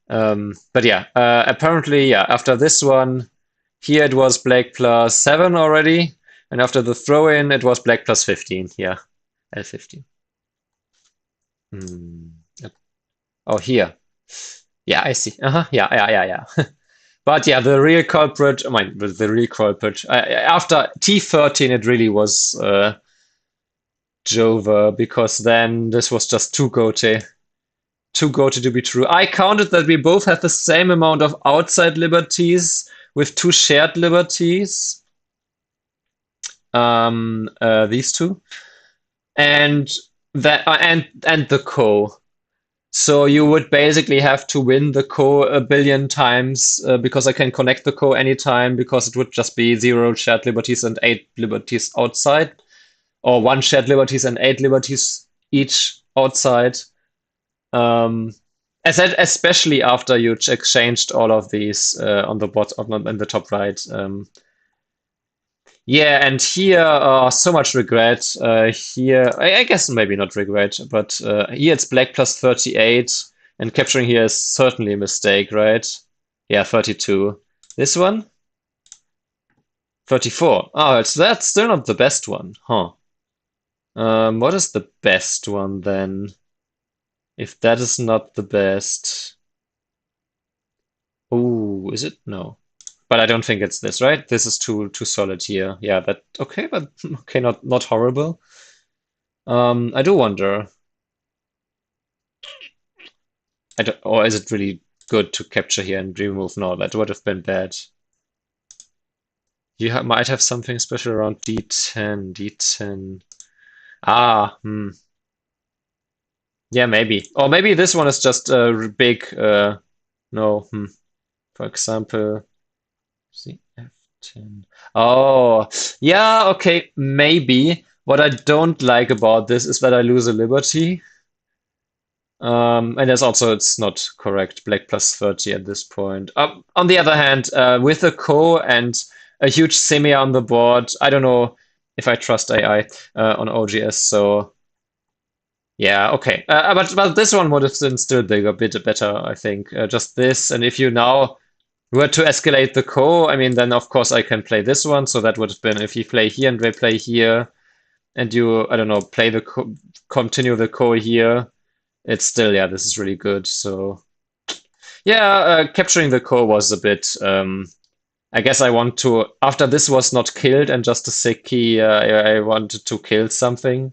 But yeah, apparently, yeah, after this one, here it was black plus 7 already. And after the throw-in, it was black plus 15. Yeah, L15. Hmm. Oh, here. Yeah, I see. Yeah. But yeah, the real culprit, I mean, the real culprit, after T13, it really was Jova, because then this was just too goaty to be true. I counted that we both have the same amount of outside liberties with two shared liberties. These two, and and the co. So you would basically have to win the co a billion times because I can connect the co anytime because it would just be zero shared liberties and eight liberties outside, or one shared liberties and eight liberties each outside. Um, especially after you exchanged all of these on the bottom, in the top right. Yeah, and here, so much regret. Here, I guess maybe not regret, but here it's black plus 38, and capturing here is certainly a mistake, right? Yeah, 32. This one? 34. Oh, that's still not the best one, huh? What is the best one then? If that is not the best. Oh, is it? No. But I don't think it's this, right? This is too solid here. Yeah, that okay, but okay, not horrible. I do wonder. Or is it really good to capture here and remove? No, that would have been bad. You might have something special around D10, D10. Ah, yeah, maybe. Or maybe this one is just big. No, for example, see F10. Oh, yeah, okay, maybe. What I don't like about this is that I lose a liberty. And there's also, it's not correct, black plus 30 at this point. On the other hand, with a co and a huge semi on the board, I don't know if I trust AI on OGS, so yeah, okay. But this one would have been still bigger, a bit better, I think. Just this, and if you now were to escalate the co, I mean, then of course I can play this one, so that would have been if you play here and they play here, and you, I don't know, play the co, continue the co here. It's still, yeah, this is really good. So, yeah, capturing the core was a bit. I guess I want to, after this was not killed and just a sick key, I wanted to kill something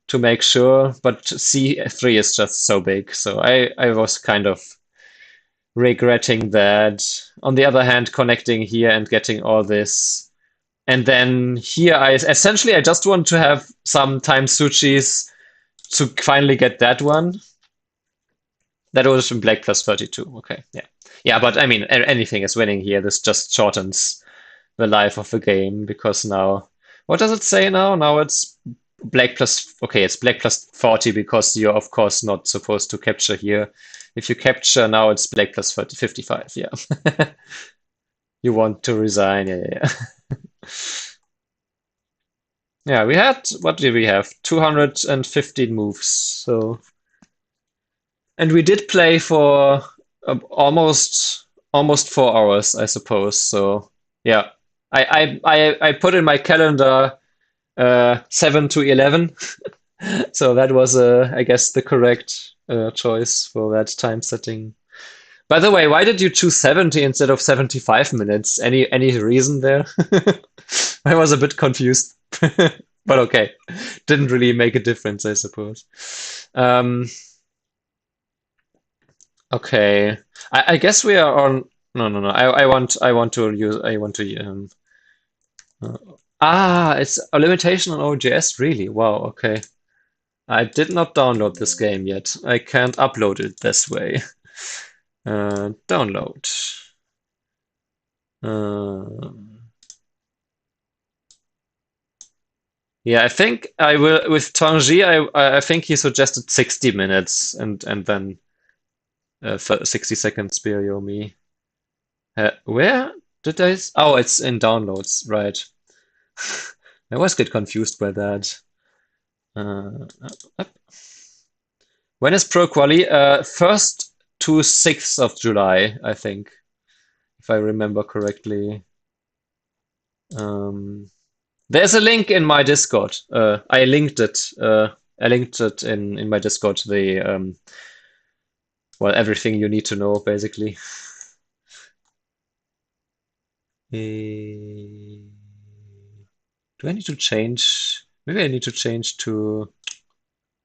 to make sure. But C3 is just so big. So I was kind of regretting that. On the other hand, connecting here and getting all this. And then here, I just want to have some time suchis to finally get that one. That was from black plus 32. Okay, yeah. Yeah, but I mean, anything is winning here. This just shortens the life of the game because now, what does it say now? Now it's black plus, okay, it's black plus 40 because you're, of course, not supposed to capture here. If you capture now, it's black plus 30, 55. Yeah. You want to resign. Yeah, yeah, yeah. Yeah, we had, what did we have? 215 moves. So. And we did play for almost 4 hours, I suppose. So yeah, I put in my calendar 7 to 11. So that was I guess the correct choice for that time setting. By the way, why did you choose 70 instead of 75 minutes? Any reason there? I was a bit confused. But okay, didn't really make a difference, I suppose. Um, Okay. I guess we are on. No, no, no. I want to use. I want to. Uh, it's a limitation on OGS. Really? Wow. Okay. I did not download this game yet. I can't upload it this way. Download. Uh, yeah, I think I will with Tanji. I think he suggested 60 minutes and then 60 seconds Spiriomi. Where did I? Oh, it's in downloads, right? I always get confused by that. Up. When is Pro Quali? 1st to 6th of July, I think, if I remember correctly. Um, there's a link in my Discord. I linked it. I linked it in my Discord. Well, everything you need to know, basically. Eh, do I need to change? Maybe I need to change to.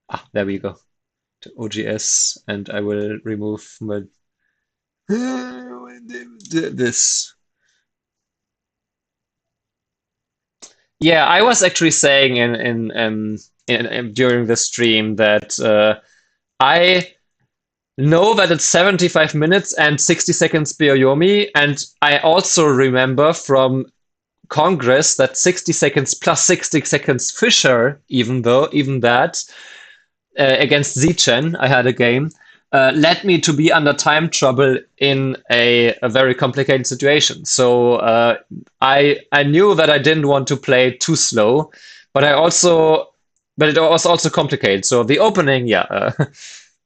Ah, there we go. To OGS, and I will remove my this. Yeah, I was actually saying during the stream that I know that it's 75 minutes and 60 seconds Byoyomi, and I also remember from Congress that 60 seconds plus 60 seconds Fisher, even that against Zichen, I had a game, led me to be under time trouble in a very complicated situation. So I knew that I didn't want to play too slow, but but it was also complicated. So the opening, yeah,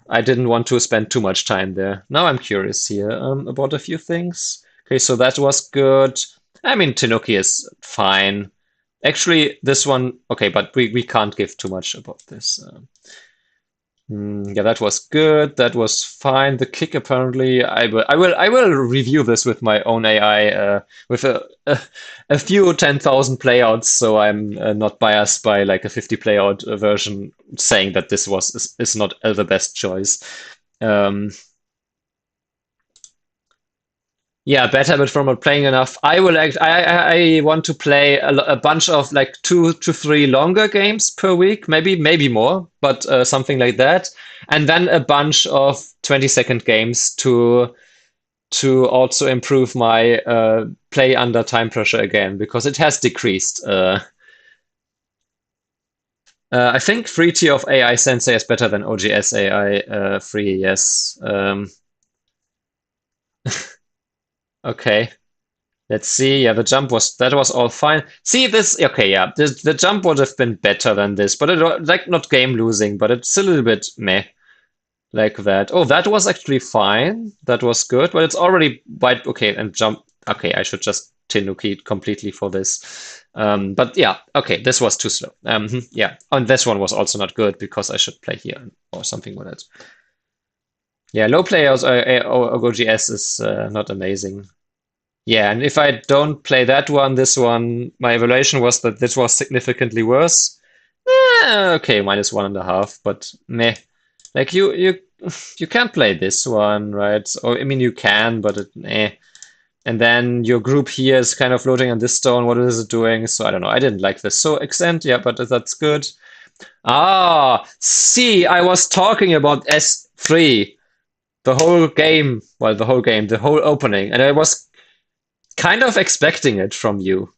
I didn't want to spend too much time there. Now I'm curious here about a few things. Okay, so that was good. I mean, Tanuki is fine. Actually, this one, okay, but we can't give too much about this. Yeah, that was good. That was fine. The kick apparently, I will review this with my own AI, with a few 10,000 playouts, so I'm not biased by like a 50 playout version saying that this is not the best choice. Um, yeah, bad habit from not playing enough. I will act. I want to play a bunch of like 2 to 3 longer games per week, maybe more, but something like that, and then a bunch of 20-second games to also improve my play under time pressure again because it has decreased. I think free tier of AI Sensei is better than OGS AI free. Yes. Okay. Let's see. Yeah, that was all fine. See this? Okay, yeah, the jump would have been better than this, but like not game losing, but it's a little bit meh like that. Oh, that was actually fine. That was good, but it's already wide. Okay, and jump. Okay, I should just Tenuki completely for this. But yeah, okay, this was too slow. Yeah, and this one was also not good because I should play here or something with it. Yeah, low players OGS is not amazing. Yeah, and if I don't play that one, this one, my evaluation was that this was significantly worse. Okay, -1.5, but meh. Like you can't play this one, right? Or I mean you can, but eh. And then your group here is kind of floating on this stone. What is it doing? So I don't know. I didn't like this. So extent, yeah, but that's good. Ah, see, I was talking about S3 the whole game. Well, the whole game, the whole opening, and I was kind of expecting it from you.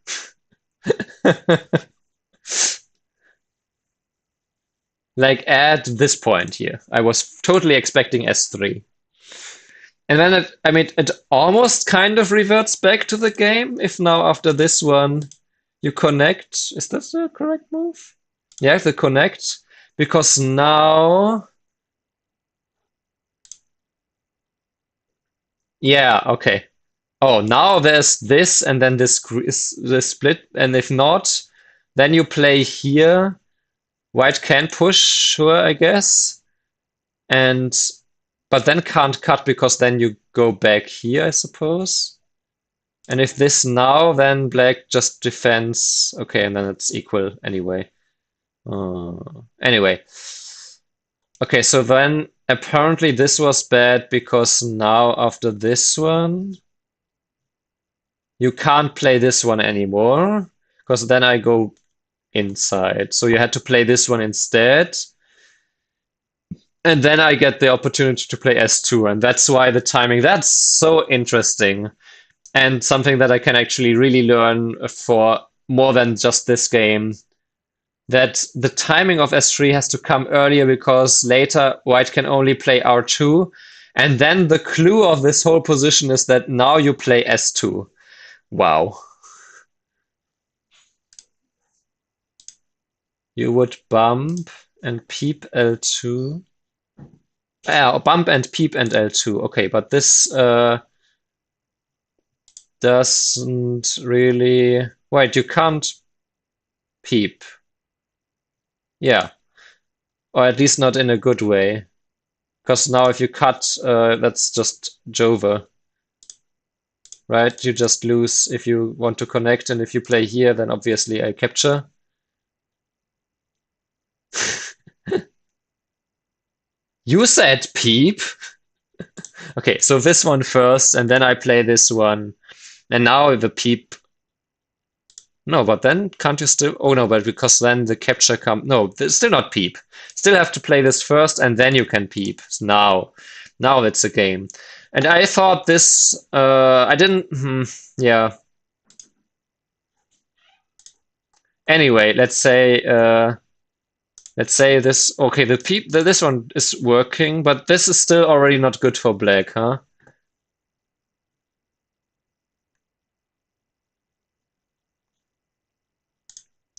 Like at this point here, I was totally expecting S3. And then I mean, it almost kind of reverts back to the game. If now after this one you connect, is that the correct move? Yeah, the connect, because now, yeah, okay. Oh, now there's this, and then this split, and if not, then you play here. White can push, sure, I guess. And but then can't cut because then you go back here, I suppose. And if this now, then black just defends. Okay, and then it's equal anyway. Anyway. Okay, so then apparently this was bad because now after this one, you can't play this one anymore because then I go inside. So you had to play this one instead. And then I get the opportunity to play S2, and that's why the timing, that's so interesting. And something that I can actually really learn for more than just this game. That the timing of S3 has to come earlier because later white can only play R2. And then the clue of this whole position is that now you play S2. Wow. You would bump and peep L2. Yeah, bump and peep and L2. Okay, but this doesn't really. Wait, you can't peep. Yeah, or at least not in a good way. Because now if you cut, that's just Jover. right? You just lose if you want to connect, and if you play here, then obviously I capture. You said peep. Okay, so this one first, and then I play this one. And now the peep. No, but then can't you still? Oh no, but because then the capture come. No, still not peep. Still have to play this first, and then you can peep. Now it's a game. And I thought this. I didn't. Yeah. Anyway, let's say. Let's say this. Okay, this one is working, but this is still already not good for black, huh?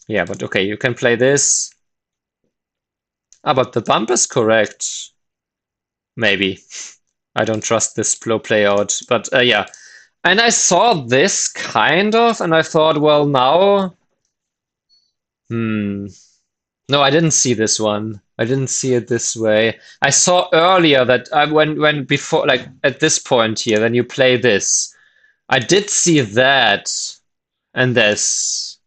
Yeah, but okay, you can play this. Ah, but the bump is correct. Maybe. I don't trust this flow play out. But yeah. And I saw this kind of, and I thought, well, now. Hmm. No, I didn't see this one. I didn't see it this way. I saw earlier that when before, like at this point here, then you play this. I did see that and this.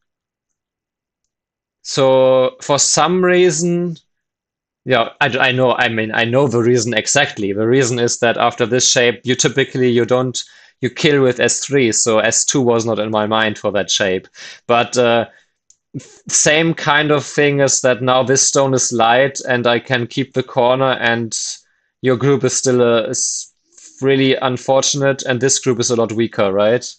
So for some reason, yeah, I know. I mean, I know the reason exactly. The reason is that after this shape, you don't you kill with S3, so S2 was not in my mind for that shape. But same kind of thing is that now this stone is light, and I can keep the corner, and your group is still is really unfortunate, and this group is a lot weaker, right?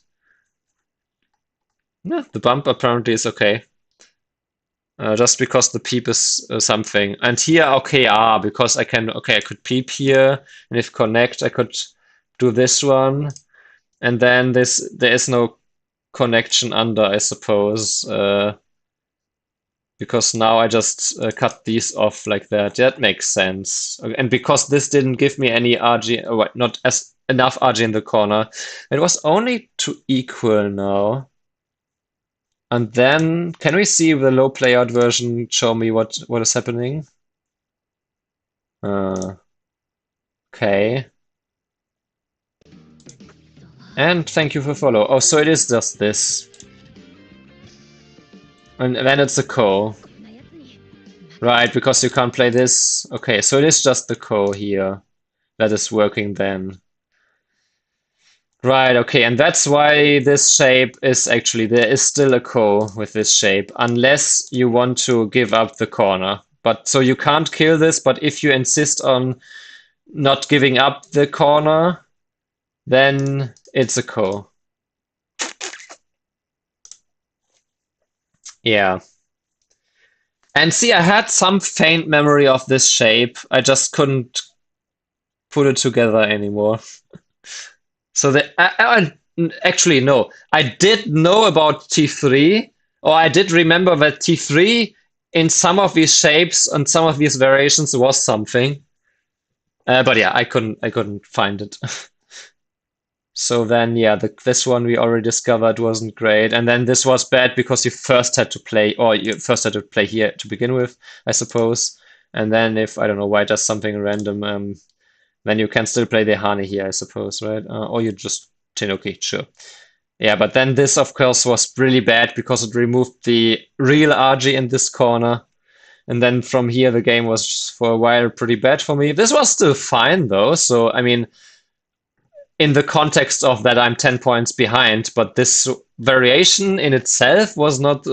Yeah, the bump apparently is okay. Just because the peep is something. And here, okay, because I could peep here, and if connect, I could do this one, and then there is no connection under, I suppose, because now I just cut these off like that. That makes sense. And because this didn't give me any RG, not as enough RG in the corner, it was only to equal now. And then, can we see the low playout version show me what is happening? Uh, okay. And thank you for follow. Oh, so it is just this. And then it's a ko. Right, because you can't play this. Okay, so it is just the ko here that is working then. Right, okay, and that's why this shape is actually, there is still a ko with this shape, unless you want to give up the corner. But so you can't kill this, but if you insist on not giving up the corner, then it's a ko. Yeah. And see, I had some faint memory of this shape. I just couldn't put it together anymore. So actually, no. I did know about T3, or I did remember that T3 in some of these shapes and some of these variations was something. But yeah, I couldn't find it. So then, yeah, this one we already discovered wasn't great, and then this was bad because you first had to play, or you first had to play here to begin with, I suppose. And then if I don't know why does something random, then you can still play the Hane here, I suppose, right? Or you just Tenuki, sure. Yeah, but then this, of course, was really bad because it removed the real RG in this corner. And then from here, the game was for a while pretty bad for me. This was still fine, though. So, I mean, in the context of that, I'm 10 points behind, but this variation in itself was not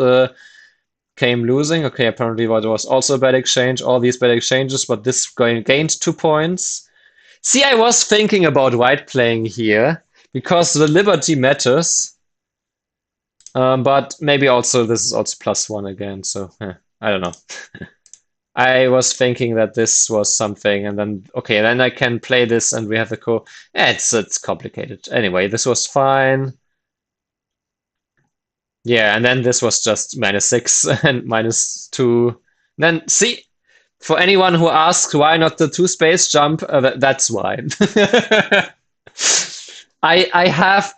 came losing. Okay, apparently it was also a bad exchange, all these bad exchanges, but this gained 2 points. See, I was thinking about white playing here because the liberty matters. But maybe also this is also +1 again, so I don't know. I was thinking that this was something, and then okay, then I can play this, and we have the ko. Yeah, it's complicated. Anyway, this was fine. Yeah, and then this was just -6 and -2. Then see, for anyone who asks why not the 2 space jump, that's why. I have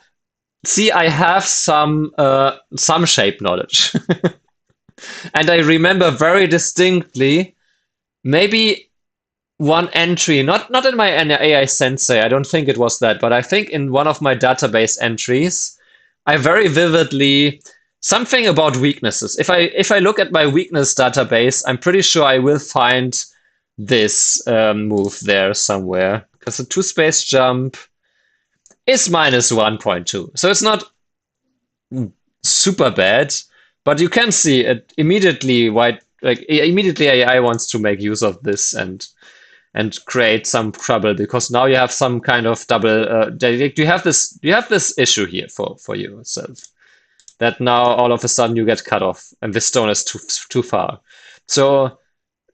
I have some shape knowledge. And I remember very distinctly, maybe one entry, not in my AI Sensei, I don't think it was that, but I think in one of my database entries, I very vividly something about weaknesses. If I look at my weakness database, I'm pretty sure I will find this move there somewhere because the two space jump is minus 1.2, so it's not super bad, but you can see it immediately. Immediately AI wants to make use of this and create some trouble because now you have some kind of double. You have this issue here for yourself that now all of a sudden you get cut off and this stone is too far. So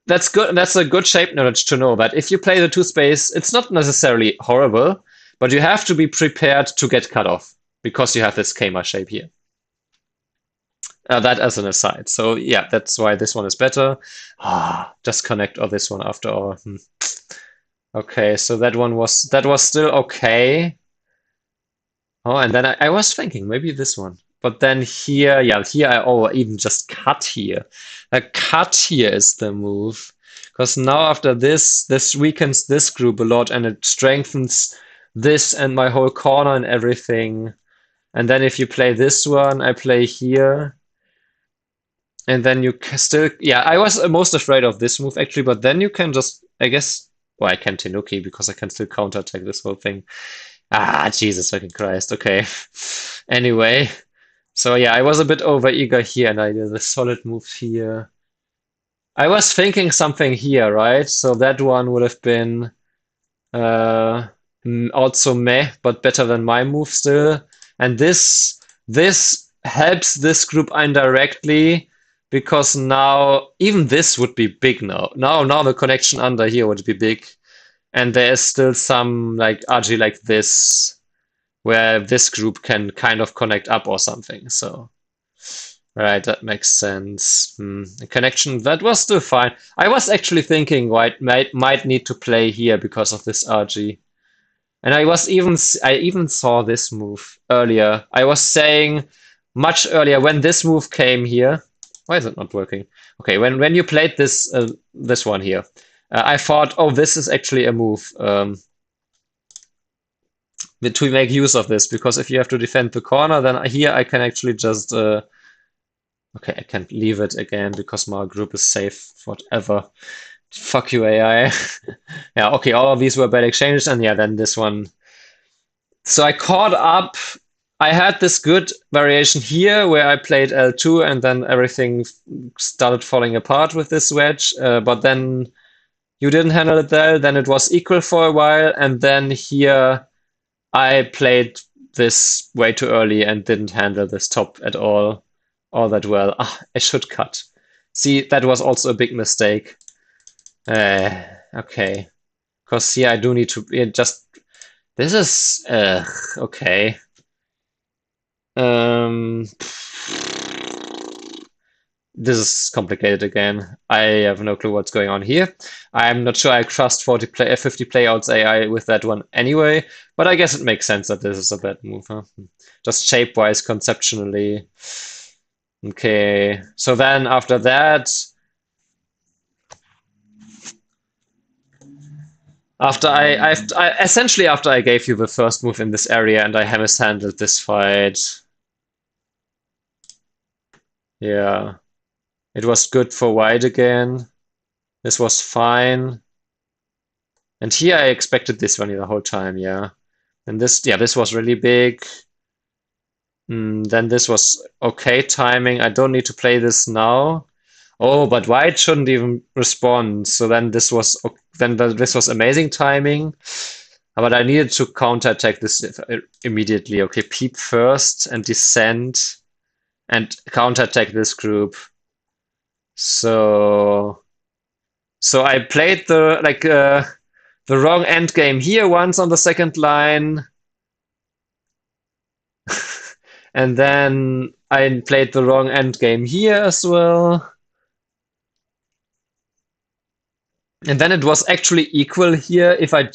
that's good. That's a good shape knowledge to know that if you play the two space, it's not necessarily horrible, but you have to be prepared to get cut off because you have this Kama shape here. That as an aside. So yeah, that's why this one is better. Just connect all this one after all. Okay, so that was still okay. Oh, and then I was thinking maybe this one. But then here, yeah, here I even just cut here. A cut here is the move. Because now after this weakens this group a lot and it strengthens this and my whole corner and everything. And then if you play this one, I play here. And then you still, yeah, I was most afraid of this move actually, but then you can just, I guess, well, I can Tenuki because I can still counterattack this whole thing. Jesus fucking Christ. Okay. Anyway, so yeah, I was a bit over eager here and I did a solid move here. I was thinking something here, right? So that one would have been uh, also meh, but better than my move still. And this helps this group indirectly because now even this would be big now. Now the connection under here would be big. And there is still some like RG like this where this group can kind of connect up or something. So right, that makes sense. The connection that was still fine. I was actually thinking White might need to play here because of this RG. And I even saw this move earlier. I was saying much earlier when this move came here. Why is it not working? Okay, when you played this one here, I thought, oh, this is actually a move to make use of this because if you have to defend the corner, then here I can actually just okay, I can't leave it again because my group is safe. Whatever. Fuck you, AI. Yeah, okay, all of these were bad exchanges, and yeah, then this one. So I caught up. I had this good variation here where I played L2 and then everything started falling apart with this wedge. But then you didn't handle it there. Then it was equal for a while. And then here I played this way too early and didn't handle this top at all that well. I should cut. See, that was also a big mistake. Okay. Because here I do need to just. This is okay. This is complicated again. I have no clue what's going on here. I'm not sure I trust 50 playouts AI with that one anyway, but I guess it makes sense that this is a bad move, huh? Just shape-wise, conceptually. Okay, so then after that, essentially after I gave you the first move in this area and I mishandled this fight, yeah, it was good for white again. This was fine. And here I expected this one the whole time, yeah. And this was really big. Then this was okay timing. I don't need to play this now. Oh, but white shouldn't even respond. So then this was amazing timing. But I needed to counterattack this immediately. Okay, peep first and descend and counterattack this group. So I played the wrong end game here once on the second line. And then I played the wrong end game here as well. And then it was actually equal here if I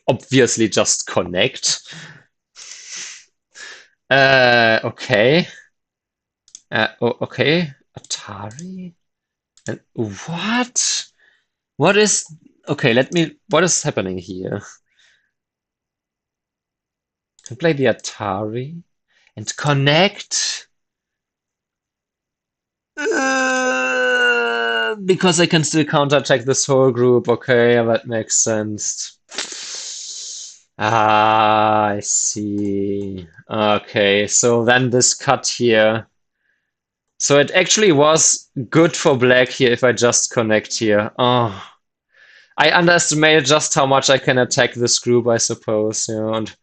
obviously just connect. Okay. Okay. Atari? And what? What is Okay, what is happening here? Can play the Atari and connect. Because I can still counterattack this whole group. Okay, that makes sense. Ah, I see. Okay, so then this cut here. So it actually was good for black here if I just connect here. Oh, I underestimated just how much I can attack this group, I suppose, and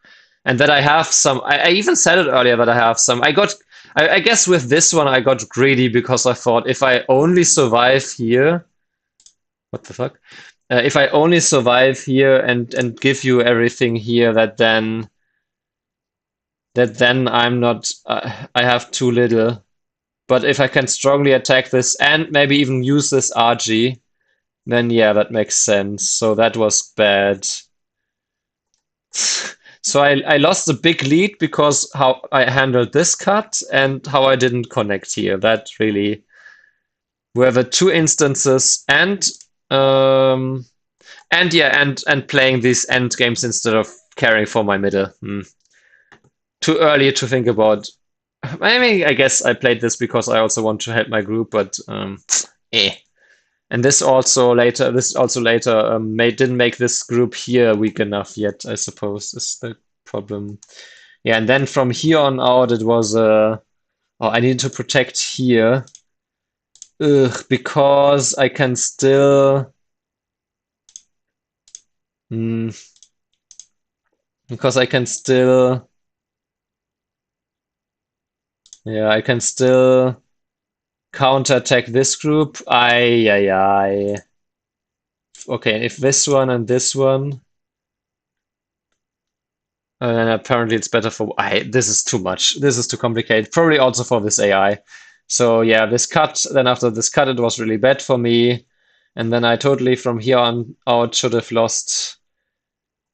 that I have some. I even said it earlier that I have some. I guess with this one I got greedy because I thought if I only survive here, what the fuck? If I only survive here and give you everything here, that then I'm not. I have too little. But if I can strongly attack this and maybe even use this RG, then yeah, that makes sense. So that was bad. So I lost a big lead because how I handled this cut and how I didn't connect here. That really were the two instances, um and playing these end games instead of caring for my middle. Too early to think about. I mean, I guess I played this because I also want to help my group, but eh. And this also later didn't make this group here weak enough yet, I suppose, is the problem. Yeah, and then from here on out, it was oh, I need to protect here. Ugh, because I can still. Hmm, because I can still. Yeah, I can still counterattack this group. Ay. Okay, if this one and this one. And apparently it's better for. This is too much. This is too complicated. Probably also for this AI. So yeah, this cut. Then after this cut, it was really bad for me. And then I totally from here on out should have lost.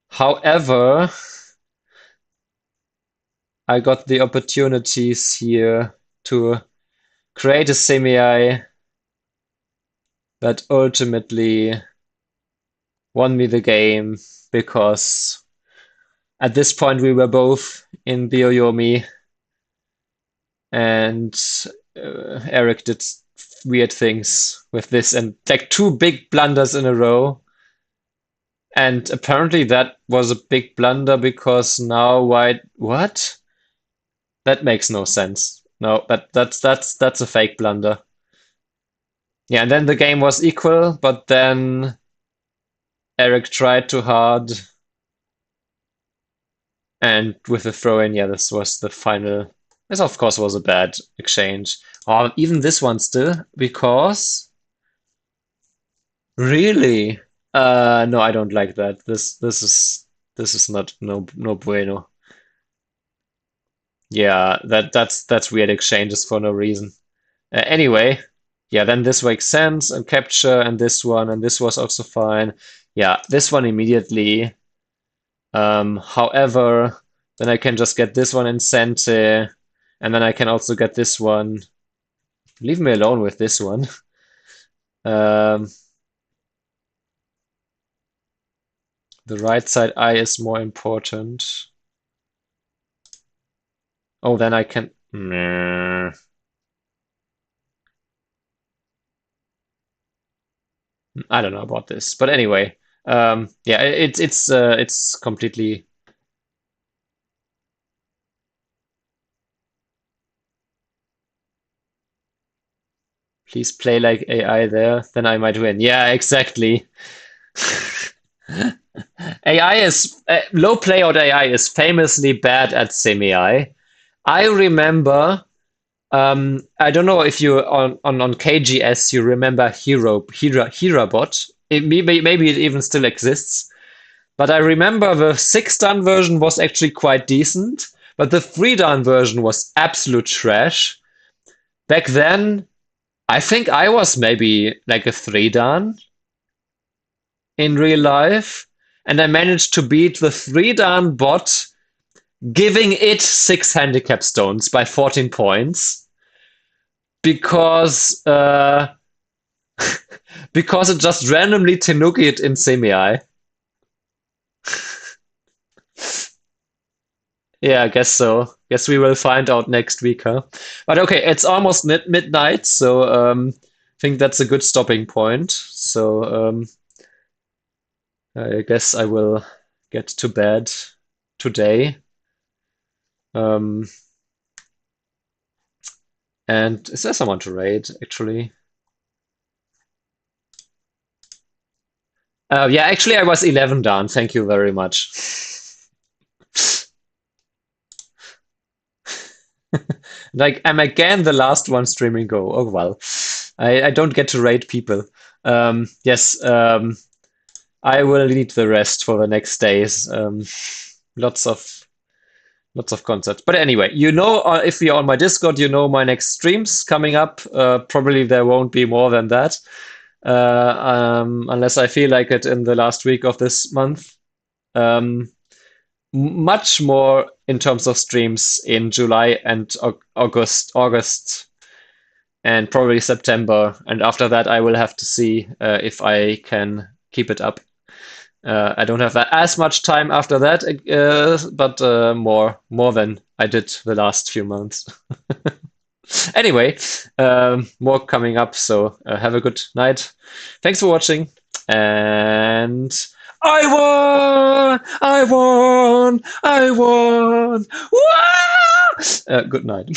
However, I got the opportunities here to create a semi that ultimately won me the game because at this point we were both in Bioyomi and Eric did weird things with this and like two big blunders in a row. And apparently that was a big blunder because now why what? That makes no sense. No, that's a fake blunder. Yeah, and then the game was equal, but then Eric tried too hard. And with the throw in, yeah, this was the final. This, of course, was a bad exchange. Oh, even this one still, because really, no, I don't like that. This is not no bueno. Yeah, that's weird exchanges for no reason. Anyway, yeah, then this makes sense and capture and this was also fine. Yeah, this one immediately. However, then I can just get this one in Sente, and then I can also get this one. Leave me alone with this one. Um, the right side eye is more important. Oh, then I can. I don't know about this, but anyway, yeah, it's completely. Please play like AI there, then I might win. Yeah, exactly. AI is low playout AI is famously bad at semi-I. I remember. I don't know if you on KGS you remember Herabot. Maybe it even still exists. But I remember the 6-dan version was actually quite decent, but the 3-dan version was absolute trash. Back then, I think I was maybe like a 3-dan in real life, and I managed to beat the 3-dan bot, giving it 6 handicap stones by 14 points because Because it just randomly Tenuki'd in semi. Yeah, I guess so. Guess we will find out next week, huh? But okay, it's almost midnight, so I think that's a good stopping point. So I guess I will get to bed today. Um, and is there someone to raid, actually? Yeah, actually, I was 11 down. Thank you very much. Like, I'm again the last one streaming Go. Oh, well. I don't get to raid people. Yes, I will need the rest for the next days. Lots of lots of concerts. But anyway, if you're on my Discord, you know my next streams coming up. Probably there won't be more than that, unless I feel like it in the last week of this month. Um, Much more in terms of streams in July and August, and probably September. And after that, I will have to see if I can keep it up. I don't have as much time after that, but more than I did the last few months. Anyway, more coming up, so have a good night. Thanks for watching, and I won! I won! I won! Wah! Good night.